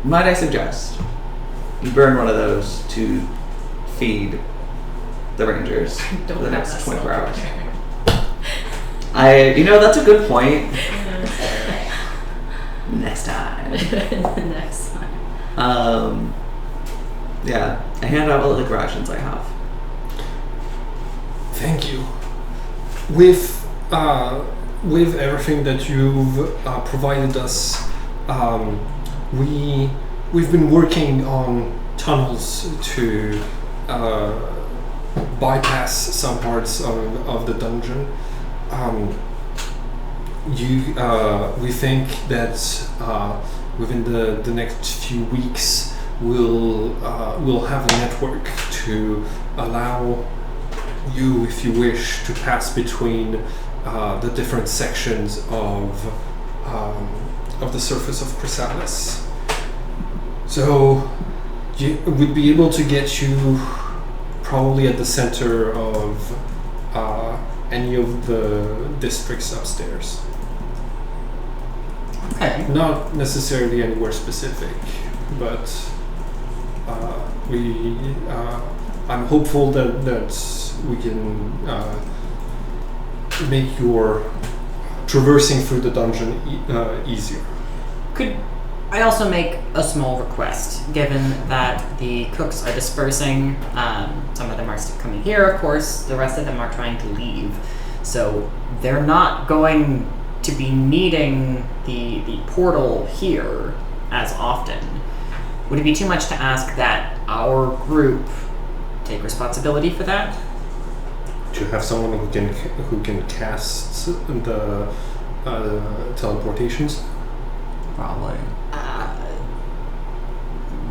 Might I suggest you burn one of those to feed the rangers Don't for the have next that 24 spell. hours? That's a good point. Next time. Next time. Yeah, I hand out all the rations I have. Thank you. With everything that you've provided us, we've been working on tunnels to bypass some parts of the dungeon. We think that within the next few weeks we'll have a network to allow you, if you wish, to pass between the different sections of the surface of Chrysalis. So we'd be able to get you probably at the center of any of the districts upstairs. Okay. Not necessarily anywhere specific, but I'm hopeful that we can make your traversing through the dungeon easier. Could I also make a small request, given that the cooks are dispersing? Some of them are still coming here, of course. The rest of them are trying to leave. So they're not going to be needing the portal here as often. Would it be too much to ask that our group take responsibility for that? To have someone who can cast the teleportations? Probably.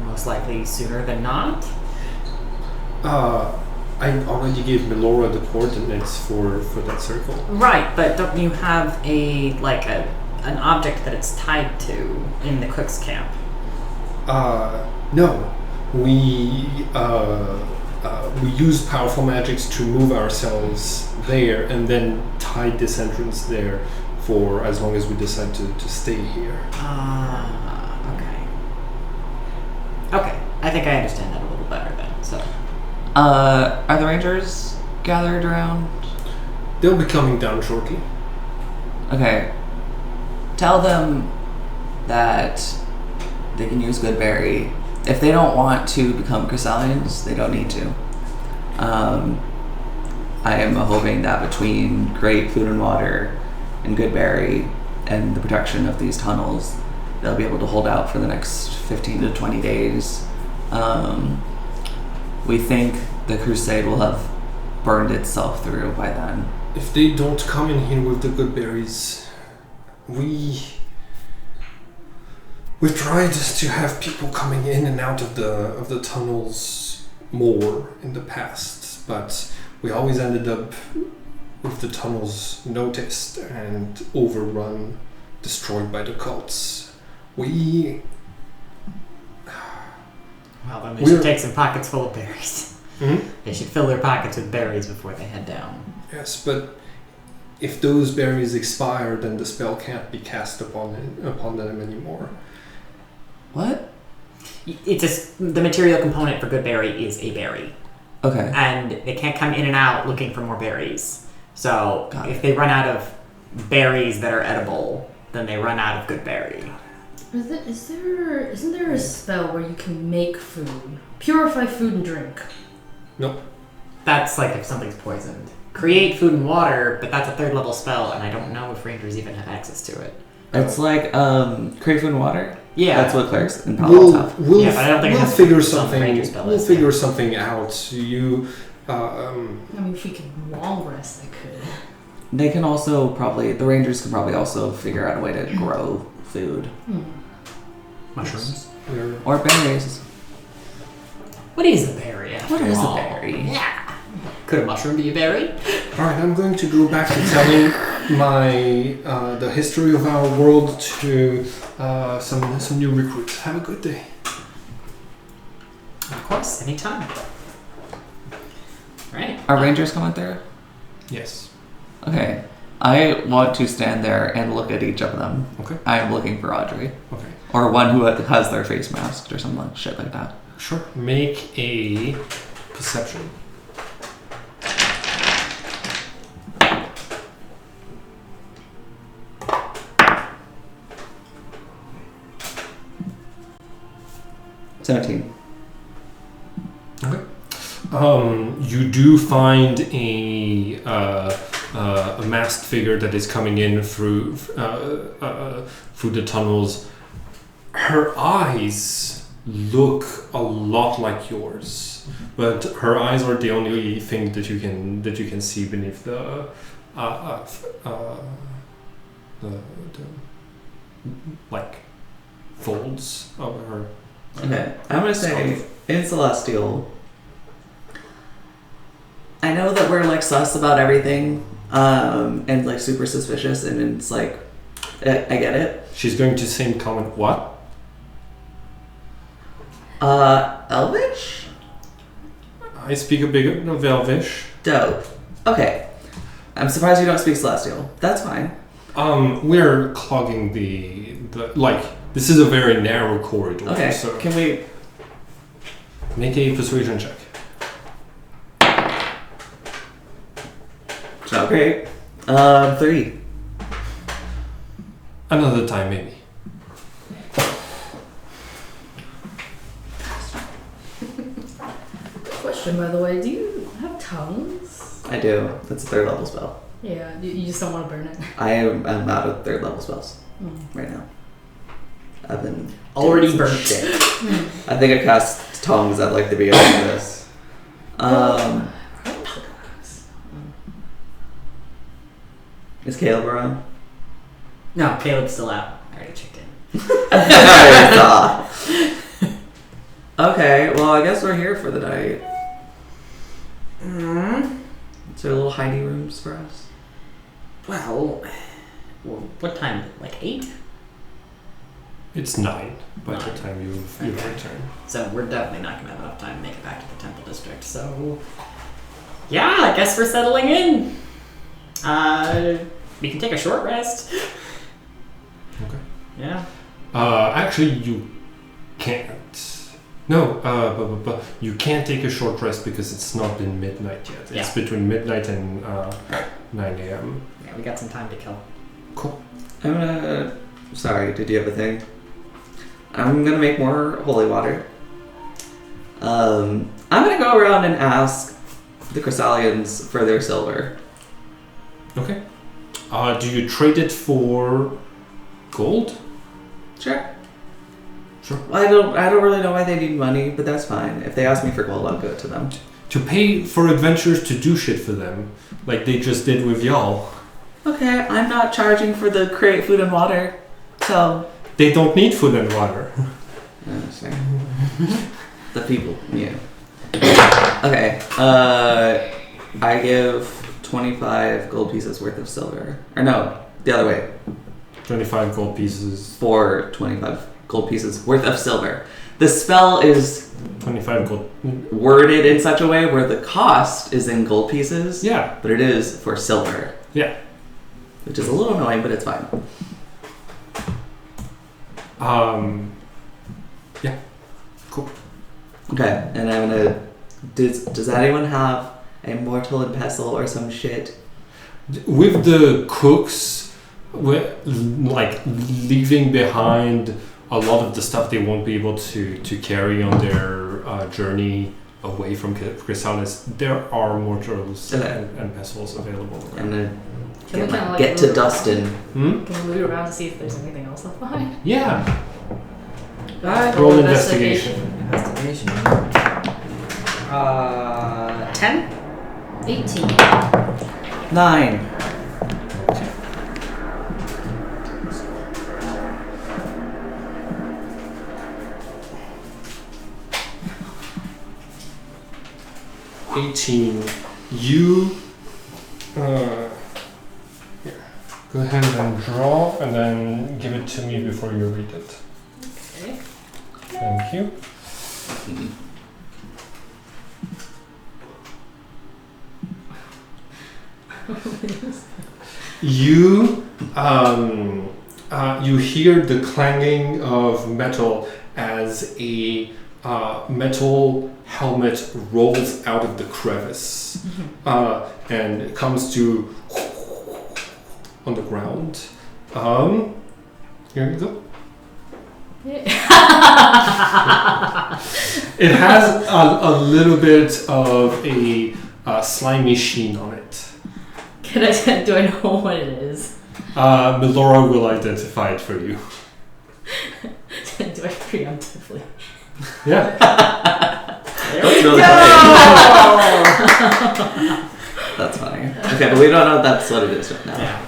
Most likely sooner than not. I already gave Melora the coordinates for that circle. Right, but don't you have an object that it's tied to in the cook's camp? No. We use powerful magics to move ourselves there and then tide this entrance there for as long as we decide to stay here. Okay, I think I understand that a little better then. So, are the Rangers gathered around? They'll be coming down shortly. Okay. Tell them that they can use Goodberry. If they don't want to become Chrysalians, they don't need to. I am hoping that between great food and water and Goodberry and the protection of these tunnels, they'll be able to hold out for the next 15 to 20 days. We think the crusade will have burned itself through by then. If they don't come in here with the good berries, we've tried to have people coming in and out of the tunnels more in the past, but we always ended up with the tunnels noticed and overrun, destroyed by the cults. Well, then they should take some pockets full of berries. Mm-hmm. They should fill their pockets with berries before they head down. Yes, but if those berries expire, then the spell can't be cast upon them anymore. What? It's the material component for good berry is a berry. Okay. And they can't come in and out looking for more berries. So Got if it. they run out of berries that are edible, then they run out of good berry. Isn't there a spell where you can make food? Purify food and drink. Nope. That's like if something's poisoned. Create food and water, but that's a 3rd level spell, and I don't know if rangers even have access to it. It's like create food and water. Yeah. That's what clerics and paladins have. Yeah, but I don't think it we'll has figure some something. ranger spell We'll list, figure yeah. something out. You. I mean, if we could long rest, I could. They can also the Rangers can probably also figure out a way to grow food. Mushrooms. Or berries. What is a berry? What is a all? berry? Yeah. Could a mushroom be a berry? All right, I'm going to go back to telling the history of our world to some new recruits. Have a good day. Of course, anytime. Right. Are Rangers coming through? Yes. Okay. I want to stand there and look at each of them. Okay. I am looking for Audrey. Okay. Or one who has their face masked or something shit like that. Sure. Make a perception. 17. You do find a masked figure that is coming in through the tunnels. Her eyes look a lot like yours, but her eyes are the only thing that you can see beneath the like folds of her. Okay, I'm gonna say in Celestial. I know that we're like sus about everything, and like super suspicious, and it's like, I get it. She's going to say comment what? Elvish? I speak a bit of Elvish. Dope. Okay. I'm surprised you don't speak Celestial. That's fine. We're clogging the like. This is a very narrow corridor. Okay. So Can we? make a persuasion check. Okay. 3. Another time, maybe. Question, by the way, do you have tongues? I do. That's a 3rd level spell. Yeah, you just don't want to burn it. I'm out of 3rd level spells Mm. right now. I've been Already doing some burnt. shit. I think I cast tongues at like the beginning of this. Is Caleb around? No, Caleb's still out. I already checked in. I saw. Okay, well I guess we're here for the night. Is there little hidey rooms for us? Well, what time? Like 8? It's 9 by the 9. time you've Okay. returned. So we're definitely not gonna have enough time to make it back to the Temple District. So, yeah, I guess we're settling in. We can take a short rest. Okay. Yeah. Actually, you can't. No, but you can't take a short rest because it's not been midnight yet. It's Yeah. between midnight and 9 a.m. Yeah, we got some time to kill. Cool. I'm gonna. Sorry, did you have a thing? I'm gonna make more holy water. I'm gonna go around and ask the Chrysalians for their silver. Okay. Do you trade it for gold? Sure. Sure. I don't really know why they need money, but that's fine. If they ask me for gold, I'll give it to them. To pay for adventurers to do shit for them, like they just did with y'all. Okay, I'm not charging for the create food and water, so. They don't need food and water. The people, yeah. Okay, I give 25 gold pieces worth of silver. Or no, the other way. 25 gold pieces. For 25 gold pieces worth of silver. The spell is 25 gold. worded in such a way where the cost is in gold pieces, Yeah. but it is for silver. Yeah. Which is a little annoying, but it's fine. Yeah. Cool. Okay, and I'm gonna. Does anyone have a mortal and pestle or some shit? With the cooks, we're like leaving behind a lot of the stuff they won't be able to carry on their journey away from Chrysalis. There are mortals and pestles available. I'm gonna Can we kind of like get to loot around? Dustin. Hmm? Can we loot around to see if there's anything else left behind? Yeah. Roll investigation. Investigation. 10? 18. 9. You here. Go ahead and draw, and then give it to me before you read it. Okay. Thank you. You hear the clanging of metal as a metal helmet rolls out of the crevice and it comes to on the ground. Here you go. It has a little bit of a slimy sheen on it. Do I know what it is? Melora will identify it for you. Do I preemptively? Yeah. That's really funny. That's funny. Okay, but we don't know that's what it is right now. Yeah.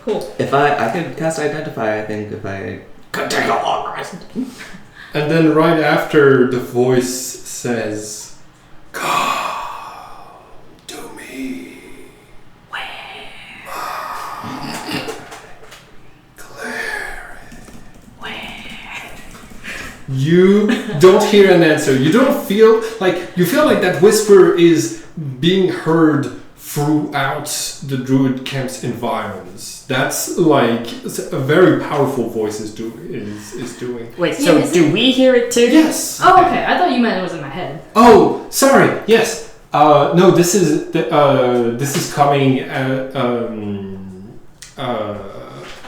Cool. If I could cast Identify, I think if I could take a long rest. And then right after the voice says, "Come to me." You don't hear an answer. You don't feel like that whisper is being heard throughout the druid camp's environs. That's like a very powerful voice is doing. Wait, Yeah, so is do we hear it too? Yes. Oh, okay. I thought you meant it was in my head. Oh, sorry. Yes. No. This is coming.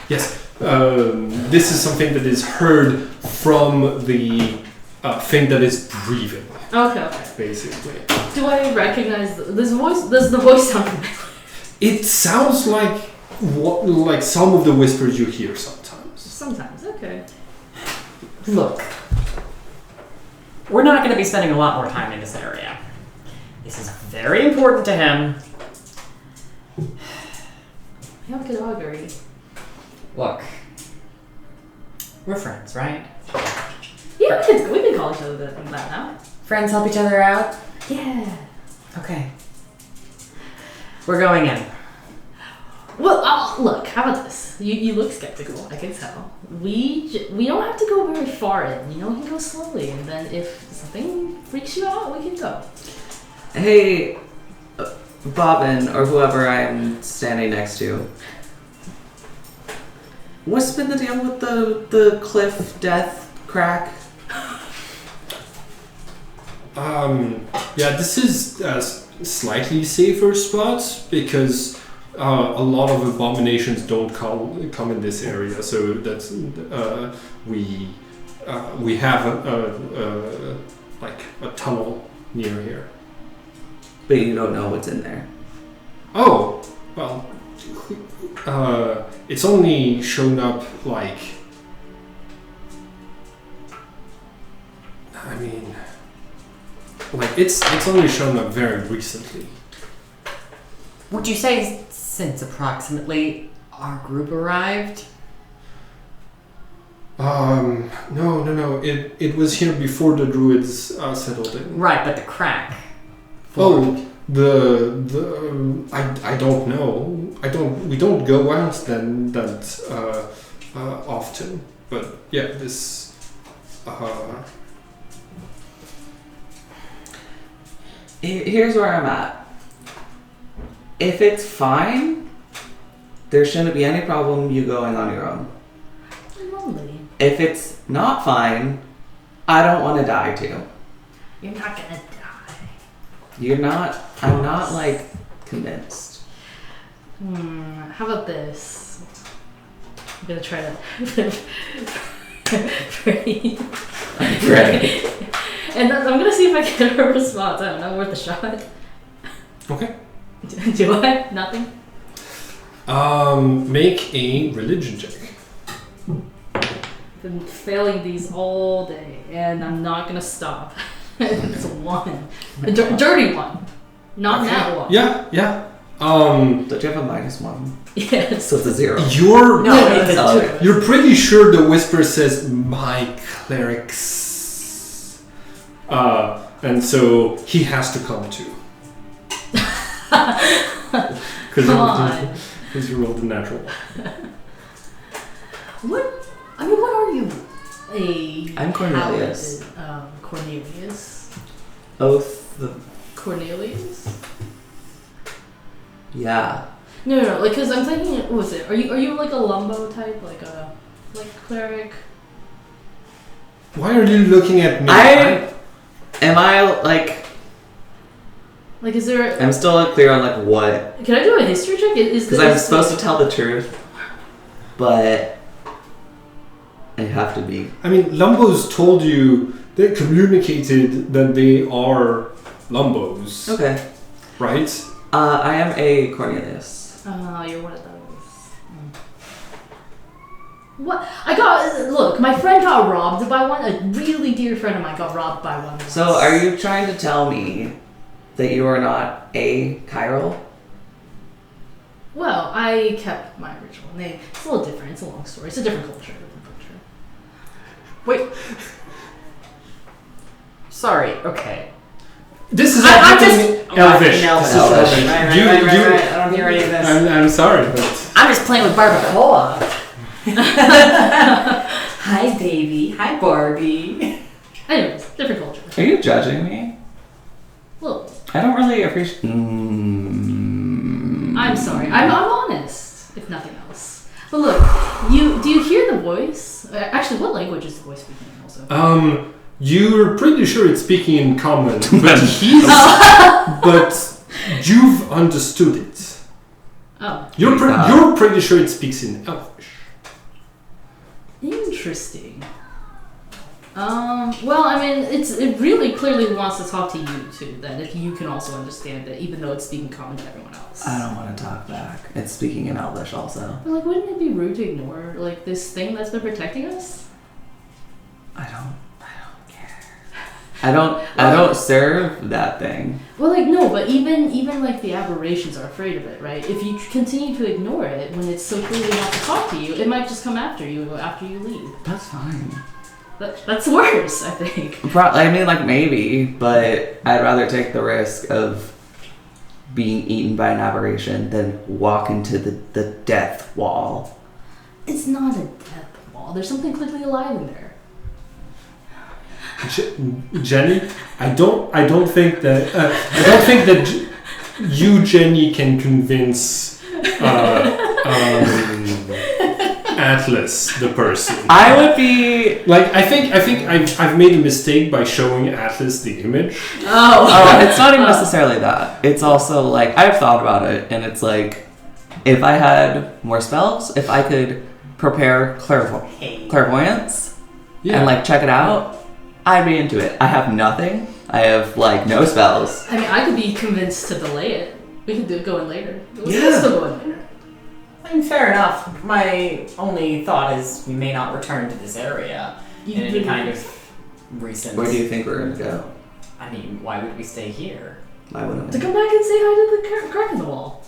Yes. This is something that is heard from the thing that is breathing. Okay. Basically. Do I recognize this voice? Does the voice sound familiar? It sounds like some of the whispers you hear sometimes. Sometimes. Okay. Look, we're not going to be spending a lot more time in this area. This is very important to him. How could augury? Look, we're friends, right? Yeah, we can call each other that now. Friends help each other out? Yeah. Okay. We're going in. Well, look. How about this? You look skeptical. I can tell. We don't have to go very far in. We can go slowly, and then if something freaks you out, we can go. Hey, Bobbin, or whoever I'm standing next to. What's been the deal with the cliff death crack? Yeah, this is a slightly safer spot because a lot of abominations don't come in this area. So that's we have a tunnel near here. But you don't know what's in there. Oh, well, it's only shown up it's only shown up very recently. Would you say since approximately our group arrived? No. It was here before the druids settled in. Right, but the crack. Oh, I don't know. We don't go out that often. But yeah, this. Here's where I'm at. If it's fine, there shouldn't be any problem you going on your own. Lonely. If it's not fine, I don't want to die too. You're not gonna die. You're not. I'm not convinced. How about this? I'm gonna try to pretty. Ready. And I'm gonna see if I get a response. I don't know, worth a shot. Okay. Do I? Nothing? Make a religion check. I've been failing these all day, and I'm not gonna stop. It's a 1. A dirty 1. Not Okay. that one. Yeah. Don't you have a -1? Yes. So it's a 0. You're No, it's a Oh, 2. okay. You're pretty sure the whisper says my clerics. And so he has to come too. Come on. Because you rolled a natural one. What are you? I'm Cornelius. Cornelius. Oath the. Cornelius? Yeah. No, because I'm thinking, what was it? Are you like a lumbo type, like cleric? Why are you looking at me? Am I Like, is there? I'm still unclear on what. Can I do a history check? Because I'm supposed to tell the truth, but I have to be. I mean, Lumbo's told you they communicated that they are Lumbos, Okay. right? I am a Cornelius. Oh, you're one of those. What? Look, my friend got robbed by one. A really dear friend of mine got robbed by one once. So, are you trying to tell me that you are not a Chiral? Well, I kept my original name. It's a little different. It's a long story. It's a different culture. Wait. Sorry. Okay. This is I'm everything Elvish. Elvish. This is Elvish. Right. You- I don't hear any of this. I'm sorry, but I'm just playing with barbacoa. Hi, baby. Hi, Barbie. Anyways, different culture. Are you judging me? Well, I don't really appreciate. I'm sorry. I'm honest, if nothing else. But look, do you hear the voice? Actually, what language is the voice speaking in also? You're pretty sure it's speaking in common, but but you've understood it. Oh, You're pretty sure it speaks in Elvish. interesting. Well, I mean, it really clearly wants to talk to you too. Then, if you can also understand it, even though it's speaking common to everyone else. I don't want to talk back. It's speaking in Elvish also. But like, wouldn't it be rude to ignore like this thing that's been protecting us? I don't care. I don't serve that thing. Well, like no, but even like the aberrations are afraid of it, right? If you continue to ignore it when it's so clearly wants to talk to you, it might just come after you leave. That's fine. That's worse, I think. I mean, like, maybe, but I'd rather take the risk of being eaten by an aberration than walk into the death wall. It's not a death wall. There's something clearly alive in there. Jenny, I don't think that you, Jenny, can convince Atlas, the person. I would be... Like, I think I've made a mistake by showing Atlas the image. Oh, it's not even necessarily that. It's also, like, I've thought about it, and it's like, if I had more spells, if I could prepare clairvoyance and, like, check it out, I'd be into it. I have nothing. I have, like, no spells. I mean, I could be convinced to delay it. We could go in later. We Yeah. can still go in later. I mean, fair enough. My only thought is we may not return to this area in any kind of recent... Where do you think we're gonna go? I mean, why would we stay here? Why wouldn't To we? come back and say hi to the crack in the wall.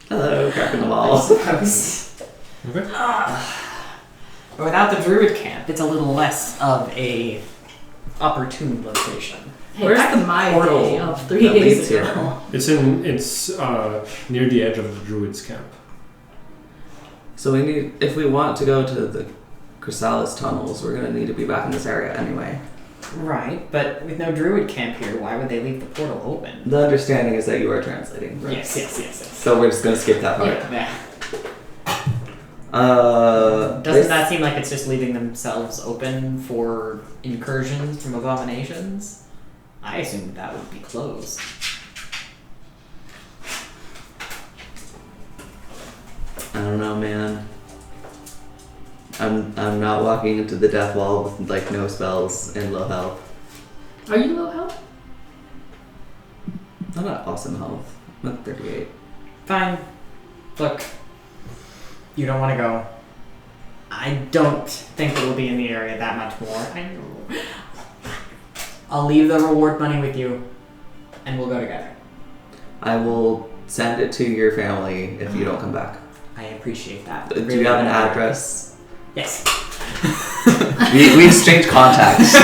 Hello, crack in the wall. Suppose. Okay. Without the druid camp, it's a little less of a opportune location. Hey, Where's back the in my portal day of 3 that days leads ago. here? It's near the edge of the druid's camp. So we need, if we want to go to the Chrysalis tunnels, we're gonna need to be back in this area anyway. Right, but with no druid camp here, why would they leave the portal open? The understanding is that you are translating. Right? Yes. So we're just gonna skip that part. Yeah. Doesn't that seem like it's just leaving themselves open for incursions from abominations? I assumed that would be closed. I don't know, man. I'm not walking into the death wall with like no spells and low health. Are you low health? I'm not awesome health. I'm at 38. Fine. Look, you don't want to go. I don't think it will be in the area that much more. I know. I'll leave the reward money with you, and we'll go together. I will send it to your family if you don't come back. I appreciate that. Do you have an address? Yes. we exchange contacts.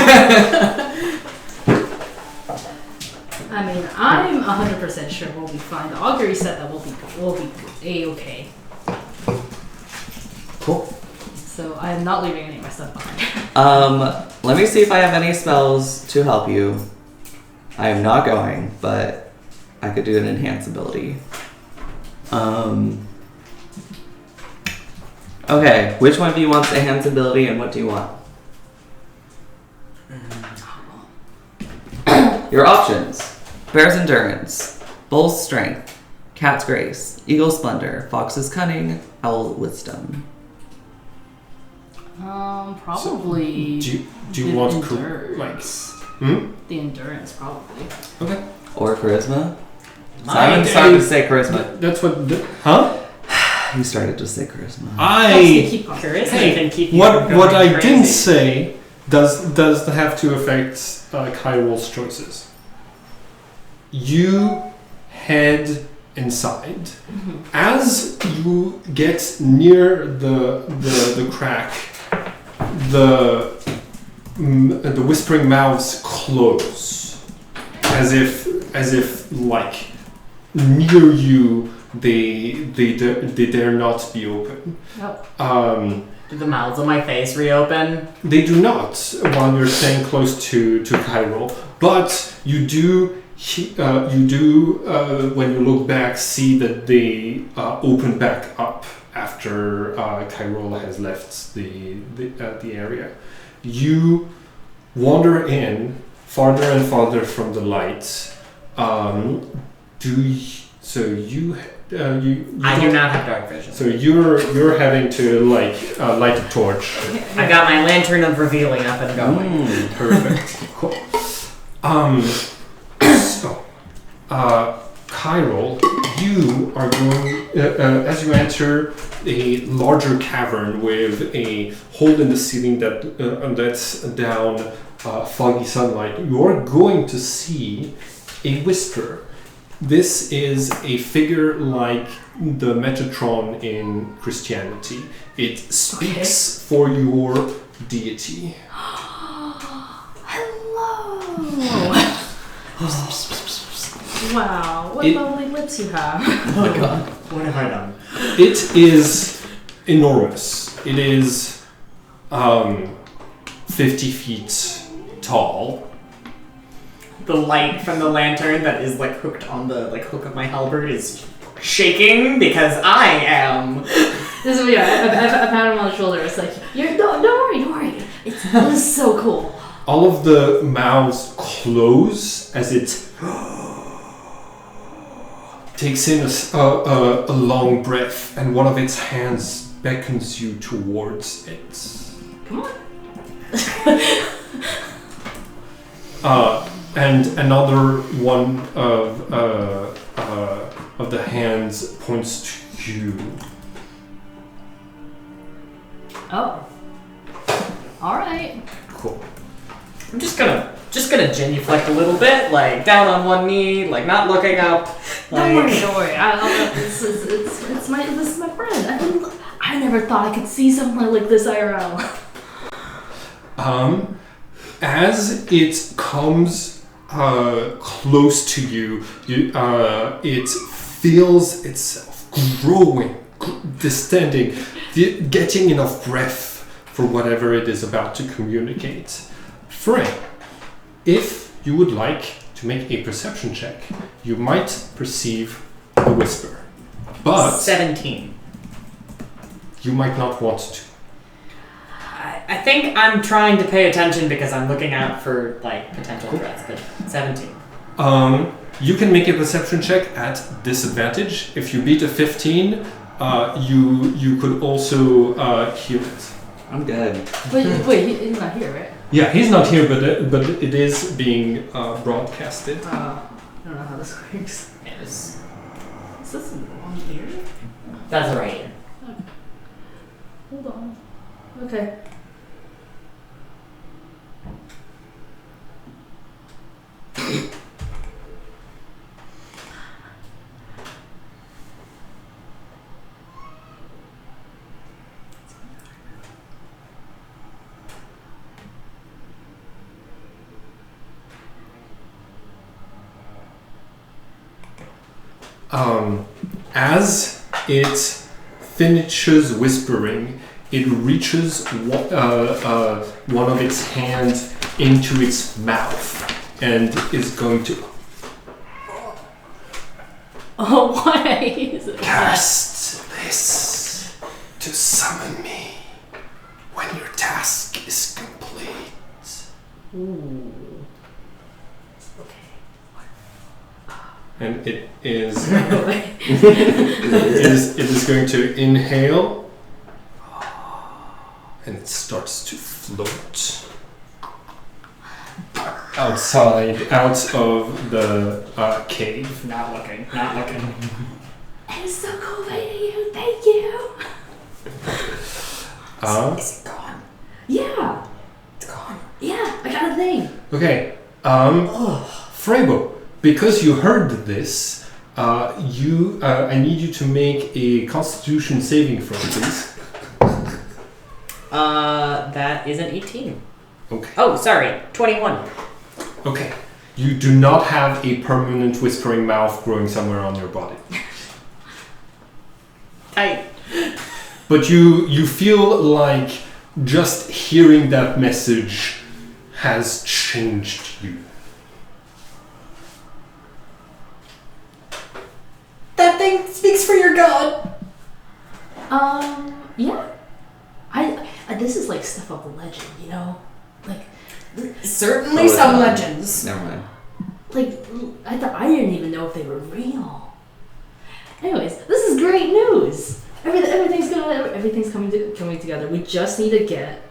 I mean, I'm 100% sure we'll be fine. The augury said that we'll be A-okay. Cool. So I'm not leaving any of my stuff behind. Let me see if I have any spells to help you. I am not going, but I could do an enhance ability. Okay, which one of you wants enhance ability and what do you want? Your options. Bear's Endurance, Bull's Strength, Cat's Grace, Eagle's Splendor, Fox's Cunning, Owl's Wisdom. Probably. Do you the want endurance. Hmm? The endurance, probably. Okay. Or charisma? I- Simon started to say charisma. That's what. Huh? He started to say charisma. I. Keep on. Charisma Hey, can keep you What from what going I crazy. didn't say does have to affect Kyrol's choices. You head inside. Mhm. As you get near the crack, the whispering mouths close, as if like near you they dare not be open. Oh. Do the mouths on my face reopen? They do not while you're staying close to Kyrol, but you do. When you look back, see that they open back up after Kyrol has left the area. You wander in farther and farther from the light. You I do not have dark vision. So you're having to light a torch. I got my lantern of revealing up and going. Perfect. Cool. Kyrol, you are going as you enter a larger cavern with a hole in the ceiling that's down foggy sunlight. You are going to see a whisper. This is a figure like the Metatron in Christianity. It speaks for your deity. Hello. Wow, what lovely lips you have. Oh my god. What have I done? It is enormous. It is 50 feet tall. The light from the lantern that is like hooked on the hook of my halberd is shaking because I am. This is I pat him on the shoulder. It's like, don't worry. This is so cool. All of the mouths close as it takes in a long breath, and one of its hands beckons you towards it. Come on. And another one of the hands points to you. Oh. All right. Cool. I'm just gonna genuflect a little bit, like down on one knee, like not looking up. Don't worry. This is my friend. I never thought I could see something like this IRL. As it comes close to you, it feels itself growing, distending, getting enough breath for whatever it is about to communicate. Frey, if you would like to make a perception check, you might perceive the whisper, but 17. you might not want to. I think I'm trying to pay attention because I'm looking out for like potential threats, but 17. You can make a perception check at disadvantage. If you beat a 15, you could also hear it. I'm good. Wait, he's not here, right? Yeah, he's not here, but it is being broadcasted. I don't know how this works. Yes. Is this on here? That's the right ear. Hold on. Okay. As it finishes whispering, it reaches one of its hands into its mouth and is going to Oh, why is it? cast this to summon me when your task is complete. Ooh. And it is it is going to inhale and it starts to float outside, out of the cave. Not looking. Not looking. It's so cool meeting you. Thank you. Is it gone? Yeah. It's gone. Yeah. I got a thing. Okay, Frebo, because you heard this, I need you to make a Constitution saving throw, please. That is an 18. Okay. Oh, sorry, 21. Okay. You do not have a permanent whispering mouth growing somewhere on your body. Tight. But you feel like just hearing that message has changed you. That thing speaks for your god. Yeah. I this is like stuff of a legend, you know? Like Certainly some legends. Never mind. Like I didn't even know if they were real. Anyways, this is great news. Everything's coming together. We just need to get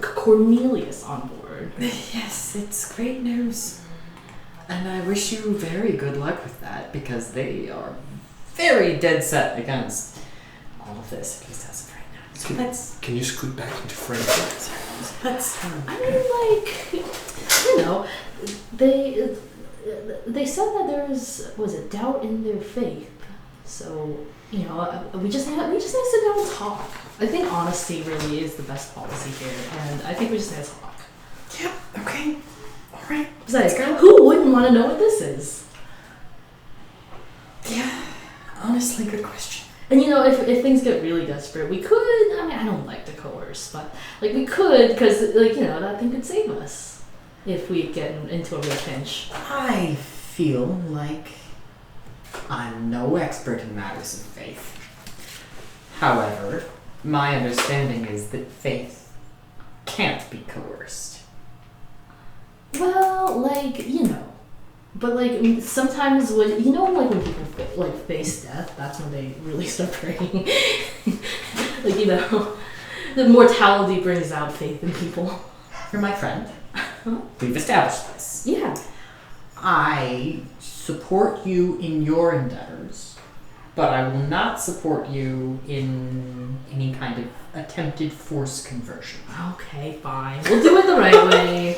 Cornelius on board. Yes, it's great news. And I wish you very good luck with that, because they are very dead set against all of this, at least as of right now. So Can you scoot back into frame? let's I mean, like, you know, they said that there was a doubt in their faith. So, you know, we just need to sit down and talk. I think honesty really is the best policy here, and I think we just need to talk. Yep, okay. Alright. Besides, who wouldn't want to know what this is? Yeah, honestly, good question. And you know, if things get really desperate, we could, I mean, I don't like to coerce, but like we could, because like, you know, that thing could save us if we get into a real pinch. I feel like I'm no expert in matters of faith. However, my understanding is that faith can't be coerced. Well, like, you know, but like sometimes when, you know, like when people like face death, that's when they really start praying. Like, you know, the mortality brings out faith in people. You're my friend. Huh? We've established this. Yeah. I support you in your endeavors, but I will not support you in any kind of attempted forced conversion. Okay, fine. We'll do it the right way.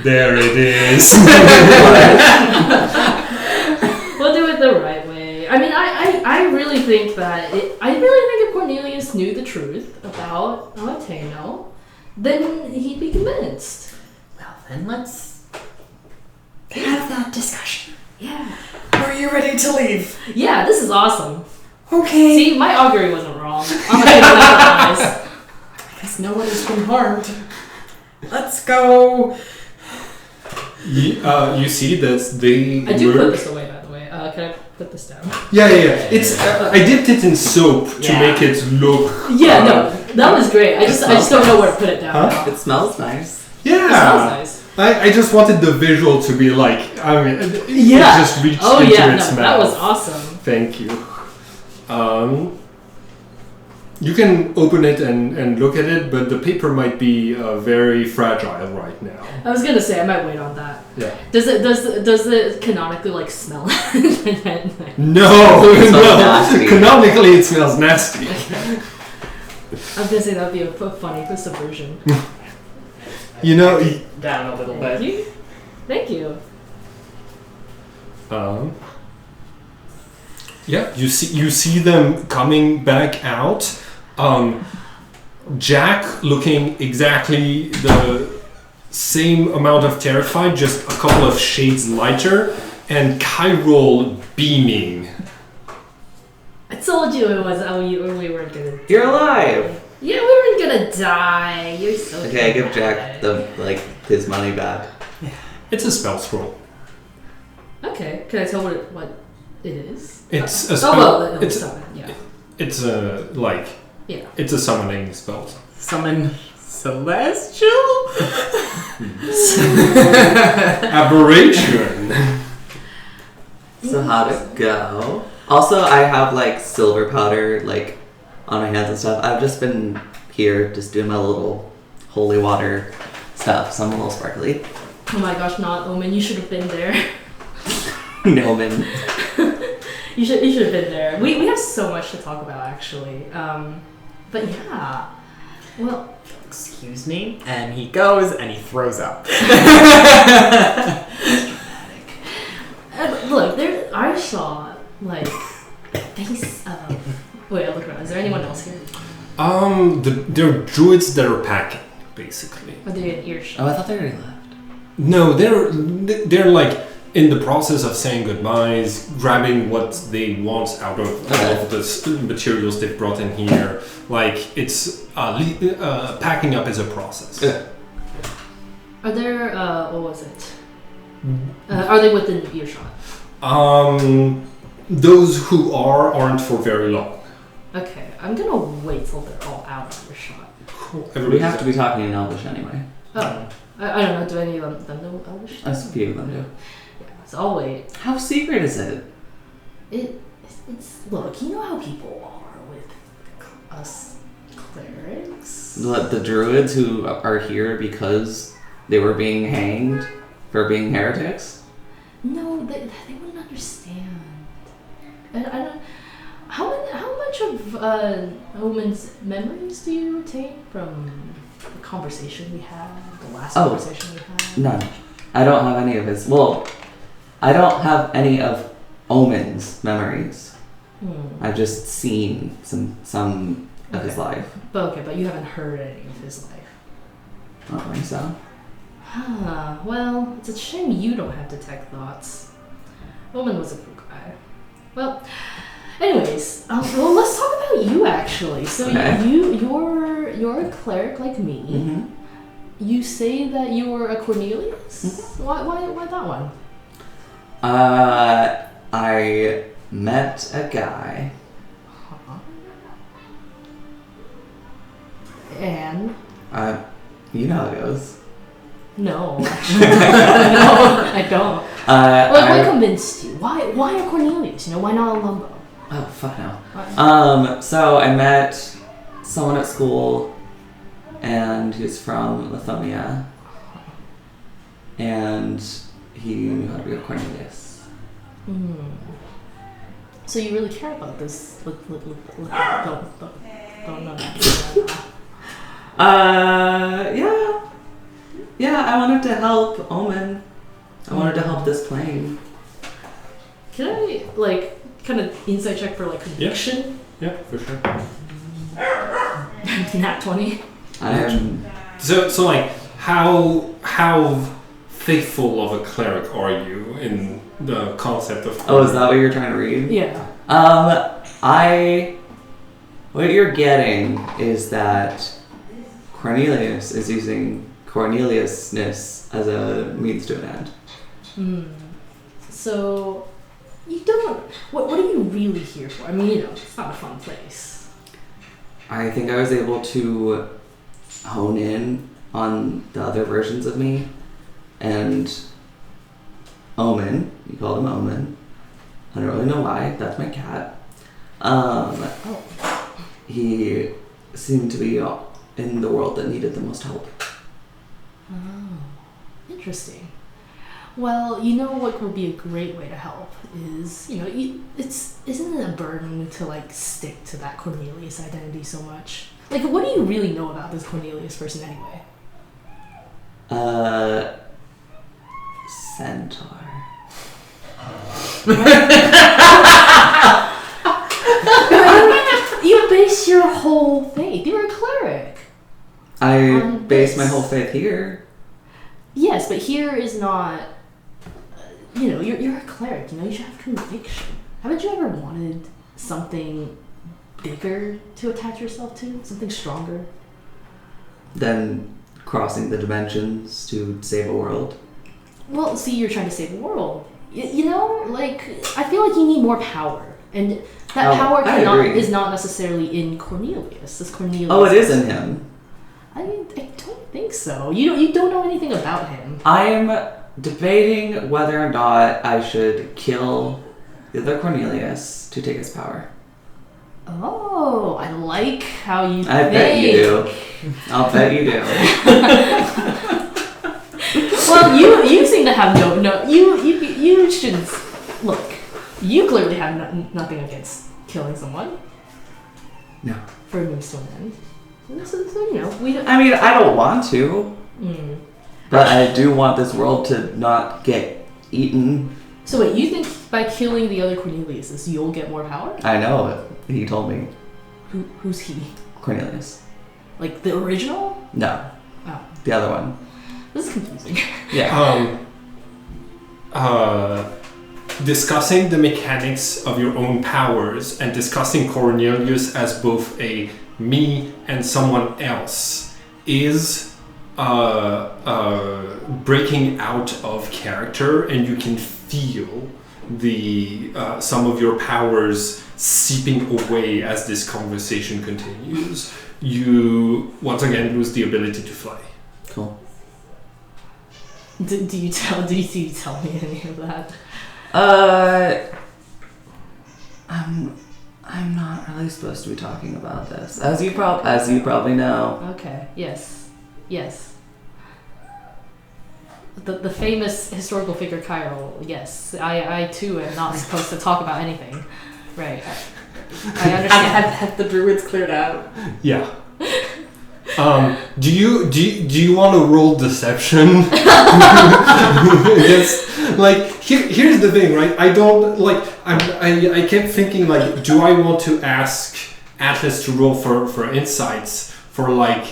There it is. We'll do it the right way. I mean, I really think that I really think if Cornelius knew the truth about Alateno, then he'd be convinced. Well, then let's have that discussion. Yeah. Are you ready to leave? Yeah, this is awesome. Okay. See, my augury wasn't wrong. I guess no one has been harmed. Let's go. You see that they. do put this away, by the way. Can I put this down? Yeah. It's. I dipped it in soap to make it look. Yeah, no, that was great. I just don't know where to put it down. Huh? It smells nice. Yeah. It smells nice. I just wanted the visual to be like. I mean, it Yeah. just reached Oh into yeah, its no, mouth. that was awesome. Thank you. You can open it and look at it, but the paper might be very fragile right now. I was gonna say I might wait on that. Yeah. Does it canonically like smell? No, It smells no. nasty. Canonically, it smells nasty. I was gonna say that'd be a funny subversion. You know. Down a little Thank bit. you. Thank you. Yeah, you see them coming back out. Jack looking exactly the same amount of terrified, just a couple of shades lighter, and Kyrol beaming. I told you it was. We weren't gonna. You're alive. Yeah, we weren't gonna die. You're so. Okay, I give dramatic. Jack his money back. It's a spell scroll. Okay, can I tell what it is? It's a Oh spell. well, it's yeah. it's a Yeah. It's a summoning spell. Summon celestial? Aberration. So how'd it go? Also, I have like silver powder like on my hands and stuff. I've just been here just doing my little holy water stuff, so I'm a little sparkly. Oh my gosh, not Omen. You should have been there. No, man. You should have been there. We have so much to talk about actually. But yeah. Well, Excuse me. And he goes and he throws up. look, I saw like face. Wait, I'll look around. Is there anyone else here? There are druids that are packing, basically. Are they in earshot? Oh, I thought they already left. No, they're like in the process of saying goodbyes, grabbing what they want out of all of the materials they've brought in here. Like it's packing up is a process. Yeah. Are there? What was it? Are they within earshot? Those who aren't for very long. Okay, I'm gonna wait till they're all out of earshot. Cool. We have to be talking in Elvish anyway. Oh, I don't know. Do any of them know Elvish? A few of them do. Yeah, so I'll wait. How secret is it? It's look. You know how people are with us clerics. The druids who are here because they were being hanged for being heretics? No, they wouldn't understand. I don't. How much of Omen's memories do you retain from the conversation we had, the last conversation we had? None. I don't have any of his. Well, I don't have any of Omen's memories. I've just seen some of his life. But you haven't heard any of his life. I don't think so. Well, it's a shame you don't have detect thoughts. Omen was a cool guy. Well, anyways, well, let's talk about you actually. So okay. you're a cleric like me. Mm-hmm. You say that you were a Cornelius. Mm-hmm. Why that one? I met a guy. And? You know how it goes. No, actually. No, I don't. What convinced you? Why a Cornelius? Why not a Lumbo? Oh, fuck no. So I met someone at school, and he was from Lithuania, and he knew how to be a Cornelius. So you really care about this? Don't know. Yeah, I wanted to help Omen. I wanted to help this plane. Can I, kind of insight check for, conviction? Yeah, for sure. Nat 20. So like, how faithful of a cleric are you in the concept of? Oh, is that what you're trying to read? Yeah. What you're getting is that Cornelius is using Corneliusness as a means to an end. So, you don't. What are you really here for? I mean, it's not a fun place. I think I was able to hone in on the other versions of me, and Omen, you called him Omen. I don't really know why. That's my cat. He seemed to be in the world that needed the most help. Oh, interesting. Well, what would be a great way to help is, isn't it a burden to stick to that Cornelius identity so much? What do you really know about this Cornelius person anyway? Centaur. You base your whole faith. You're a cleric. I base my whole faith here. Yes, but here is not. You're a cleric. You should have conviction. Haven't you ever wanted something bigger to attach yourself to? Something stronger? Than crossing the dimensions to save a world? Well, see, you're trying to save the world. I feel like you need more power. And that power is not necessarily in Cornelius. This Cornelius. Oh, it is in him. I don't think so. You don't know anything about him. I'm debating whether or not I should kill the other Cornelius to take his power. Oh, I like how you I think. bet you do. I'll bet you do. Well, you seem to have no. You shouldn't look. You clearly have nothing against killing someone. No. For a means to an end. So, you know, we don't. I mean, I don't want to, Mm. but I do want this world to not get eaten. So wait, you think by killing the other Corneliuses, you'll get more power? I know it. He told me. Who's he? Cornelius. Like the original? No. Oh. The other one. This is confusing. Yeah. Discussing the mechanics of your own powers and discussing Cornelius as both a me and someone else is breaking out of character, and you can feel the some of your powers seeping away as this conversation continues. You once again lose the ability to fly. Cool. Do you tell me any of that? I'm not really supposed to be talking about this, as you probably know. Okay. Yes. The famous historical figure Cairo. Yes, I too am not supposed to talk about anything. Right. I understand. Have the druids cleared out? Yeah. Do you want to roll deception? Yes. Like here's the thing, right? I don't like. I kept thinking like, do I want to ask Atlas to roll for insights for like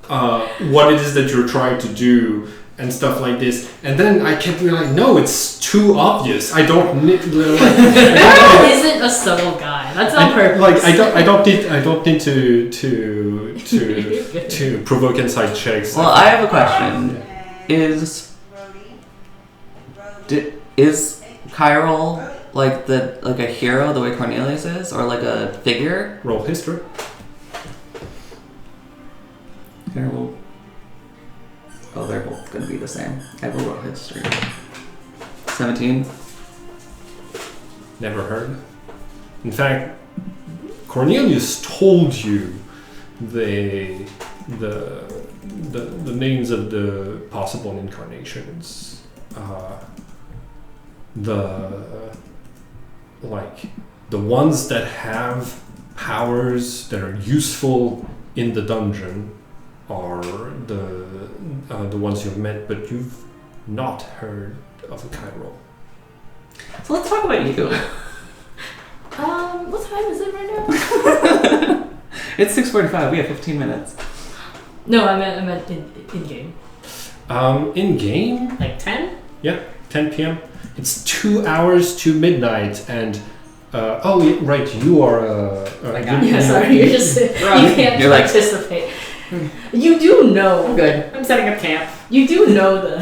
what it is that you're trying to do and stuff like this, and then I kept realizing, no, it's too obvious. I don't need. Cairo isn't a subtle guy. That's on purpose. Like I don't need to provoke insight checks. Well, I have a question. Is Chiral like a hero the way Cornelius is, or like a figure? Roll history. Terrible. Oh, they're both gonna be the same. I will roll history. 17. Never heard. In fact, Cornelius told you the names of the possible incarnations. The ones that have powers that are useful in the dungeon are the ones you've met, but you've not heard of a Chiral. So let's talk about you. What time is it right now? It's 6:45. We have 15 minutes. No, I meant in game. In game, Like 10? 10 p.m. It's 2 hours to midnight, and right, you are Yeah, sorry, you're just you can't You're like- participate. You do know. I'm good. I'm setting up camp. You do know the.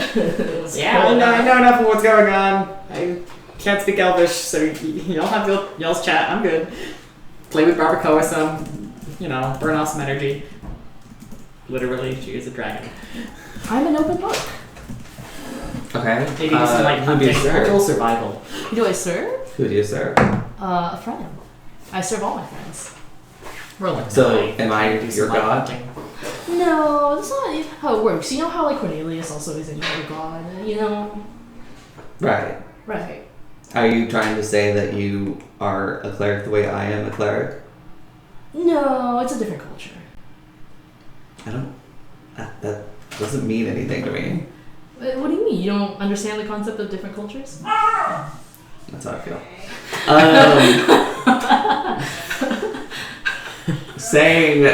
Yeah, I know enough of what's going on. I can't speak Elvish, so y'all have y'all's chat. I'm good. Play with Barbacoa some, burn off some energy. Literally, she is a dragon. I'm an open book. Okay. Maybe do some light who do you hunting, serve? real survival. Who do I serve? Who do you serve? A friend. I serve all my friends. Rolling. So, am I Do your some light god? hunting. No, that's not how it works. You know how like Cornelius also isn't your god, Right. Right. Are you trying to say that you are a cleric the way I am a cleric? No, it's a different culture. I don't. That doesn't mean anything to me. What do you mean? You don't understand the concept of different cultures? That's how I feel. Saying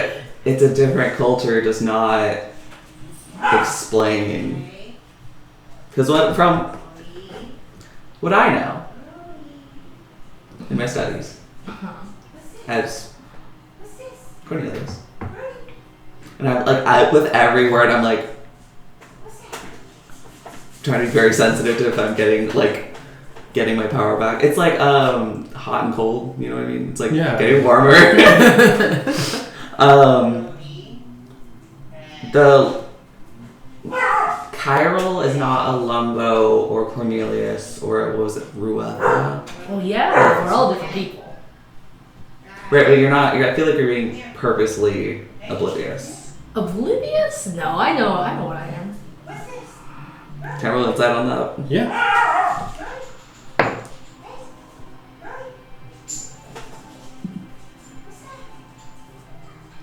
it's a different culture does not explain. Because from what I know in my studies as Cornelius, and I with every word I'm like trying to be very sensitive to if I'm getting my power back. It's like hot and cold, you know what I mean? It's like getting warmer. The Kyril is not a Lumbo or Cornelius or what was it, Rua? Well, yeah, we're all different people. Right, but you're not. I feel like you're being purposely oblivious. Oblivious? No, I know what I am. Can I roll insight on that? Yeah.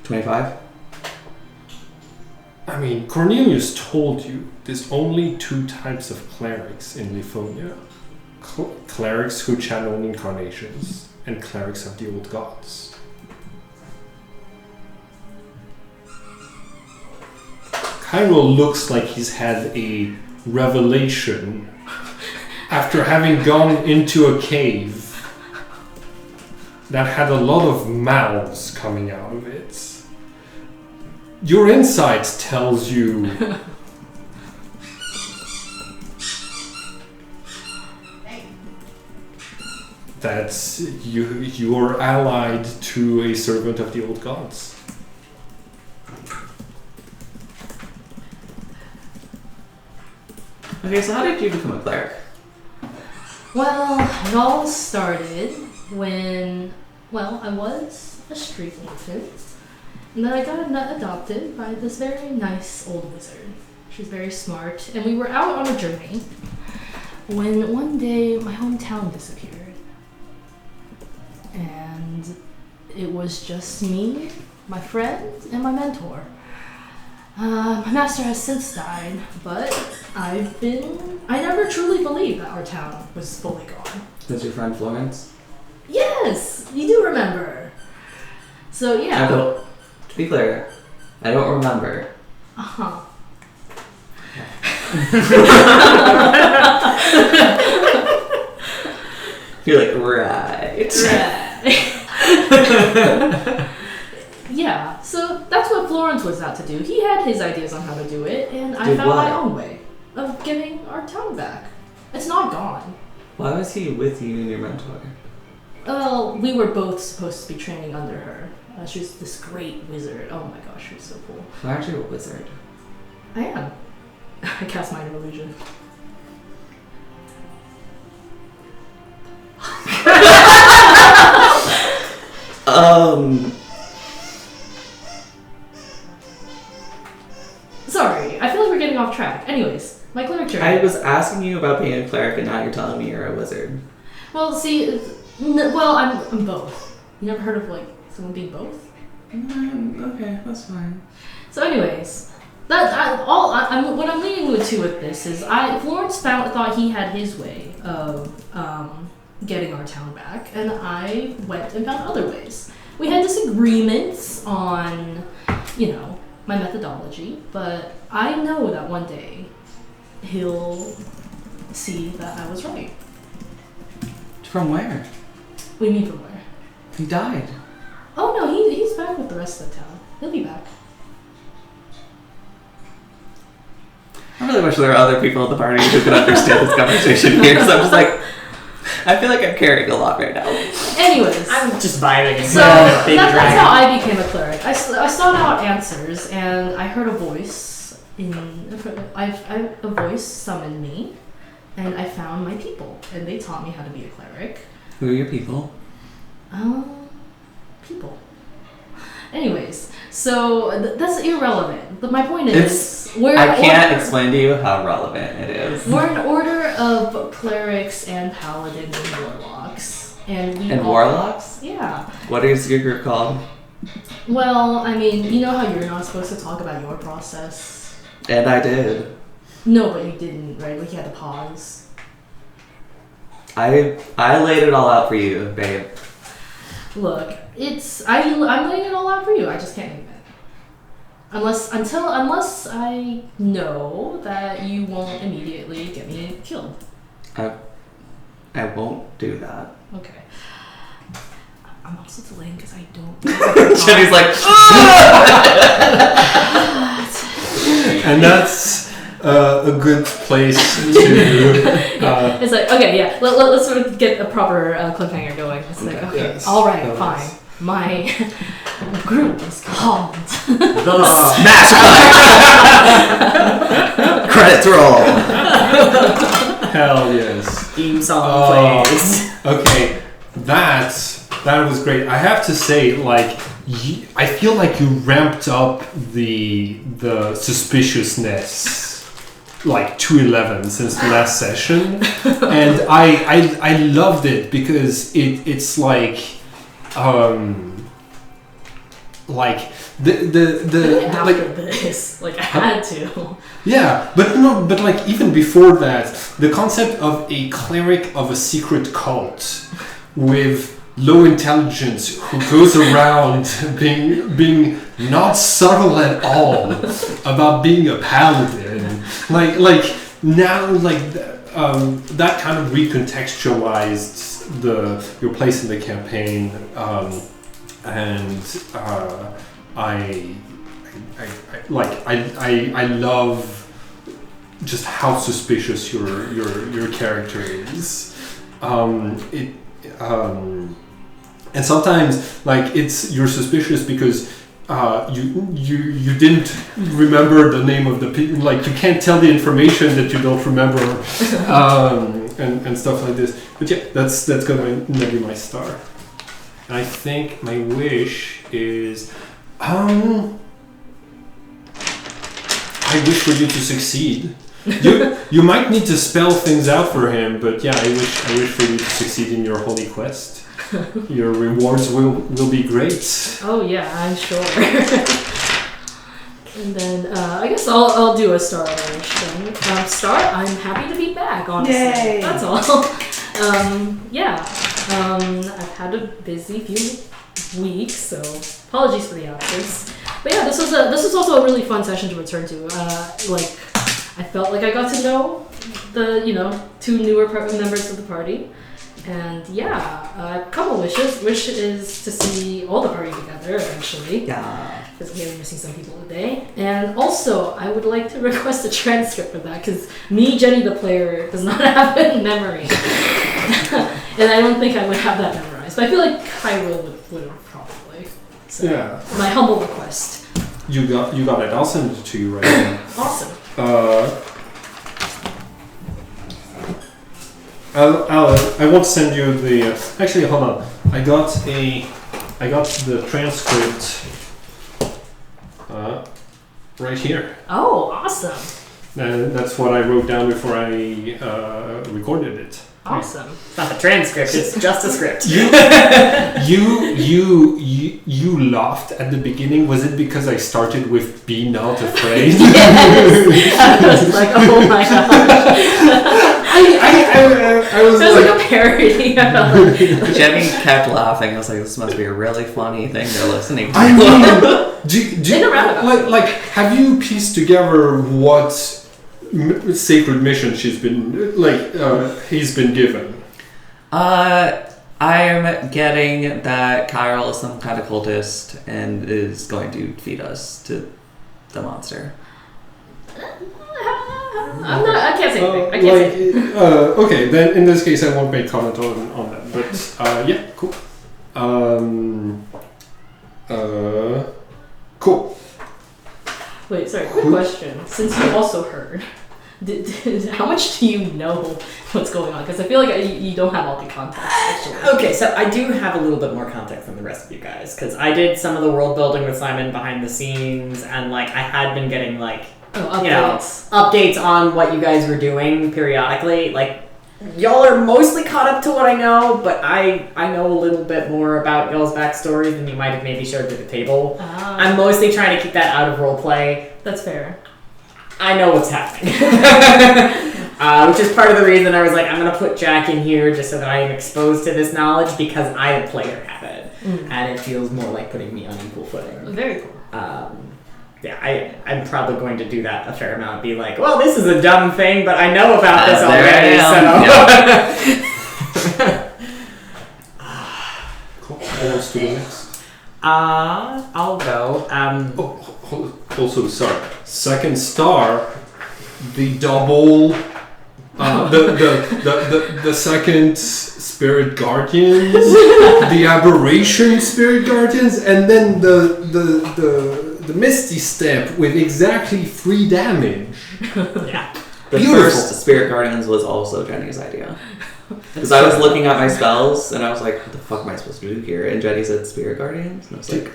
25. I mean, Cornelius told you there's only two types of clerics in Livonia. Clerics who channel incarnations and clerics of the old gods. Cairo looks like he's had a revelation after having gone into a cave that had a lot of mouths coming out of it. Your insight tells you that you're allied to a servant of the old gods. Okay, so how did you become a cleric? Well, it all started when, I was a street infant. And then I got adopted by this very nice old wizard. She's very smart, and we were out on a journey when one day my hometown disappeared. And it was just me, my friend, and my mentor. My master has since died, but I never truly believed that our town was fully gone. That's your friend Florence? Yes, you do remember. So yeah. To be clear, I don't remember. Uh-huh. You're like, right. Yeah, so that's what Florence was out to do. He had his ideas on how to do it, and I Did found what? my own way of getting our town back. It's not gone. Why was he with you and your mentor? Well, we were both supposed to be training under her. She was this great wizard. Oh my gosh, she was so cool. Why aren't you a wizard? I am. I cast minor illusion. Sorry, I feel like we're getting off track. Anyways, my cleric journey. I was asking you about being a cleric, and now you're telling me you're a wizard. Well, see, I'm both. You never heard of someone being both? Okay, that's fine. So, anyways, what I'm leading to with this is Florence thought he had his way of getting our town back, and I went and found other ways. We had disagreements on, my methodology, but I know that one day he'll see that I was right. From where? What do you mean from where? He died. Oh no, he's back with the rest of the town. He'll be back. I really wish there were other people at the party who could understand this conversation here, so I'm just like, I feel like I'm carrying a lot right now. Anyways. I'm just vibing and So that's how I became a cleric. I sought out answers, and I heard a voice a voice summoned me, and I found my people, and they taught me how to be a cleric. Who are your people? People. Anyways, so that's irrelevant. But my point is, I can't explain to you how relevant it is. We're an order of clerics and paladins and warlocks, and warlocks? Yeah. What is your group called? Well, I mean, you know how you're not supposed to talk about your process. And I did. No, but you didn't, right? Like you had to pause. I laid it all out for you, babe. Look, I'm laying it all out for you. I just can't name it. Unless I know that you won't immediately get me killed. I won't do that. Okay. I'm also delaying because I don't. Jenny's like, And that's a good place to. It's like, okay, yeah, let's sort of get a proper cliffhanger going. It's like, okay, Yes. all right, That fine. was- group is called. The Smash Credits roll. Hell yes. theme song Oh. plays. Okay, that was great. I have to say, like, I feel like you ramped up the suspiciousness like to 11 since the last session, and I loved it because it's like the After like this, like I had to. yeah, but no, but like even before that, the concept of a cleric of a secret cult with low intelligence who goes around being not subtle at all about being a paladin, like now that kind of recontextualized your place in the campaign, and I love just how suspicious your character is. And sometimes like you're suspicious because you didn't remember the name of the people, like you can't tell the information that you don't remember, and stuff like this. But yeah, that's gonna be my star. I think my wish is I wish for you to succeed. You might need to spell things out for him, but yeah, I wish for you to succeed in your holy quest. Your rewards will be great. Oh yeah, I'm sure. And then I guess I'll do a star orange then. Star, I'm happy to be back. Honestly, Yay. that's all. I've had a busy few weeks, so apologies for the absence. But yeah, this was also a really fun session to return to. I felt like I got to know the 2 newer members of the party. And yeah, a couple wishes. Wish is to see all the party together eventually. Yeah. Because we are missing some people today. And also, I would like to request a transcript for that because me, Jenny, the player, does not have it in memory. And I don't think I would have that memorized. But I feel like Cairo would have probably. So, Yeah. my humble request. You got it. I'll send it to you right now. Awesome. I won't send you the. Actually, hold on. I got the transcript right here. Oh, awesome. And that's what I wrote down before I recorded it. Awesome. It's not the transcript, it's just a script. You laughed at the beginning. Was it because I started with "Be not afraid"? Yes. I was like, oh my gosh. I was It was like a parody. Jenny kept laughing. I was like, this must be a really funny thing they're listening to. I mean, In a roundabout. like, have you pieced together what sacred mission he's been given? I'm getting that Kyril is some kind of cultist and is going to feed us to the monster. I can't say anything. I can't say anything. Okay, then in this case I won't make comment on that. But yeah, cool. Cool. Wait, sorry, quick question. Since you also heard, how much do you know what's going on? Because I feel like you don't have all the context, actually. Okay, so I do have a little bit more context than the rest of you guys, because I did some of the world building with Simon behind the scenes, and like I had been getting like updates on what you guys were doing periodically. Like y'all are mostly caught up to what I know, but I know a little bit more about y'all's backstories than you might have maybe shared at the table. I'm mostly trying to keep that out of roleplay. That's fair. I know what's happening. Which is part of the reason I was like, I'm going to put Jack in here just so that I am exposed to this knowledge because I, the player, have it. And it feels more like putting me on equal footing. Very cool. Yeah, I'm probably going to do that a fair amount. Be like, well, this is a dumb thing, but I know about this already, so... Cool. Who wants to go next? I'll go. Also, sorry. Second star, the double The second spirit guardians, the aberration spirit guardians, and then the misty step with exactly 3 damage. Yeah. The Beautiful. first Spirit Guardians was also Jenny's idea. Because I was looking at my spells and I was like, what the fuck am I supposed to do here? And Jenny said Spirit Guardians, and I was like,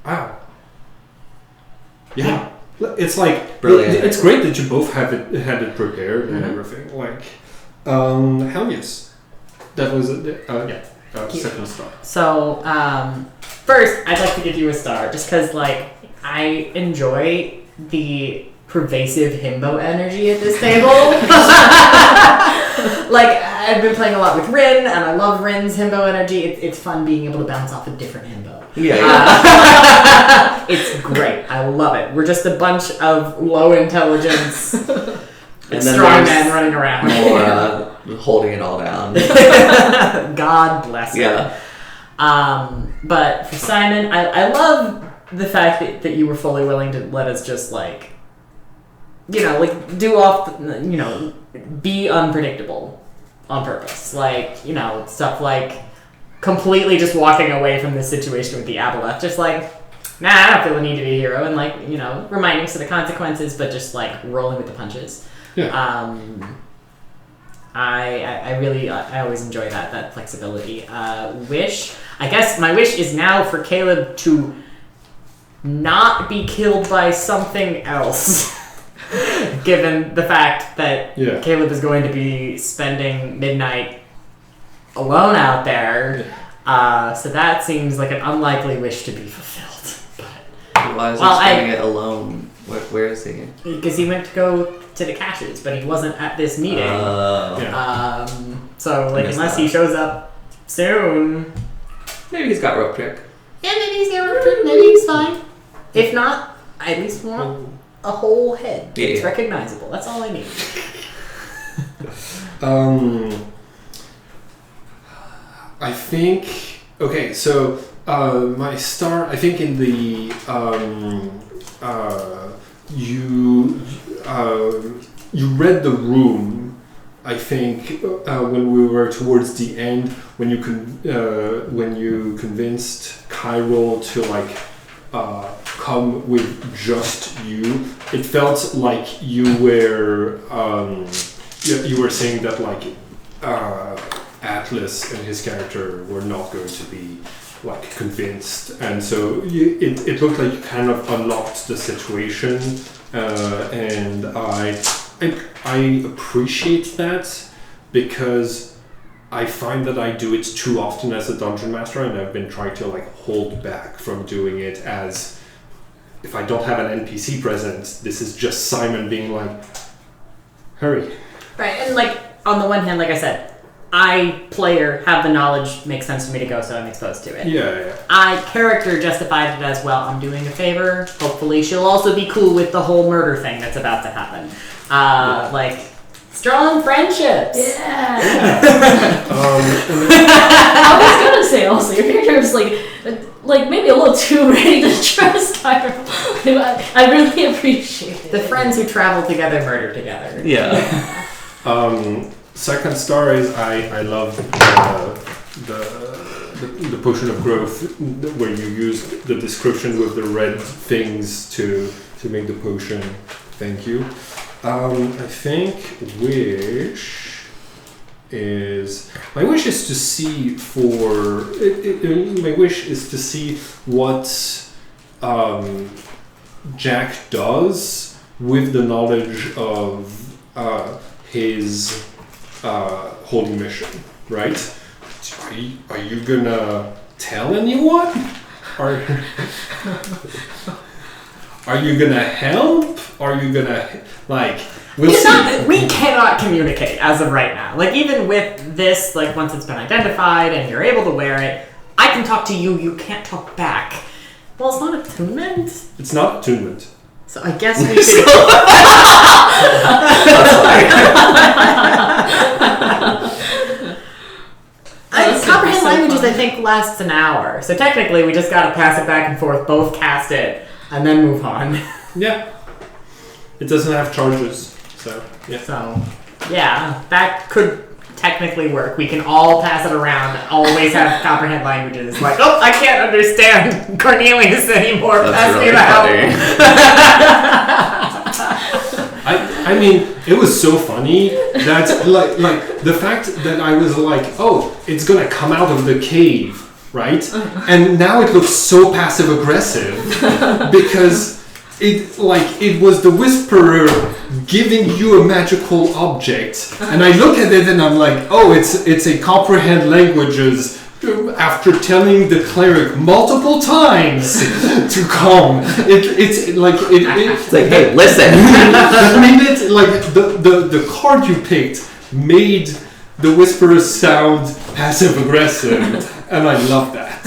Wow. Yeah. It's like Brilliant. It's great that you both had it prepared and Mhm. everything. Like, hell yes, that was second star. So, first, I'd like to give you a star, just because, like, I enjoy the pervasive himbo energy at this table. Like, I've been playing a lot with Rin, and I love Rin's himbo energy. It's fun being able to bounce off a different himbo. yeah. It's great. I love it. We're just a bunch of low intelligence, And then strong there's men running around. more holding it all down. God bless him. Yeah. But for Simon, I love the fact that you were fully willing to let us just, like, you know, like, do off, you know, be unpredictable on purpose. Like, you know, stuff like completely just walking away from this situation with the Aboleth. Just like, nah, I don't feel the need to be a hero. And, like, you know, reminding us of the consequences, but just, like, rolling with the punches. Yeah. I really always enjoy that flexibility. Wish, I guess my wish is now for Caleb to not be killed by something else. Given the fact that Yeah. Caleb is going to be spending midnight alone out there. So that seems like an unlikely wish to be fulfilled. Why is he Well, spending it alone? Where is he? Because he went to go to the caches, but he wasn't at this meeting. Yeah. So, like, Missed unless that. he shows up soon, Maybe he's got rope trick. yeah, maybe he's maybe he's fine. If not, I at least want a whole head. Yeah, It's yeah. recognizable. That's all I need. I think okay. So my star. I think in the you read the room. I think when we were towards the end, when you convinced Kyril to like come with just you, it felt like you were saying that like Atlas and his character were not going to be like convinced, and so it looked like you kind of unlocked the situation, and I appreciate that because I find that I do it too often as a dungeon master, and I've been trying to like hold back from doing it as if I don't have an NPC present, this is just Simon being like, hurry. Right, and like on the one hand, like I said, I, player, have the knowledge, makes sense for me to go, so I'm exposed to it. Yeah. I, character, justified it as, well, I'm doing a favor. Hopefully she'll also be cool with the whole murder thing that's about to happen. Like, strong friendships. Yeah. I I was gonna say also your character was like maybe a little too ready to trust Kyril. I really appreciate it. The friends who travel together murder together. Yeah. Second star is I love the potion of growth where you use the description with the red things to make the potion. Thank you. I think my wish is to see what Jack does with the knowledge of his holy mission, right? Are you gonna tell anyone? Are you gonna help? Are you gonna we'll see. We cannot communicate as of right now. Like, even with this, like, once it's been identified and you're able to wear it, I can talk to you, you can't talk back. Well, it's not attunement. It's not attunement. So I guess we could... Comprehend languages, I think, lasts an hour. So technically, we just gotta pass it back and forth, both cast it, and then move on. Yeah. It doesn't have charges, so yeah. So, Yeah, that could technically work. We can all pass it around, always have comprehend languages. Like, oh, I can't understand Cornelius anymore. Pass me the I mean, it was so funny that like the fact that I was like, oh, it's gonna come out of the cave, right? And now it looks so passive aggressive because it was the Whisperer giving you a magical object, and I look at it and I'm like, oh, it's a comprehend languages. After telling the cleric multiple times to come, it's like hey, listen. That made it like the card you picked made the Whisperer sound passive aggressive, and I love that.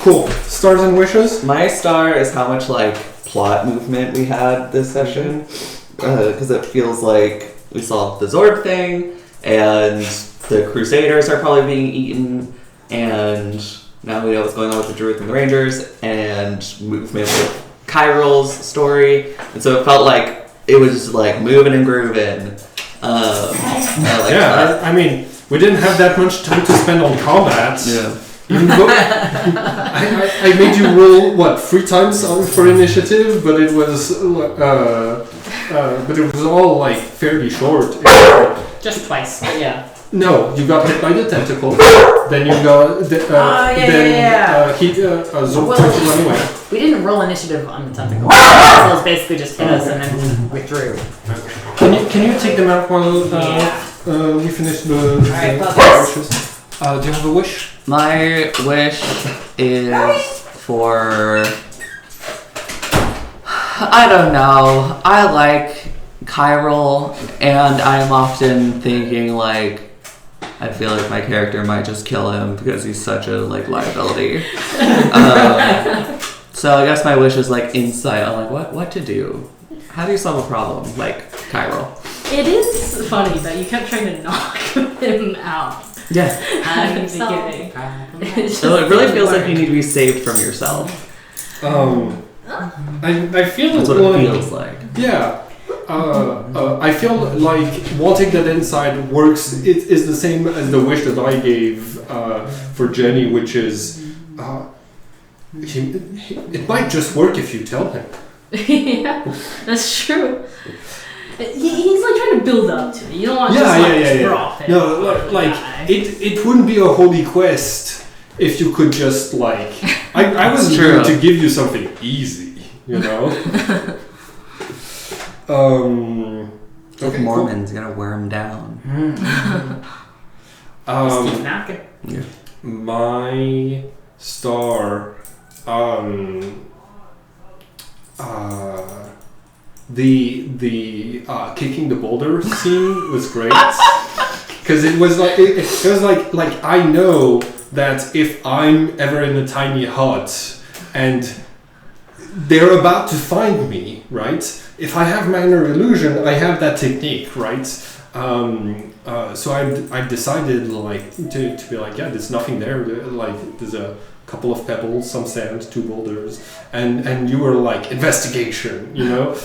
Cool. Stars and wishes. My star is how much like plot movement we had this session, because it feels like we solved the Zord thing, and the Crusaders are probably being eaten, and now we know what's going on with the Druids and the Rangers, and movement with Kyrill's story, and so it felt like it was just like moving and grooving. I mean, we didn't have that much time to spend on combat. Yeah. Even though I made you roll 3 times for initiative, but it was all like fairly short. Just twice, yeah. No, you got hit by the tentacle. Then you got Zord tried to run away. We didn't roll initiative on the tentacle. The tentacles basically just hit us and then withdrew. Can you take them out while we finish the wishes? Do you have a wish? My wish is for... I don't know. I like Kyrill, and I'm often thinking like, I feel like my character might just kill him because he's such a like liability. So I guess my wish is like insight on like what to do. How do you solve a problem like Kyrill? It is funny that you kept trying to knock him out. Yeah. I'm So- beginning. So it really feels like you need to be saved from yourself. I feel That's what it feels like. Yeah. I feel like wanting that inside works. It is the same as the wish that I gave for Jenny, which is it might just work if you tell him. Yeah, that's true. He's like trying to build up to it. You don't want to just drop him. No, like it wouldn't be a holy quest if you could just like. I was trying to give you something easy, you know. Like Mormons, you gotta wear them down. Just keep knocking. Yeah. My star, the kicking the boulder scene was great because it was like it was like I know that if I'm ever in a tiny hut and they're about to find me, right? If I have minor illusion, I have that technique, right? So I've decided like to be like, yeah, there's nothing there. Like there's a couple of pebbles, some sand, 2 boulders, and you were like investigation, you know.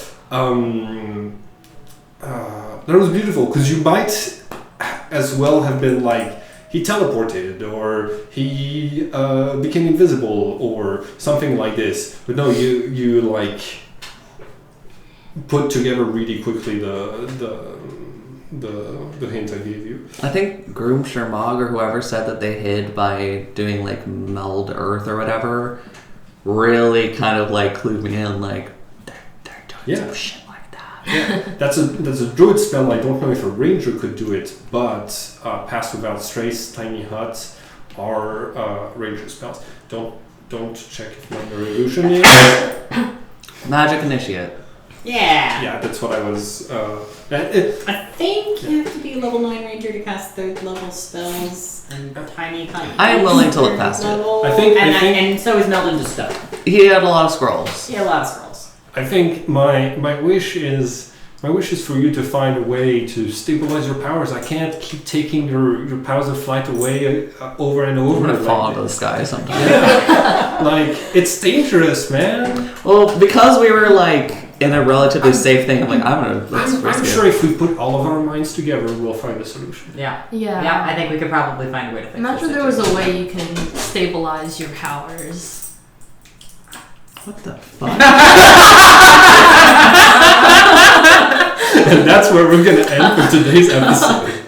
That was beautiful because you might as well have been like he teleported or he became invisible or something like this, but no, you like put together really quickly the hint I gave you. I think Groom Shermog or whoever said that they hid by doing like meld earth or whatever really kind of like clued me in like they're doing some shit like that. Yeah, that's a druid spell. I don't know if a ranger could do it, but Pass Without Trace, Tiny Hut are ranger spells. Don't check if minor illusion is. Magic Initiate. Yeah. Yeah, that's what I was. I think you have to be level 9 ranger to cast 3rd level spells and tiny. I am willing to look past it. I think And so is Meld into Stone. He had a lot of scrolls. Yeah, a lot of scrolls. I think my wish is for you to find a way to stabilize your powers. I can't keep taking your powers of flight away over and over. I'm gonna like fall out of the sky sometime. Yeah. Like it's dangerous, man. Well, because we were like in a relatively safe thing. I'm like, let's I'm risk it. sure if we put all of our minds together, we'll find a solution. Yeah. Yeah. Yeah, I think we could probably find a way to fix this. Imagine there was a way you can stabilize your powers. What the fuck? And that's where we're gonna end for today's episode.